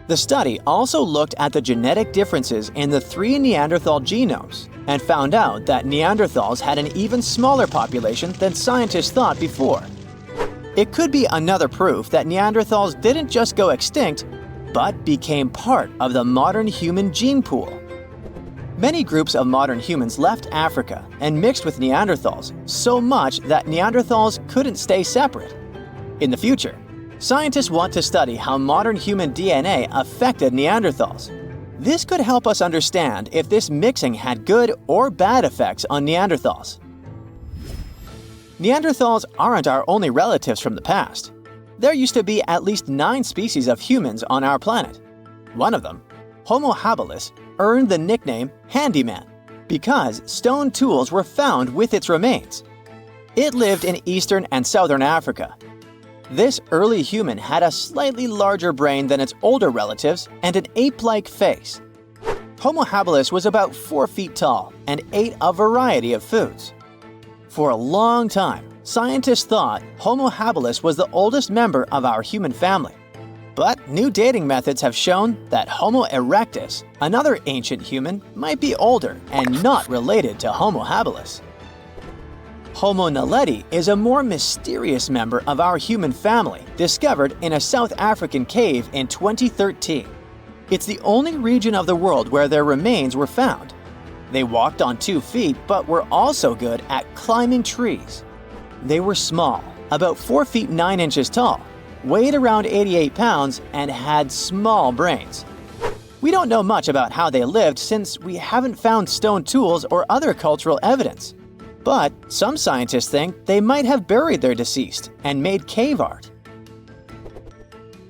The study also looked at the genetic differences in the 3 Neanderthal genomes and found out that Neanderthals had an even smaller population than scientists thought before. It could be another proof that Neanderthals didn't just go extinct, but became part of the modern human gene pool. Many groups of modern humans left Africa and mixed with Neanderthals so much that Neanderthals couldn't stay separate. In the future, scientists want to study how modern human DNA affected Neanderthals. This could help us understand if this mixing had good or bad effects on Neanderthals. Neanderthals aren't our only relatives from the past. There used to be at least 9 species of humans on our planet. One of them, Homo habilis, earned the nickname Handyman because stone tools were found with its remains. It lived in eastern and southern Africa. This early human had a slightly larger brain than its older relatives and an ape-like face. Homo habilis was about 4 feet tall and ate a variety of foods. For a long time, scientists thought Homo habilis was the oldest member of our human family. But new dating methods have shown that Homo erectus, another ancient human, might be older and not related to Homo habilis. Homo naledi is a more mysterious member of our human family discovered in a South African cave in 2013. It's the only region of the world where their remains were found. They walked on 2 feet but were also good at climbing trees. They were small, about 4 feet 9 inches tall, weighed around 88 pounds, and had small brains. We don't know much about how they lived since we haven't found stone tools or other cultural evidence. But some scientists think they might have buried their deceased and made cave art.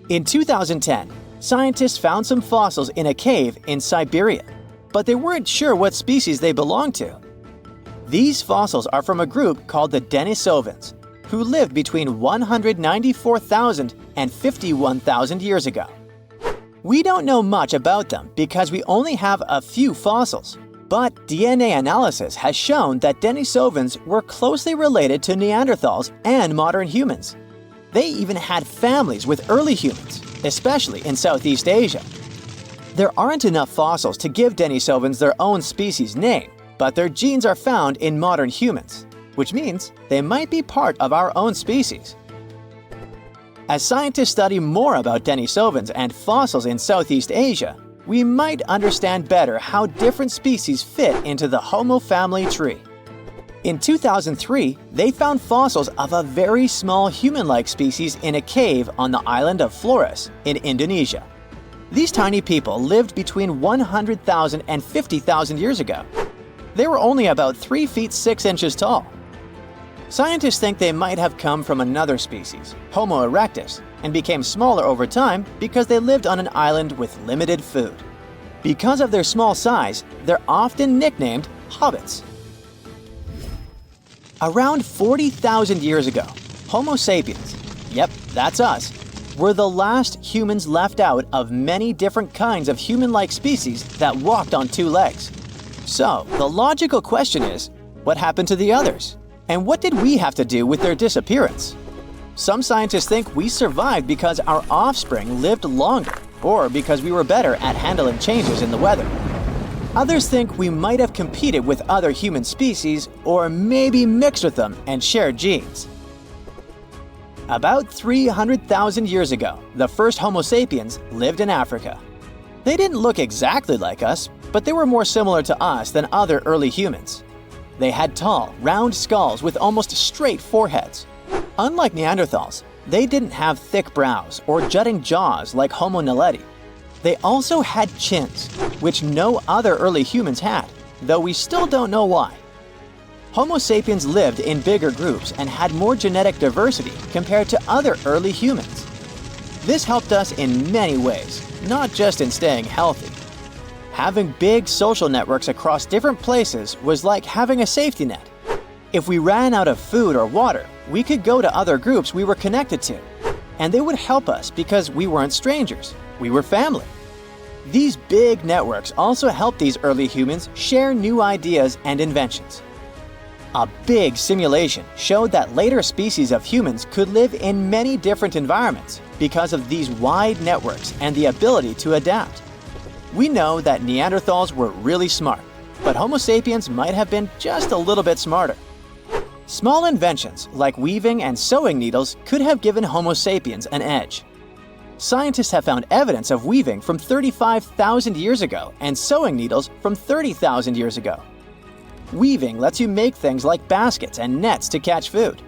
In 2010, scientists found some fossils in a cave in Siberia, but they weren't sure what species they belonged to. These fossils are from a group called the Denisovans, who lived between 194,000 and 51,000 years ago. We don't know much about them because we only have a few fossils, but DNA analysis has shown that Denisovans were closely related to Neanderthals and modern humans. They even had families with early humans, especially in Southeast Asia. There aren't enough fossils to give Denisovans their own species name, but their genes are found in modern humans, which means they might be part of our own species. As scientists study more about Denisovans and fossils in Southeast Asia, we might understand better how different species fit into the Homo family tree. In 2003, they found fossils of a very small human-like species in a cave on the island of Flores in Indonesia. These tiny people lived between 100,000 and 50,000 years ago. They were only about 3 feet 6 inches tall. Scientists think they might have come from another species, Homo erectus, and became smaller over time because they lived on an island with limited food. Because of their small size, they're often nicknamed hobbits. Around 40,000 years ago, Homo sapiens, yep, that's us, were the last humans left out of many different kinds of human-like species that walked on 2 legs. So, the logical question is, what happened to the others? And what did we have to do with their disappearance? Some scientists think we survived because our offspring lived longer, or because we were better at handling changes in the weather. Others think we might have competed with other human species, or maybe mixed with them and shared genes. About 300,000 years ago, the first Homo sapiens lived in Africa. They didn't look exactly like us, but they were more similar to us than other early humans. They had tall, round skulls with almost straight foreheads. Unlike Neanderthals, they didn't have thick brows or jutting jaws like Homo naledi. They also had chins, which no other early humans had, though we still don't know why. Homo sapiens lived in bigger groups and had more genetic diversity compared to other early humans. This helped us in many ways, not just in staying healthy. Having big social networks across different places was like having a safety net. If we ran out of food or water, we could go to other groups we were connected to, and they would help us because we weren't strangers, we were family. These big networks also helped these early humans share new ideas and inventions. A big simulation showed that later species of humans could live in many different environments because of these wide networks and the ability to adapt. We know that Neanderthals were really smart, but Homo sapiens might have been just a little bit smarter. Small inventions like weaving and sewing needles could have given Homo sapiens an edge. Scientists have found evidence of weaving from 35,000 years ago and sewing needles from 30,000 years ago. Weaving lets you make things like baskets and nets to catch food.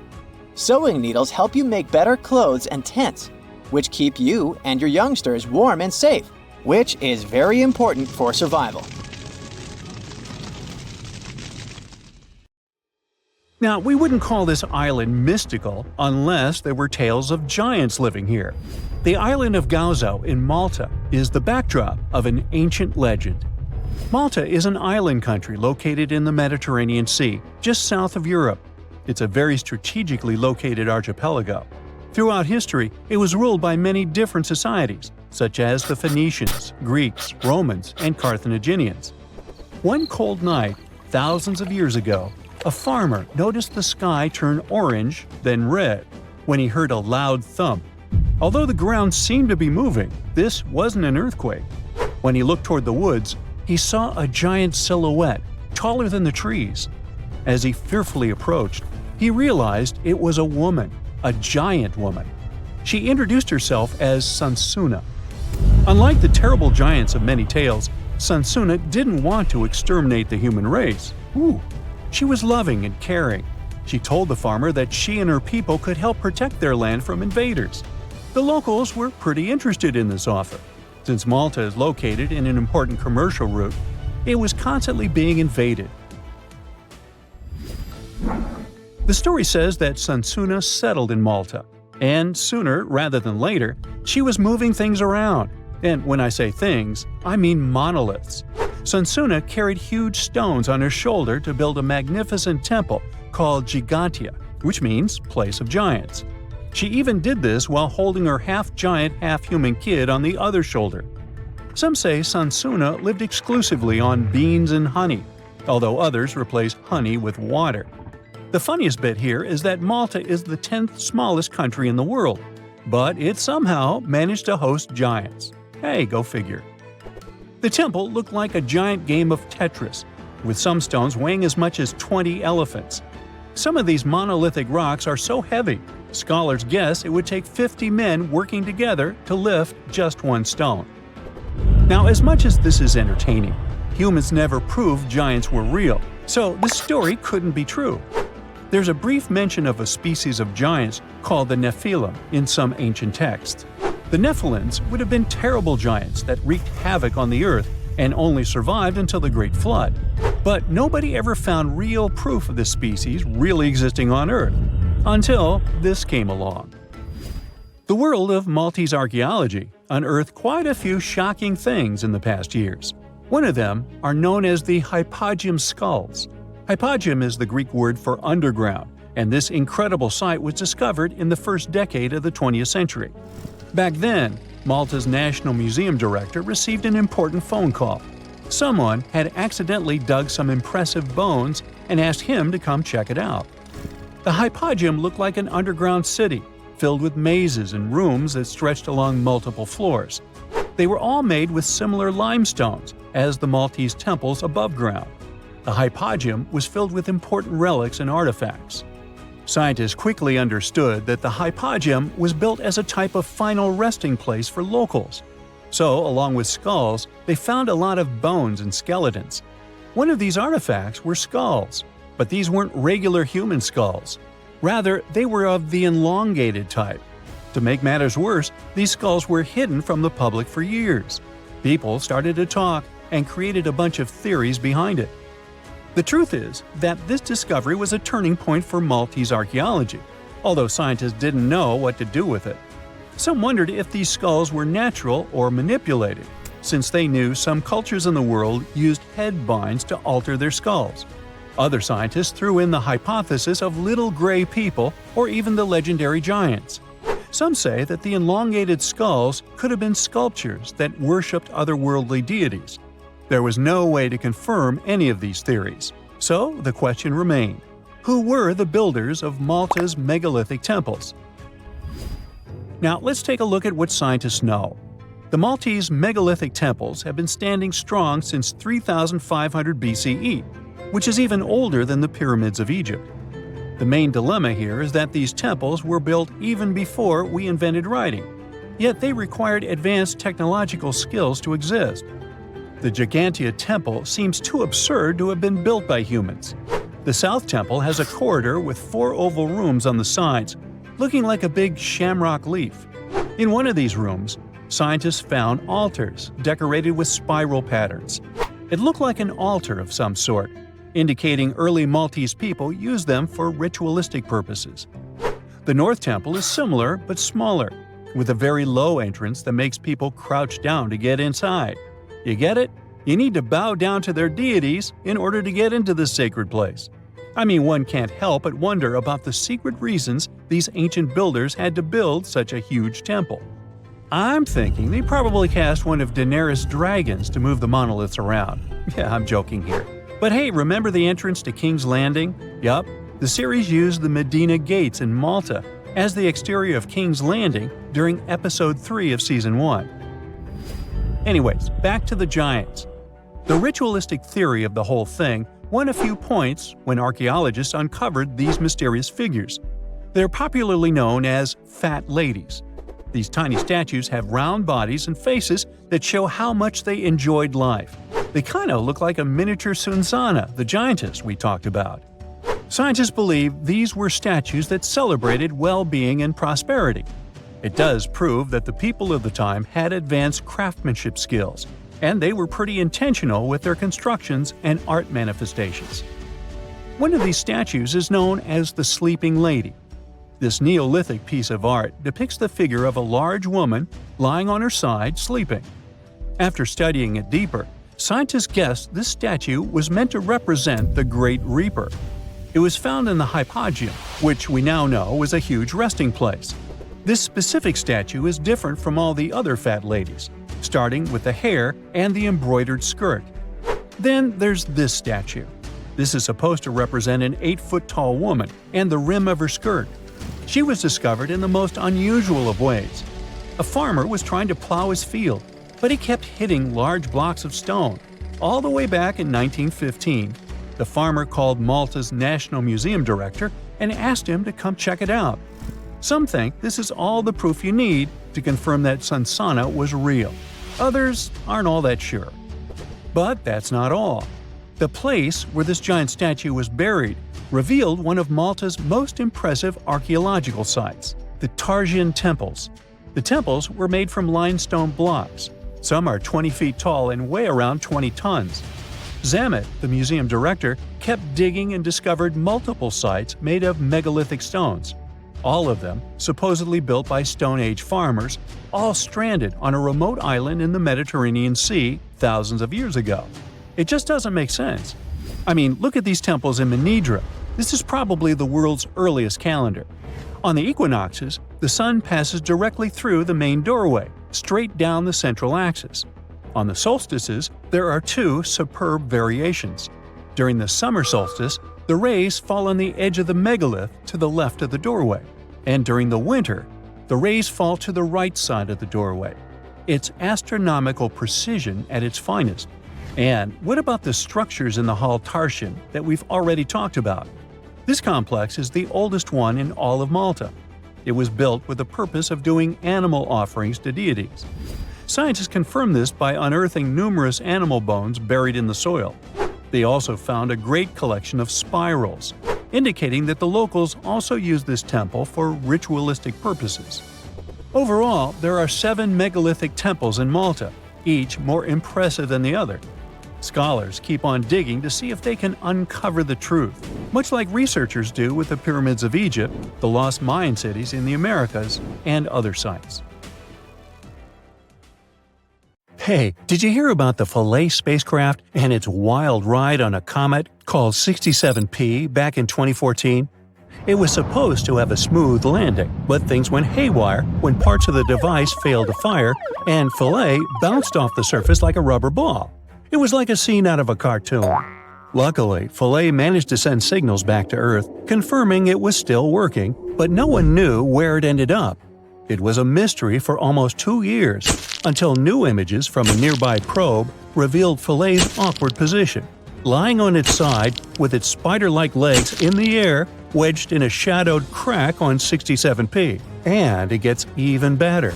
Sewing needles help you make better clothes and tents, which keep you and your youngsters warm and safe, which is very important for survival. Now, we wouldn't call this island mystical unless there were tales of giants living here. The island of Gozo in Malta is the backdrop of an ancient legend. Malta is an island country located in the Mediterranean Sea, just south of Europe. It's a very strategically located archipelago. Throughout history, it was ruled by many different societies, such as the Phoenicians, Greeks, Romans, and Carthaginians. One cold night, thousands of years ago, a farmer noticed the sky turn orange, then red, when he heard a loud thump. Although the ground seemed to be moving, this wasn't an earthquake. When he looked toward the woods, he saw a giant silhouette, taller than the trees. As he fearfully approached, he realized it was a woman, a giant woman. She introduced herself as Sansuna. Unlike the terrible giants of many tales, Sansuna didn't want to exterminate the human race. She was loving and caring. She told the farmer that she and her people could help protect their land from invaders. The locals were pretty interested in this offer. Since Malta is located in an important commercial route, it was constantly being invaded. The story says that Sansuna settled in Malta, and sooner rather than later, she was moving things around. And when I say things, I mean monoliths. Sansuna carried huge stones on her shoulder to build a magnificent temple called Gigantia, which means place of giants. She even did this while holding her half-giant, half-human kid on the other shoulder. Some say Sansuna lived exclusively on beans and honey, although others replaced honey with water. The funniest bit here is that Malta is the 10th smallest country in the world, but it somehow managed to host giants. Hey, go figure. The temple looked like a giant game of Tetris, with some stones weighing as much as 20 elephants. Some of these monolithic rocks are so heavy, scholars guess it would take 50 men working together to lift just one stone. Now, as much as this is entertaining, humans never proved giants were real, so this story couldn't be true. There's a brief mention of a species of giants called the Nephilim in some ancient texts. The Nephilims would have been terrible giants that wreaked havoc on the earth and only survived until the Great Flood. But nobody ever found real proof of this species really existing on Earth, until this came along. The world of Maltese archaeology unearthed quite a few shocking things in the past years. One of them are known as the hypogeum skulls. Hypogeum is the Greek word for underground, and this incredible site was discovered in the first decade of the 20th century. Back then, Malta's National Museum director received an important phone call. Someone had accidentally dug some impressive bones and asked him to come check it out. The hypogeum looked like an underground city, filled with mazes and rooms that stretched along multiple floors. They were all made with similar limestones as the Maltese temples above ground. The hypogeum was filled with important relics and artifacts. Scientists quickly understood that the hypogeum was built as a type of final resting place for locals. So, along with skulls, they found a lot of bones and skeletons. One of these artifacts were skulls, but these weren't regular human skulls. Rather, they were of the elongated type. To make matters worse, these skulls were hidden from the public for years. People started to talk and created a bunch of theories behind it. The truth is that this discovery was a turning point for Maltese archaeology, although scientists didn't know what to do with it. Some wondered if these skulls were natural or manipulated, since they knew some cultures in the world used head binds to alter their skulls. Other scientists threw in the hypothesis of little gray people or even the legendary giants. Some say that the elongated skulls could have been sculptures that worshipped otherworldly deities. There was no way to confirm any of these theories, so the question remained: who were the builders of Malta's megalithic temples? Now let's take a look at what scientists know. The Maltese megalithic temples have been standing strong since 3500 BCE, which is even older than the pyramids of Egypt. The main dilemma here is that these temples were built even before we invented writing, yet they required advanced technological skills to exist. The Gigantea Temple seems too absurd to have been built by humans. The South Temple has a corridor with 4 oval rooms on the sides, looking like a big shamrock leaf. In one of these rooms, scientists found altars decorated with spiral patterns. It looked like an altar of some sort, indicating early Maltese people used them for ritualistic purposes. The North Temple is similar but smaller, with a very low entrance that makes people crouch down to get inside. You get it? You need to bow down to their deities in order to get into this sacred place. I mean, one can't help but wonder about the secret reasons these ancient builders had to build such a huge temple. I'm thinking they probably cast one of Daenerys' dragons to move the monoliths around. Yeah, I'm joking here. But hey, remember the entrance to King's Landing? Yup, the series used the Medina Gates in Malta as the exterior of King's Landing during Episode 3 of Season 1. Anyways, back to the giants. The ritualistic theory of the whole thing won a few points when archaeologists uncovered these mysterious figures. They're popularly known as fat ladies. These tiny statues have round bodies and faces that show how much they enjoyed life. They kind of look like a miniature Sunzana, the giantess we talked about. Scientists believe these were statues that celebrated well-being and prosperity. It does prove that the people of the time had advanced craftsmanship skills, and they were pretty intentional with their constructions and art manifestations. One of these statues is known as the Sleeping Lady. This Neolithic piece of art depicts the figure of a large woman lying on her side sleeping. After studying it deeper, scientists guessed this statue was meant to represent the Great Reaper. It was found in the hypogeum, which we now know was a huge resting place. This specific statue is different from all the other fat ladies, starting with the hair and the embroidered skirt. Then there's this statue. This is supposed to represent an 8-foot-tall woman and the rim of her skirt. She was discovered in the most unusual of ways. A farmer was trying to plow his field. but he kept hitting large blocks of stone. All the way back in 1915, the farmer called Malta's National Museum director and asked him to come check it out. Some think this is all the proof you need to confirm that Sansana was real. Others aren't all that sure. But that's not all. The place where this giant statue was buried revealed one of Malta's most impressive archaeological sites, the Tarsian temples. The temples were made from limestone blocks. Some are 20 feet tall and weigh around 20 tons. Zamet, the museum director, kept digging and discovered multiple sites made of megalithic stones. All of them supposedly built by Stone Age farmers, all stranded on a remote island in the Mediterranean Sea thousands of years ago. It just doesn't make sense. I mean, look at these temples in Manidra. This is probably the world's earliest calendar. On the equinoxes, the sun passes directly through the main doorway, straight down the central axis. On the solstices, there are two superb variations. During the summer solstice, the rays fall on the edge of the megalith to the left of the doorway, and during the winter, the rays fall to the right side of the doorway. It's astronomical precision at its finest. And what about the structures in the Hall Tarsian that we've already talked about? This complex is the oldest one in all of Malta. It was built with the purpose of doing animal offerings to deities. Scientists confirmed this by unearthing numerous animal bones buried in the soil. They also found a great collection of spirals, indicating that the locals also used this temple for ritualistic purposes. Overall, there are 7 megalithic temples in Malta, each more impressive than the other. Scholars keep on digging to see if they can uncover the truth, much like researchers do with the pyramids of Egypt, the lost Mayan cities in the Americas, and other sites. Hey, did you hear about the Philae spacecraft and its wild ride on a comet called 67P back in 2014? It was supposed to have a smooth landing, but things went haywire when parts of the device failed to fire and Philae bounced off the surface like a rubber ball. It was like a scene out of a cartoon. Luckily, Philae managed to send signals back to Earth, confirming it was still working, but no one knew where it ended up. It was a mystery for almost 2 years, until new images from a nearby probe revealed Philae's awkward position, lying on its side with its spider-like legs in the air, wedged in a shadowed crack on 67P. And it gets even better.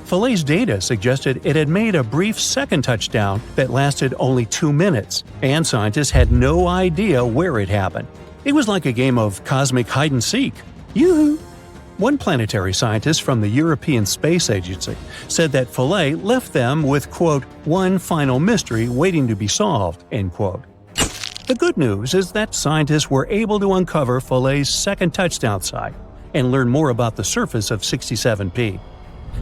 Philae's data suggested it had made a brief second touchdown that lasted only 2 minutes, and scientists had no idea where it happened. It was like a game of cosmic hide-and-seek. Yoo-hoo! One planetary scientist from the European Space Agency said that Philae left them with, quote, one final mystery waiting to be solved, end quote. The good news is that scientists were able to uncover Philae's second touchdown site and learn more about the surface of 67P.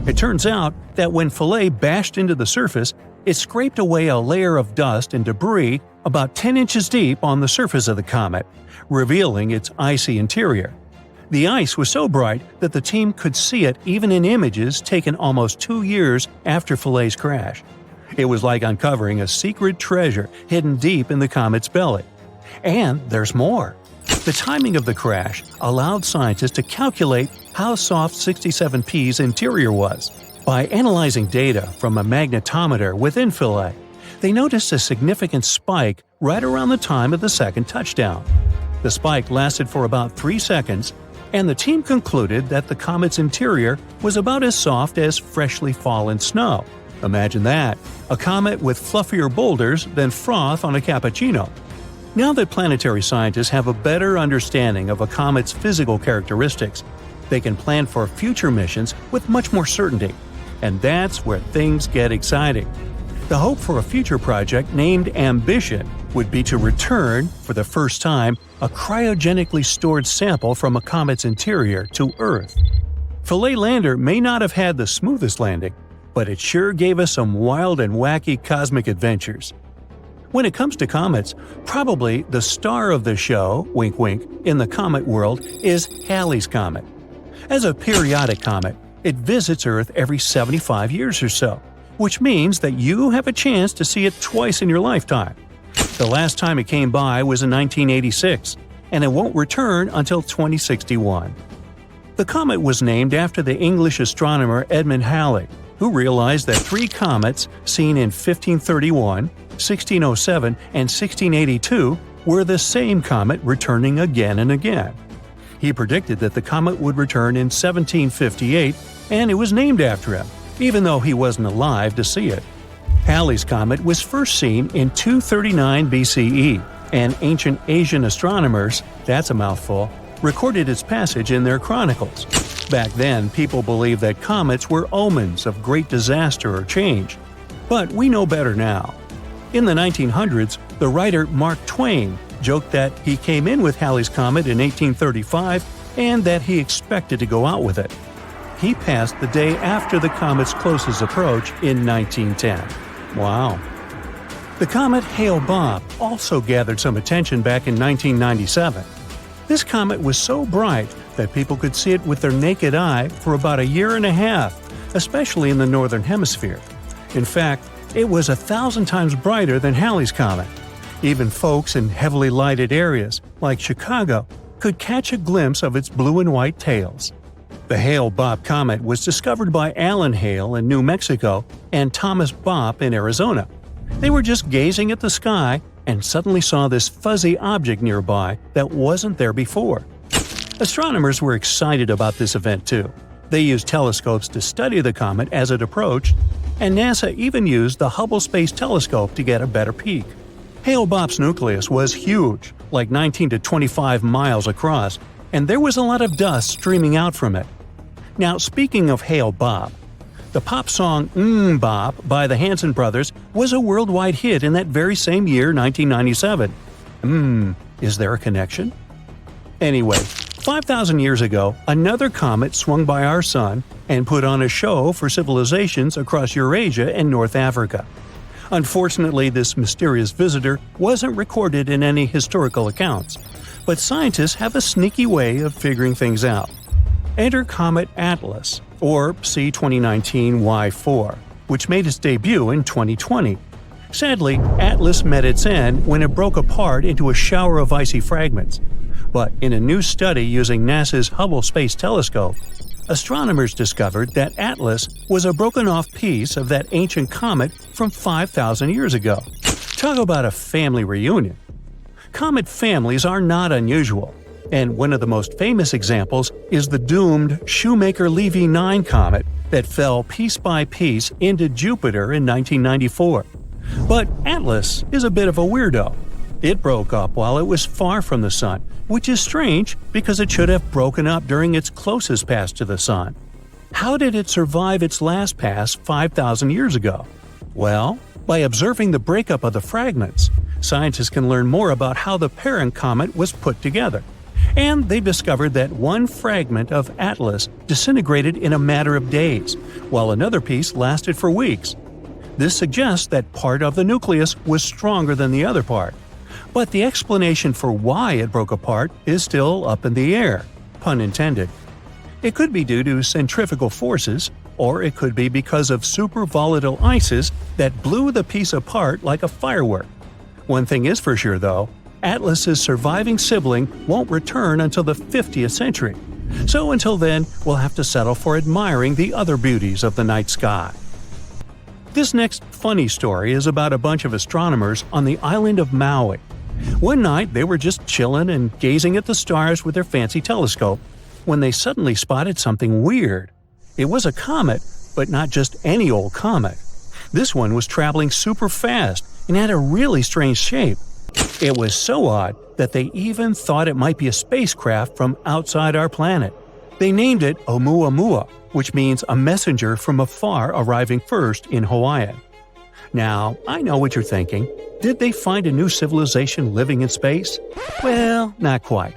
It turns out that when Philae bashed into the surface, it scraped away a layer of dust and debris about 10 inches deep on the surface of the comet, revealing its icy interior. The ice was so bright that the team could see it even in images taken almost 2 years after Philae's crash. It was like uncovering a secret treasure hidden deep in the comet's belly. And there's more. The timing of the crash allowed scientists to calculate how soft 67P's interior was. By analyzing data from a magnetometer within Philae, they noticed a significant spike right around the time of the second touchdown. The spike lasted for about 3 seconds, and the team concluded that the comet's interior was about as soft as freshly fallen snow. Imagine that, a comet with fluffier boulders than froth on a cappuccino. Now that planetary scientists have a better understanding of a comet's physical characteristics, they can plan for future missions with much more certainty. And that's where things get exciting. The hope for a future project named Ambition would be to return, for the first time, a cryogenically stored sample from a comet's interior to Earth. Philae lander may not have had the smoothest landing, but it sure gave us some wild and wacky cosmic adventures. When it comes to comets, probably the star of the show, wink wink, in the comet world is Halley's Comet. As a periodic comet, it visits Earth every 75 years or so, which means that you have a chance to see it twice in your lifetime. The last time it came by was in 1986, and it won't return until 2061. The comet was named after the English astronomer Edmund Halley, who realized that 3 comets seen in 1531, 1607, and 1682 were the same comet returning again and again. He predicted that the comet would return in 1758, and it was named after him, even though he wasn't alive to see it. Halley's Comet was first seen in 239 BCE, and ancient Asian astronomers, that's a mouthful, recorded its passage in their chronicles. Back then, people believed that comets were omens of great disaster or change. But we know better now. In the 1900s, the writer Mark Twain joked that he came in with Halley's Comet in 1835 and that he expected to go out with it. He passed the day after the comet's closest approach in 1910. Wow. The comet Hale-Bopp also gathered some attention back in 1997. This comet was so bright that people could see it with their naked eye for about a year and a half, especially in the northern hemisphere. In fact, it was 1,000 times brighter than Halley's Comet. Even folks in heavily lighted areas, like Chicago, could catch a glimpse of its blue and white tails. The Hale-Bopp comet was discovered by Alan Hale in New Mexico and Thomas Bopp in Arizona. They were just gazing at the sky and suddenly saw this fuzzy object nearby that wasn't there before. Astronomers were excited about this event too. They used telescopes to study the comet as it approached, and NASA even used the Hubble Space Telescope to get a better peek. Hale-Bopp's nucleus was huge, like 19 to 25 miles across, and there was a lot of dust streaming out from it. Now, speaking of Hale-Bopp, the pop song Bop by the Hanson Brothers was a worldwide hit in that very same year, 1997. Is there a connection? Anyway, 5,000 years ago, another comet swung by our sun and put on a show for civilizations across Eurasia and North Africa. Unfortunately, this mysterious visitor wasn't recorded in any historical accounts, but scientists have a sneaky way of figuring things out. Enter Comet Atlas, or C2019-Y4, which made its debut in 2020. Sadly, Atlas met its end when it broke apart into a shower of icy fragments. But in a new study using NASA's Hubble Space Telescope, astronomers discovered that Atlas was a broken-off piece of that ancient comet from 5,000 years ago. Talk about a family reunion. Comet families are not unusual, and one of the most famous examples is the doomed Shoemaker-Levy 9 comet that fell piece by piece into Jupiter in 1994. But Atlas is a bit of a weirdo. It broke up while it was far from the Sun, which is strange because it should have broken up during its closest pass to the Sun. How did it survive its last pass 5,000 years ago? Well, by observing the breakup of the fragments, scientists can learn more about how the parent comet was put together. And they discovered that one fragment of Atlas disintegrated in a matter of days, while another piece lasted for weeks. This suggests that part of the nucleus was stronger than the other part. But the explanation for why it broke apart is still up in the air, pun intended. It could be due to centrifugal forces, or it could be because of super volatile ices that blew the piece apart like a firework. One thing is for sure though, Atlas's surviving sibling won't return until the 50th century. So until then, we'll have to settle for admiring the other beauties of the night sky. This next funny story is about a bunch of astronomers on the island of Maui. One night, they were just chilling and gazing at the stars with their fancy telescope when they suddenly spotted something weird. It was a comet, but not just any old comet. This one was traveling super fast and had a really strange shape. It was so odd that they even thought it might be a spacecraft from outside our planet. They named it Oumuamua, which means a messenger from afar arriving first in Hawaiian. Now, I know what you're thinking. Did they find a new civilization living in space? Well, not quite.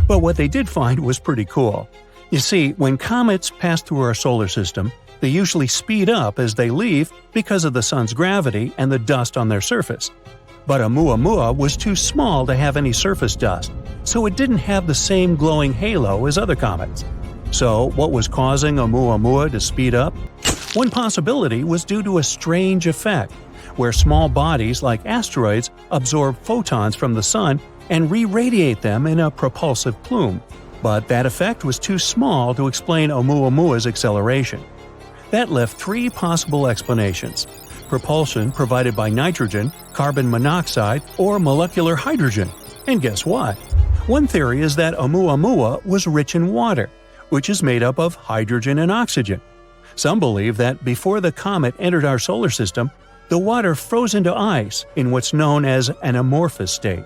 But what they did find was pretty cool. You see, when comets pass through our solar system, they usually speed up as they leave because of the sun's gravity and the dust on their surface. But Oumuamua was too small to have any surface dust, so it didn't have the same glowing halo as other comets. So, what was causing Oumuamua to speed up? One possibility was due to a strange effect, where small bodies like asteroids absorb photons from the sun and re-radiate them in a propulsive plume. But that effect was too small to explain Oumuamua's acceleration. That left three possible explanations: propulsion provided by nitrogen, carbon monoxide, or molecular hydrogen. And guess what? One theory is that Oumuamua was rich in water, which is made up of hydrogen and oxygen. Some believe that before the comet entered our solar system, the water froze into ice in what's known as an amorphous state.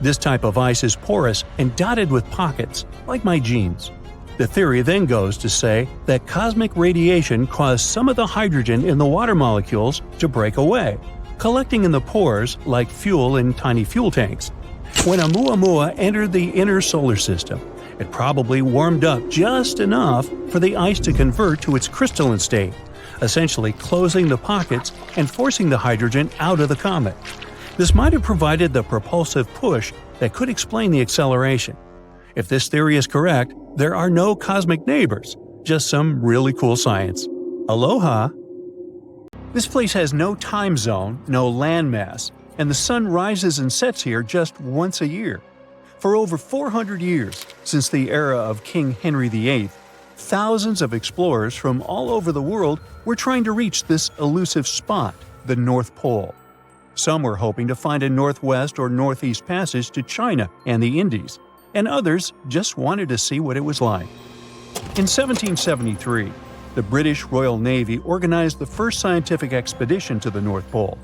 This type of ice is porous and dotted with pockets, like my jeans. The theory then goes to say that cosmic radiation caused some of the hydrogen in the water molecules to break away, collecting in the pores like fuel in tiny fuel tanks. When Oumuamua entered the inner solar system, it probably warmed up just enough for the ice to convert to its crystalline state, essentially closing the pockets and forcing the hydrogen out of the comet. This might have provided the propulsive push that could explain the acceleration. If this theory is correct, there are no cosmic neighbors, just some really cool science. Aloha! This place has no time zone, no landmass, and the sun rises and sets here just once a year. For over 400 years, since the era of King Henry VIII, thousands of explorers from all over the world were trying to reach this elusive spot, the North Pole. Some were hoping to find a northwest or northeast passage to China and the Indies, and others just wanted to see what it was like. In 1773, the British Royal Navy organized the first scientific expedition to the North Pole.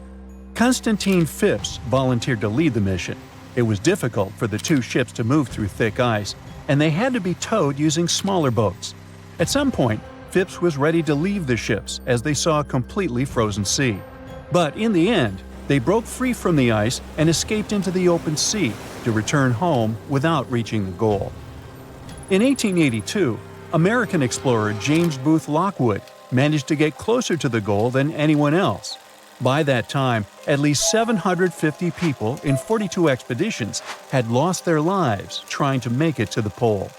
Constantine Phipps volunteered to lead the mission. It was difficult for the two ships to move through thick ice, and they had to be towed using smaller boats. At some point, Phipps was ready to leave the ships as they saw a completely frozen sea. But in the end, they broke free from the ice and escaped into the open sea to return home without reaching the goal. In 1882, American explorer James Booth Lockwood managed to get closer to the goal than anyone else. By that time, at least 750 people in 42 expeditions had lost their lives trying to make it to the pole.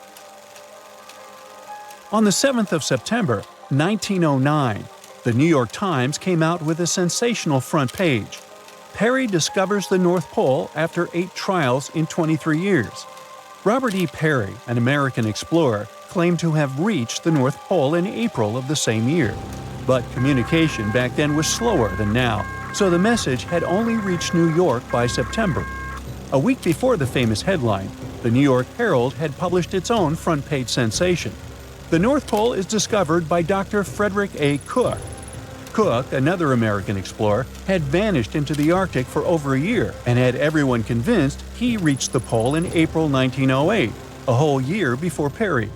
On the 7th of September, 1909, the New York Times came out with a sensational front page. Peary discovers the North Pole after 8 trials in 23 years. Robert E. Peary, an American explorer, claimed to have reached the North Pole in April of the same year. But communication back then was slower than now, so the message had only reached New York by September. A week before the famous headline, the New York Herald had published its own front-page sensation. The North Pole is discovered by Dr. Frederick A. Cook. Cook, another American explorer, had vanished into the Arctic for over a year and had everyone convinced he reached the pole in April 1908, a whole year before Peary.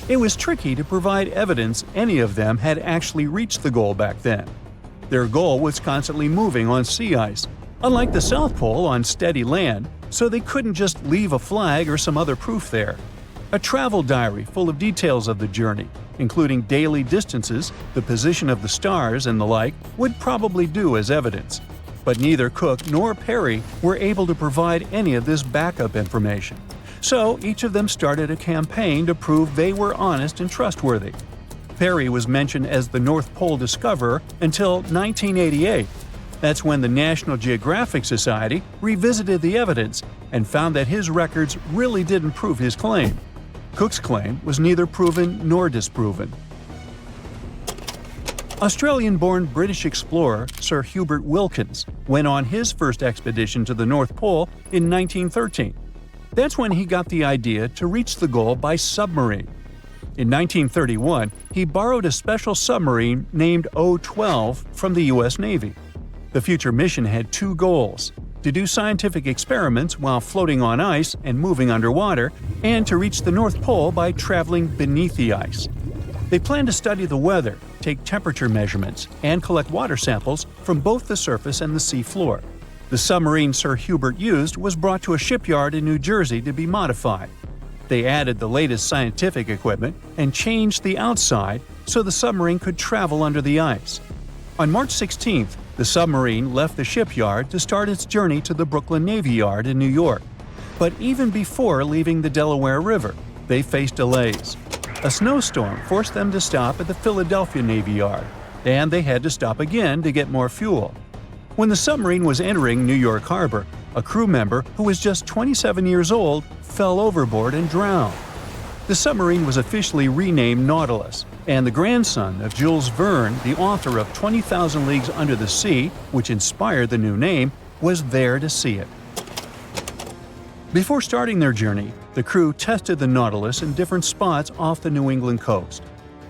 It was tricky to provide evidence any of them had actually reached the goal back then. Their goal was constantly moving on sea ice, unlike the South Pole on steady land, so they couldn't just leave a flag or some other proof there. A travel diary full of details of the journey, including daily distances, the position of the stars, and the like, would probably do as evidence. But neither Cook nor Peary were able to provide any of this backup information. So each of them started a campaign to prove they were honest and trustworthy. Peary was mentioned as the North Pole discoverer until 1988. That's when the National Geographic Society revisited the evidence and found that his records really didn't prove his claim. Cook's claim was neither proven nor disproven. Australian-born British explorer Sir Hubert Wilkins went on his first expedition to the North Pole in 1913. That's when he got the idea to reach the goal by submarine. In 1931, he borrowed a special submarine named O-12 from the U.S. Navy. The future mission had 2 goals: to do scientific experiments while floating on ice and moving underwater, and to reach the North Pole by traveling beneath the ice. They planned to study the weather, take temperature measurements, and collect water samples from both the surface and the sea floor. The submarine Sir Hubert used was brought to a shipyard in New Jersey to be modified. They added the latest scientific equipment and changed the outside so the submarine could travel under the ice. On March 16th, the submarine left the shipyard to start its journey to the Brooklyn Navy Yard in New York. But even before leaving the Delaware River, they faced delays. A snowstorm forced them to stop at the Philadelphia Navy Yard, and they had to stop again to get more fuel. When the submarine was entering New York Harbor, a crew member who was just 27 years old fell overboard and drowned. The submarine was officially renamed Nautilus, and the grandson of Jules Verne, the author of 20,000 Leagues Under the Sea, which inspired the new name, was there to see it. Before starting their journey, the crew tested the Nautilus in different spots off the New England coast.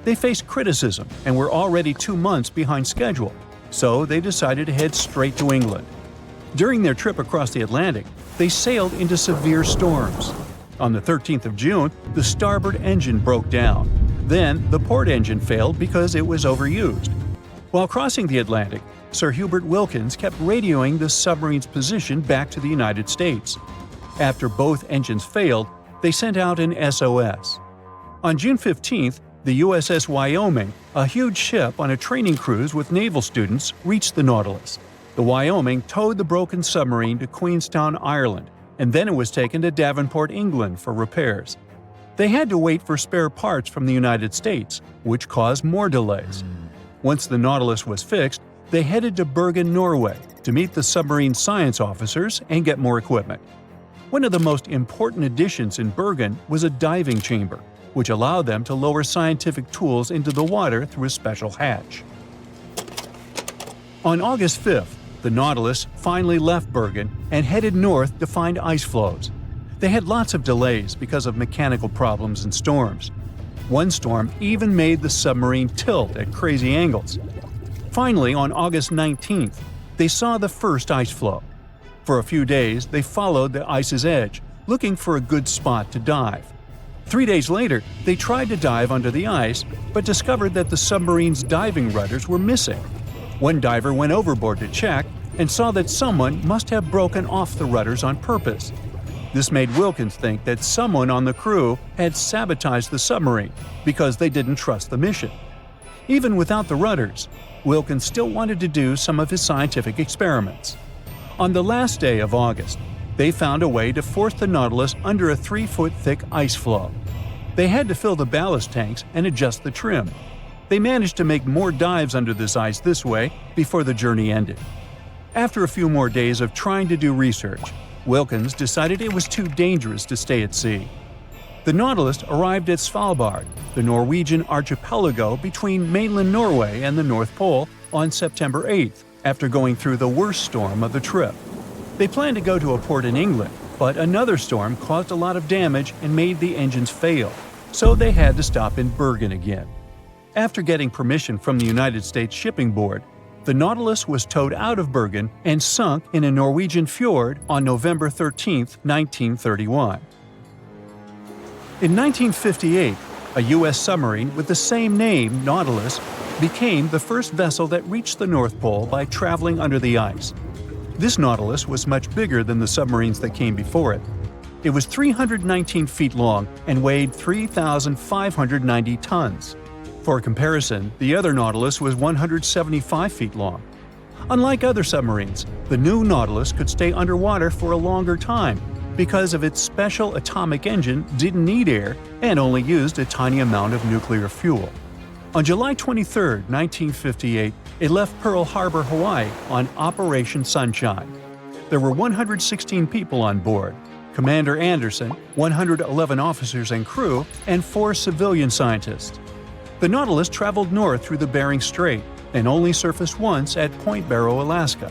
They faced criticism and were already 2 months behind schedule, so they decided to head straight to England. During their trip across the Atlantic, they sailed into severe storms. On the 13th of June, the starboard engine broke down. Then, the port engine failed because it was overused. While crossing the Atlantic, Sir Hubert Wilkins kept radioing the submarine's position back to the United States. After both engines failed, they sent out an SOS. On June 15th, the USS Wyoming, a huge ship on a training cruise with naval students, reached the Nautilus. The Wyoming towed the broken submarine to Queenstown, Ireland, and then it was taken to Devonport, England for repairs. They had to wait for spare parts from the United States, which caused more delays. Once the Nautilus was fixed, they headed to Bergen, Norway, to meet the submarine science officers and get more equipment. One of the most important additions in Bergen was a diving chamber, which allowed them to lower scientific tools into the water through a special hatch. On August 5th, the Nautilus finally left Bergen and headed north to find ice floes. They had lots of delays because of mechanical problems and storms. One storm even made the submarine tilt at crazy angles. Finally, on August 19th, they saw the first ice floe. For a few days, they followed the ice's edge, looking for a good spot to dive. 3 days later, they tried to dive under the ice, but discovered that the submarine's diving rudders were missing. One diver went overboard to check and saw that someone must have broken off the rudders on purpose. This made Wilkins think that someone on the crew had sabotaged the submarine because they didn't trust the mission. Even without the rudders, Wilkins still wanted to do some of his scientific experiments. On the last day of August, they found a way to force the Nautilus under a 3-foot-thick ice floe. They had to fill the ballast tanks and adjust the trim. They managed to make more dives under this ice this way before the journey ended. After a few more days of trying to do research, Wilkins decided it was too dangerous to stay at sea. The Nautilus arrived at Svalbard, the Norwegian archipelago between mainland Norway and the North Pole, on September 8th, after going through the worst storm of the trip. They planned to go to a port in England, but another storm caused a lot of damage and made the engines fail, so they had to stop in Bergen again. After getting permission from the United States Shipping Board, the Nautilus was towed out of Bergen and sunk in a Norwegian fjord on November 13, 1931. In 1958, a U.S. submarine with the same name, Nautilus, became the first vessel that reached the North Pole by traveling under the ice. This Nautilus was much bigger than the submarines that came before it. It was 319 feet long and weighed 3,590 tons. For comparison, the other Nautilus was 175 feet long. Unlike other submarines, the new Nautilus could stay underwater for a longer time because of its special atomic engine didn't need air and only used a tiny amount of nuclear fuel. On July 23, 1958, it left Pearl Harbor, Hawaii on Operation Sunshine. There were 116 people on board, Commander Anderson, 111 officers and crew, and 4 civilian scientists. The Nautilus traveled north through the Bering Strait and only surfaced once at Point Barrow, Alaska.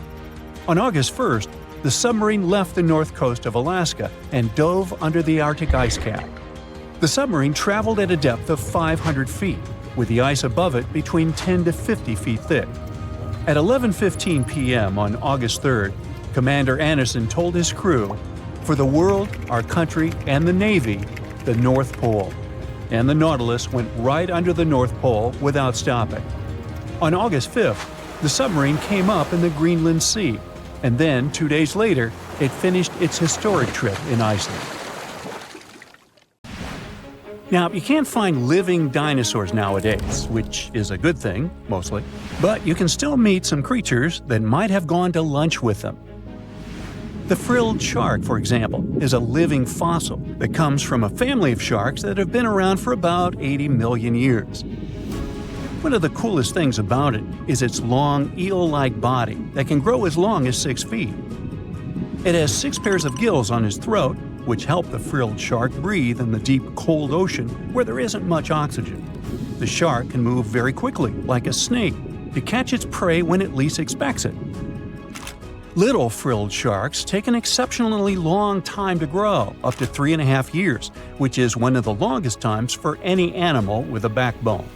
On August 1st, the submarine left the north coast of Alaska and dove under the Arctic ice cap. The submarine traveled at a depth of 500 feet, with the ice above it between 10 to 50 feet thick. At 11:15 p.m. on August 3rd, Commander Anderson told his crew, "For the world, our country, and the Navy, the North Pole." And the Nautilus went right under the North Pole without stopping. On August 5th, the submarine came up in the Greenland Sea, and then 2 days later, it finished its historic trip in Iceland. Now, you can't find living dinosaurs nowadays, which is a good thing, mostly, but you can still meet some creatures that might have gone to lunch with them. The frilled shark, for example, is a living fossil that comes from a family of sharks that have been around for about 80 million years. One of the coolest things about it is its long, eel-like body that can grow as long as 6 feet. It has 6 pairs of gills on its throat, which help the frilled shark breathe in the deep, cold ocean where there isn't much oxygen. The shark can move very quickly, like a snake, to catch its prey when it least expects it. Little frilled sharks take an exceptionally long time to grow, up to 3.5 years, which is one of the longest times for any animal with a backbone.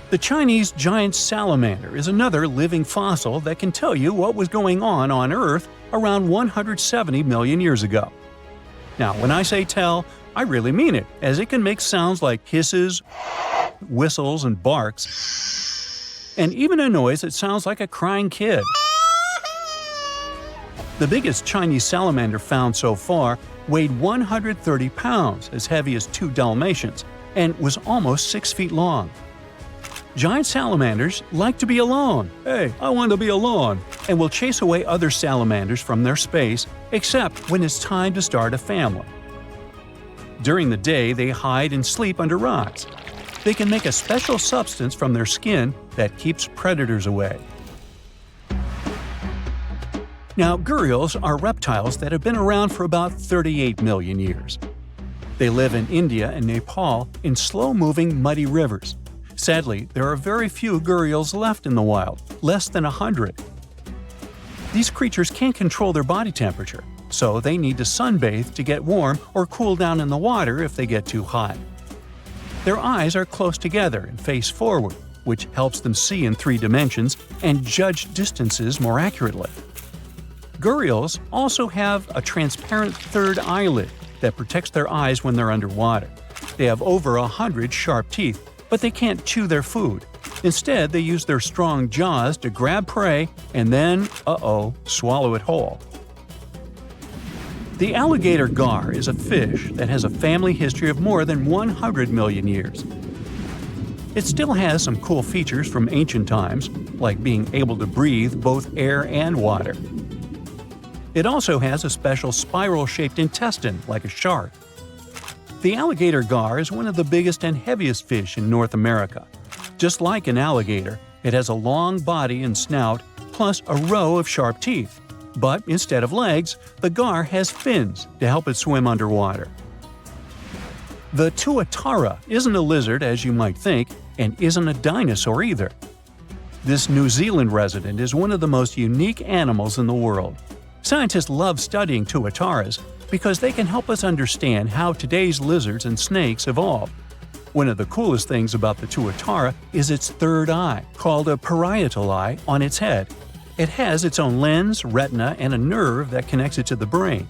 The Chinese giant salamander is another living fossil that can tell you what was going on Earth around 170 million years ago. Now, when I say tell, I really mean it, as it can make sounds like hisses, whistles, and barks, and even a noise that sounds like a crying kid. The biggest Chinese salamander found so far weighed 130 pounds, as heavy as 2 Dalmatians, and was almost 6 feet long. Giant salamanders like to be alone. Hey, I want to be alone. And will chase away other salamanders from their space, except when it's time to start a family. During the day, they hide and sleep under rocks. They can make a special substance from their skin that keeps predators away. Now, gharials are reptiles that have been around for about 38 million years. They live in India and Nepal in slow-moving, muddy rivers. Sadly, there are very few gharials left in the wild, less than 100. These creatures can't control their body temperature, so they need to sunbathe to get warm or cool down in the water if they get too hot. Their eyes are close together and face forward, which helps them see in 3 dimensions and judge distances more accurately. Gharials also have a transparent third eyelid that protects their eyes when they're underwater. They have over 100 sharp teeth, but they can't chew their food. Instead, they use their strong jaws to grab prey and then, swallow it whole. The alligator gar is a fish that has a family history of more than 100 million years. It still has some cool features from ancient times, like being able to breathe both air and water. It also has a special spiral-shaped intestine, like a shark. The alligator gar is one of the biggest and heaviest fish in North America. Just like an alligator, it has a long body and snout, plus a row of sharp teeth. But instead of legs, the gar has fins to help it swim underwater. The tuatara isn't a lizard as you might think, and isn't a dinosaur either. This New Zealand resident is one of the most unique animals in the world. Scientists love studying tuataras because they can help us understand how today's lizards and snakes evolved. One of the coolest things about the tuatara is its third eye, called a parietal eye, on its head. It has its own lens, retina, and a nerve that connects it to the brain.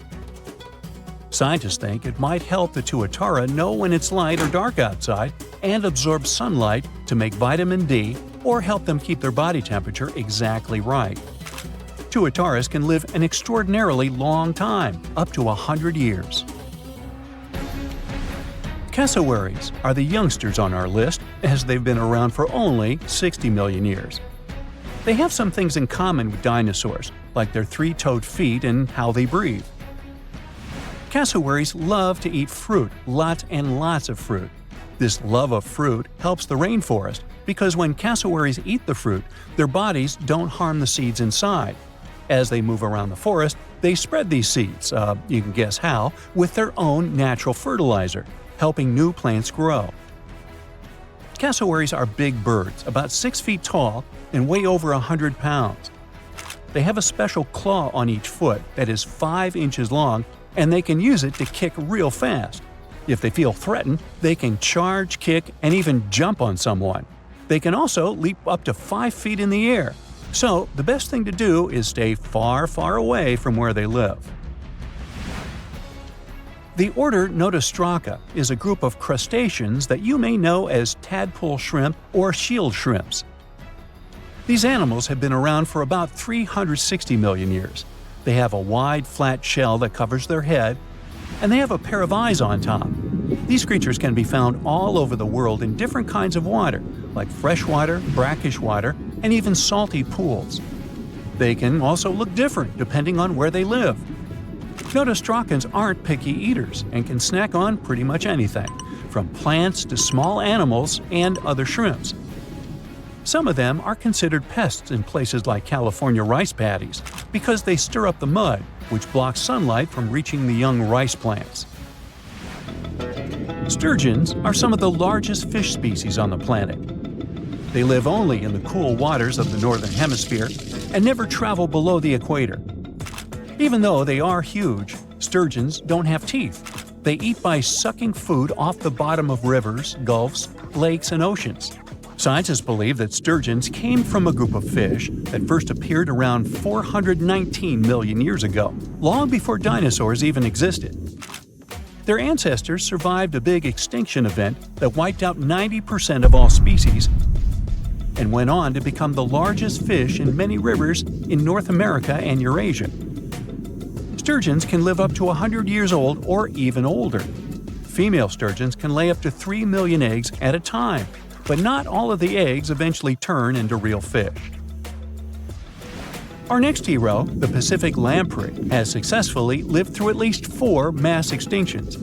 Scientists think it might help the tuatara know when it's light or dark outside and absorb sunlight to make vitamin D or help them keep their body temperature exactly right. Tuataras can live an extraordinarily long time, up to 100 years. Cassowaries are the youngsters on our list, as they've been around for only 60 million years. They have some things in common with dinosaurs, like their 3-toed feet and how they breathe. Cassowaries love to eat fruit, lots and lots of fruit. This love of fruit helps the rainforest, because when cassowaries eat the fruit, their bodies don't harm the seeds inside. As they move around the forest, they spread these seeds, you can guess how, with their own natural fertilizer, helping new plants grow. Cassowaries are big birds, about 6 feet tall and weigh over 100 pounds. They have a special claw on each foot that is 5 inches long, and they can use it to kick real fast. If they feel threatened, they can charge, kick, and even jump on someone. They can also leap up to 5 feet in the air. So, the best thing to do is stay far, far away from where they live. The order Notostraca is a group of crustaceans that you may know as tadpole shrimp or shield shrimps. These animals have been around for about 360 million years. They have a wide, flat shell that covers their head, and they have a pair of eyes on top. These creatures can be found all over the world in different kinds of water, like freshwater, brackish water, and even salty pools. They can also look different depending on where they live. Notostracans aren't picky eaters and can snack on pretty much anything, from plants to small animals and other shrimps. Some of them are considered pests in places like California rice paddies because they stir up the mud, which blocks sunlight from reaching the young rice plants. Sturgeons are some of the largest fish species on the planet. They live only in the cool waters of the northern hemisphere and never travel below the equator. Even though they are huge, sturgeons don't have teeth. They eat by sucking food off the bottom of rivers, gulfs, lakes, and oceans. Scientists believe that sturgeons came from a group of fish that first appeared around 419 million years ago, long before dinosaurs even existed. Their ancestors survived a big extinction event that wiped out 90% of all species and went on to become the largest fish in many rivers in North America and Eurasia. Sturgeons can live up to 100 years old or even older. Female sturgeons can lay up to 3 million eggs at a time, but not all of the eggs eventually turn into real fish. Our next hero, the Pacific lamprey, has successfully lived through at least 4 mass extinctions.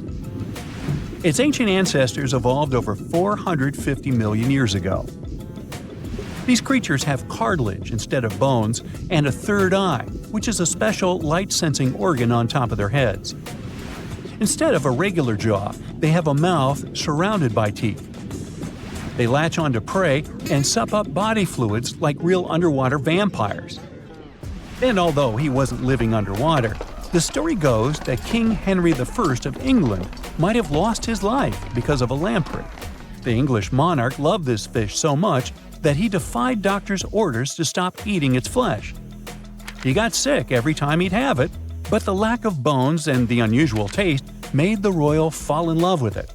Its ancient ancestors evolved over 450 million years ago. These creatures have cartilage instead of bones and a third eye, which is a special light-sensing organ on top of their heads. Instead of a regular jaw, they have a mouth surrounded by teeth. They latch onto prey and sup up body fluids like real underwater vampires. And although he wasn't living underwater, the story goes that King Henry I of England might have lost his life because of a lamprey. The English monarch loved this fish so much that he defied doctors' orders to stop eating its flesh. He got sick every time he'd have it, but the lack of bones and the unusual taste made the royal fall in love with it.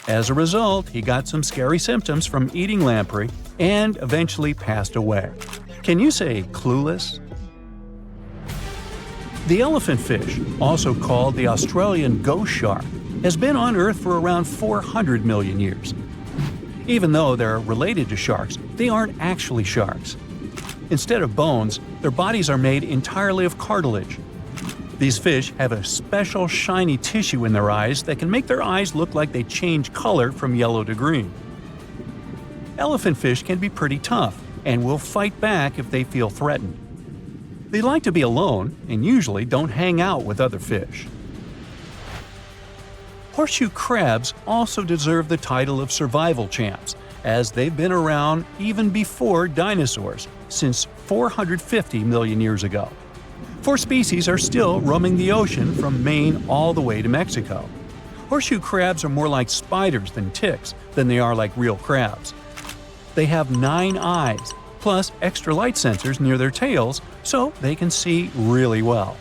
As a result, he got some scary symptoms from eating lamprey and eventually passed away. Can you say clueless? The elephant fish, also called the Australian ghost shark, has been on Earth for around 400 million years. Even though they're related to sharks, they aren't actually sharks. Instead of bones, their bodies are made entirely of cartilage. These fish have a special shiny tissue in their eyes that can make their eyes look like they change color from yellow to green. Elephant fish can be pretty tough and will fight back if they feel threatened. They like to be alone and usually don't hang out with other fish. Horseshoe crabs also deserve the title of survival champs, as they've been around even before dinosaurs, since 450 million years ago. 4 species are still roaming the ocean from Maine all the way to Mexico. Horseshoe crabs are more like spiders than ticks than they are like real crabs. They have 9 eyes, plus extra light sensors near their tails, so they can see really well.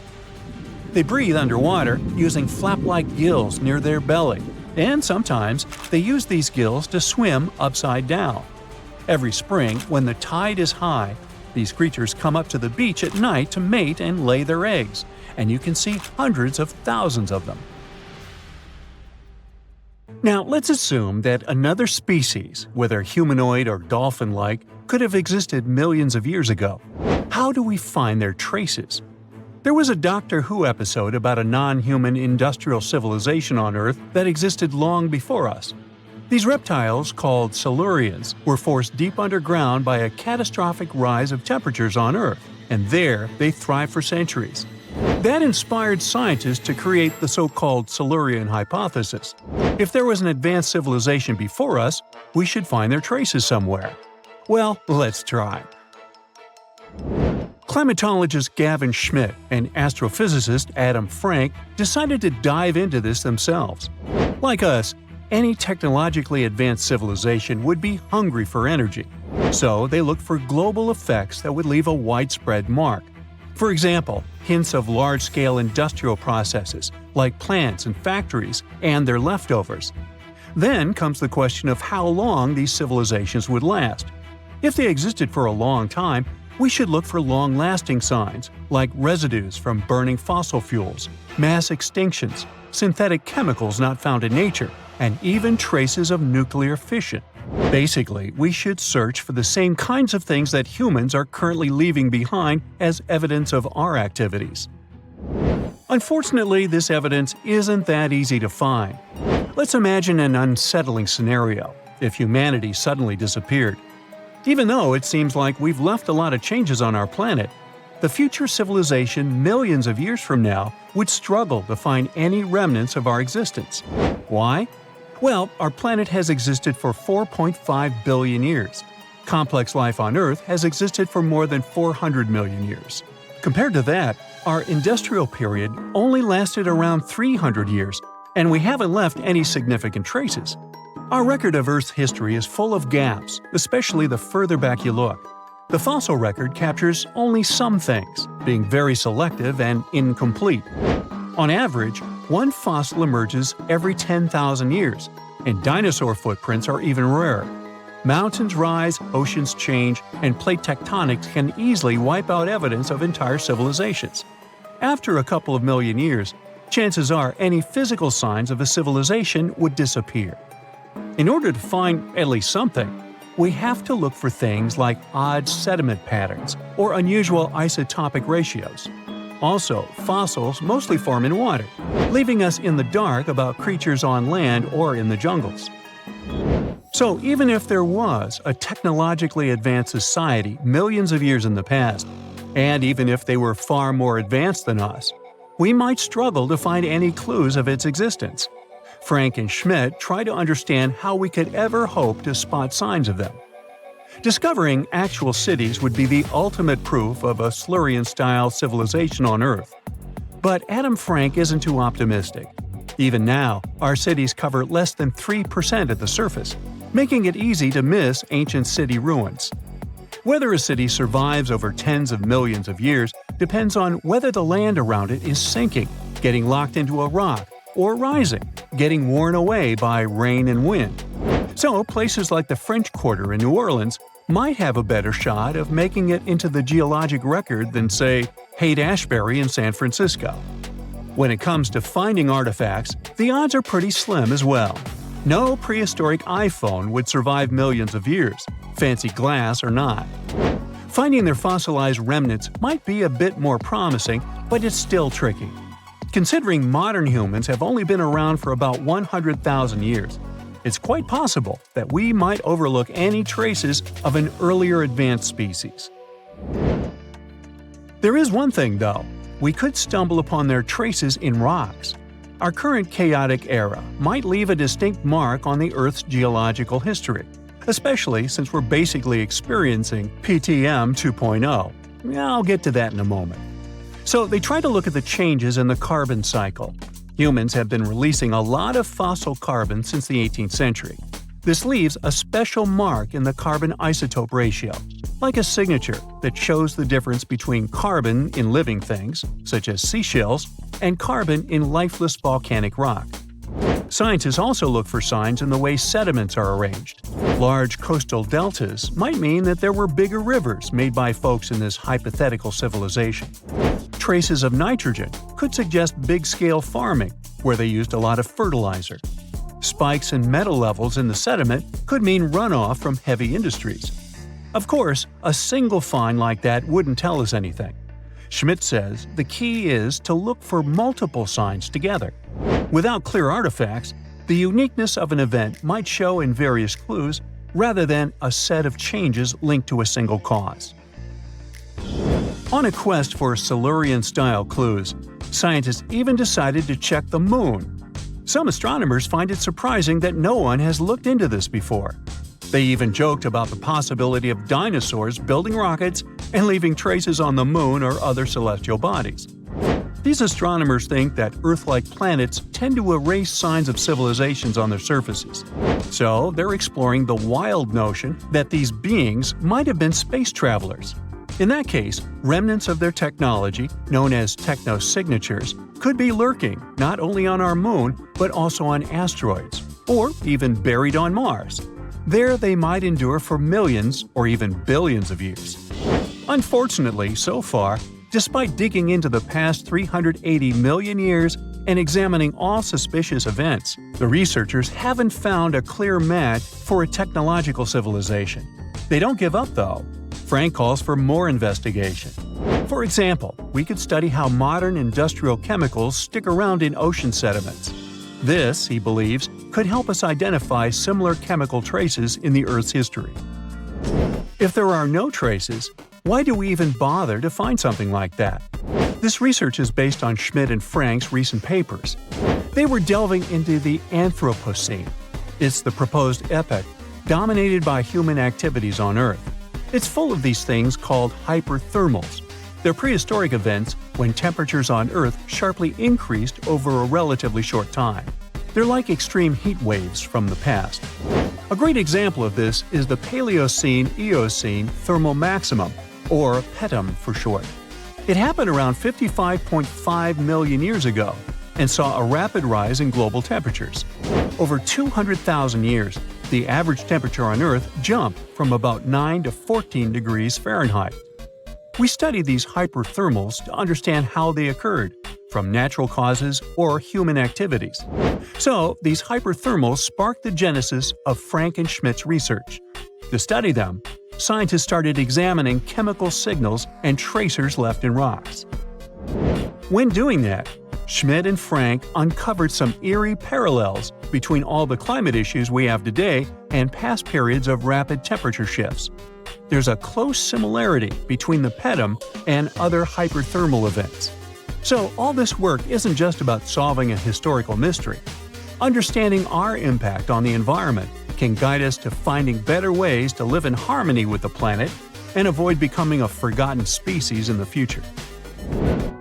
They breathe underwater using flap-like gills near their belly, and sometimes they use these gills to swim upside down. Every spring, when the tide is high, these creatures come up to the beach at night to mate and lay their eggs, and you can see hundreds of thousands of them. Now, let's assume that another species, whether humanoid or dolphin-like, could have existed millions of years ago. How do we find their traces? There was a Doctor Who episode about a non-human industrial civilization on Earth that existed long before us. These reptiles, called Silurians, were forced deep underground by a catastrophic rise of temperatures on Earth, and there they thrived for centuries. That inspired scientists to create the so-called Silurian hypothesis. If there was an advanced civilization before us, we should find their traces somewhere. Well, let's try. Climatologist Gavin Schmidt and astrophysicist Adam Frank decided to dive into this themselves. Like us, any technologically advanced civilization would be hungry for energy, so they looked for global effects that would leave a widespread mark. For example, hints of large-scale industrial processes, like plants and factories, and their leftovers. Then comes the question of how long these civilizations would last. If they existed for a long time, we should look for long-lasting signs, like residues from burning fossil fuels, mass extinctions, synthetic chemicals not found in nature, and even traces of nuclear fission. Basically, we should search for the same kinds of things that humans are currently leaving behind as evidence of our activities. Unfortunately, this evidence isn't that easy to find. Let's imagine an unsettling scenario if humanity suddenly disappeared. Even though it seems like we've left a lot of changes on our planet, the future civilization millions of years from now would struggle to find any remnants of our existence. Why? Well, our planet has existed for 4.5 billion years. Complex life on Earth has existed for more than 400 million years. Compared to that, our industrial period only lasted around 300 years, and we haven't left any significant traces. Our record of Earth's history is full of gaps, especially the further back you look. The fossil record captures only some things, being very selective and incomplete. On average, one fossil emerges every 10,000 years, and dinosaur footprints are even rarer. Mountains rise, oceans change, and plate tectonics can easily wipe out evidence of entire civilizations. After a couple of million years, chances are any physical signs of a civilization would disappear. In order to find at least something, we have to look for things like odd sediment patterns or unusual isotopic ratios. Also, fossils mostly form in water, leaving us in the dark about creatures on land or in the jungles. So even if there was a technologically advanced society millions of years in the past, and even if they were far more advanced than us, we might struggle to find any clues of its existence. Frank and Schmidt try to understand how we could ever hope to spot signs of them. Discovering actual cities would be the ultimate proof of a Silurian-style civilization on Earth. But Adam Frank isn't too optimistic. Even now, our cities cover less than 3% of the surface, making it easy to miss ancient city ruins. Whether a city survives over tens of millions of years depends on whether the land around it is sinking, getting locked into a rock, or rising, getting worn away by rain and wind. So, places like the French Quarter in New Orleans might have a better shot of making it into the geologic record than, say, Haight-Ashbury in San Francisco. When it comes to finding artifacts, the odds are pretty slim as well. No prehistoric iPhone would survive millions of years, fancy glass or not. Finding their fossilized remnants might be a bit more promising, but it's still tricky. Considering modern humans have only been around for about 100,000 years, it's quite possible that we might overlook any traces of an earlier advanced species. There is one thing, though. We could stumble upon their traces in rocks. Our current chaotic era might leave a distinct mark on the Earth's geological history, especially since we're basically experiencing PTM 2.0. I'll get to that in a moment. So they try to look at the changes in the carbon cycle. Humans have been releasing a lot of fossil carbon since the 18th century. This leaves a special mark in the carbon isotope ratio, like a signature that shows the difference between carbon in living things, such as seashells, and carbon in lifeless volcanic rock. Scientists also look for signs in the way sediments are arranged. Large coastal deltas might mean that there were bigger rivers made by folks in this hypothetical civilization. Traces of nitrogen could suggest big-scale farming, where they used a lot of fertilizer. Spikes in metal levels in the sediment could mean runoff from heavy industries. Of course, a single find like that wouldn't tell us anything. Schmidt says the key is to look for multiple signs together. Without clear artifacts, the uniqueness of an event might show in various clues rather than a set of changes linked to a single cause. On a quest for Silurian-style clues, scientists even decided to check the Moon. Some astronomers find it surprising that no one has looked into this before. They even joked about the possibility of dinosaurs building rockets and leaving traces on the Moon or other celestial bodies. These astronomers think that Earth-like planets tend to erase signs of civilizations on their surfaces. So they're exploring the wild notion that these beings might have been space travelers. In that case, remnants of their technology, known as technosignatures, could be lurking not only on our Moon, but also on asteroids, or even buried on Mars. There they might endure for millions or even billions of years. Unfortunately, so far, despite digging into the past 380 million years and examining all suspicious events, the researchers haven't found a clear match for a technological civilization. They don't give up, though. Frank calls for more investigation. For example, we could study how modern industrial chemicals stick around in ocean sediments. This, he believes, could help us identify similar chemical traces in the Earth's history. If there are no traces, why do we even bother to find something like that? This research is based on Schmidt and Frank's recent papers. They were delving into the Anthropocene, It's the proposed epoch, dominated by human activities on Earth. It's full of these things called hyperthermals. They're prehistoric events when temperatures on Earth sharply increased over a relatively short time. They're like extreme heat waves from the past. A great example of this is the Paleocene-Eocene thermal maximum, or PETM for short. It happened around 55.5 million years ago and saw a rapid rise in global temperatures. Over 200,000 years, the average temperature on Earth jumped from about 9 to 14 degrees Fahrenheit. We study these hyperthermals to understand how they occurred, from natural causes or human activities. So, these hyperthermals sparked the genesis of Frank and Schmidt's research. To study them, scientists started examining chemical signals and tracers left in rocks. When doing that, Schmidt and Frank uncovered some eerie parallels between all the climate issues we have today and past periods of rapid temperature shifts. There's a close similarity between the PETM and other hyperthermal events. So all this work isn't just about solving a historical mystery. Understanding our impact on the environment can guide us to finding better ways to live in harmony with the planet and avoid becoming a forgotten species in the future.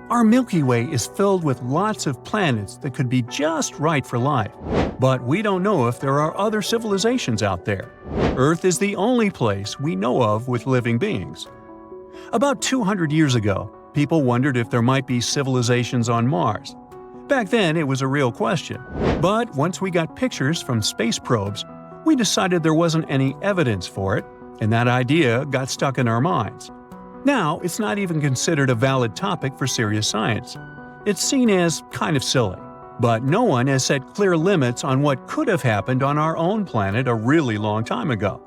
Our Milky Way is filled with lots of planets that could be just right for life, but we don't know if there are other civilizations out there. Earth is the only place we know of with living beings. About 200 years ago, people wondered if there might be civilizations on Mars. Back then, it was a real question. But once we got pictures from space probes, we decided there wasn't any evidence for it, and that idea got stuck in our minds. Now, it's not even considered a valid topic for serious science. It's seen as kind of silly. But no one has set clear limits on what could have happened on our own planet a really long time ago.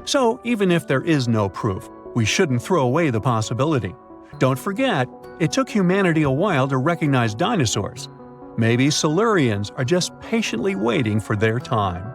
So, even if there is no proof, we shouldn't throw away the possibility. Don't forget, it took humanity a while to recognize dinosaurs. Maybe Silurians are just patiently waiting for their time.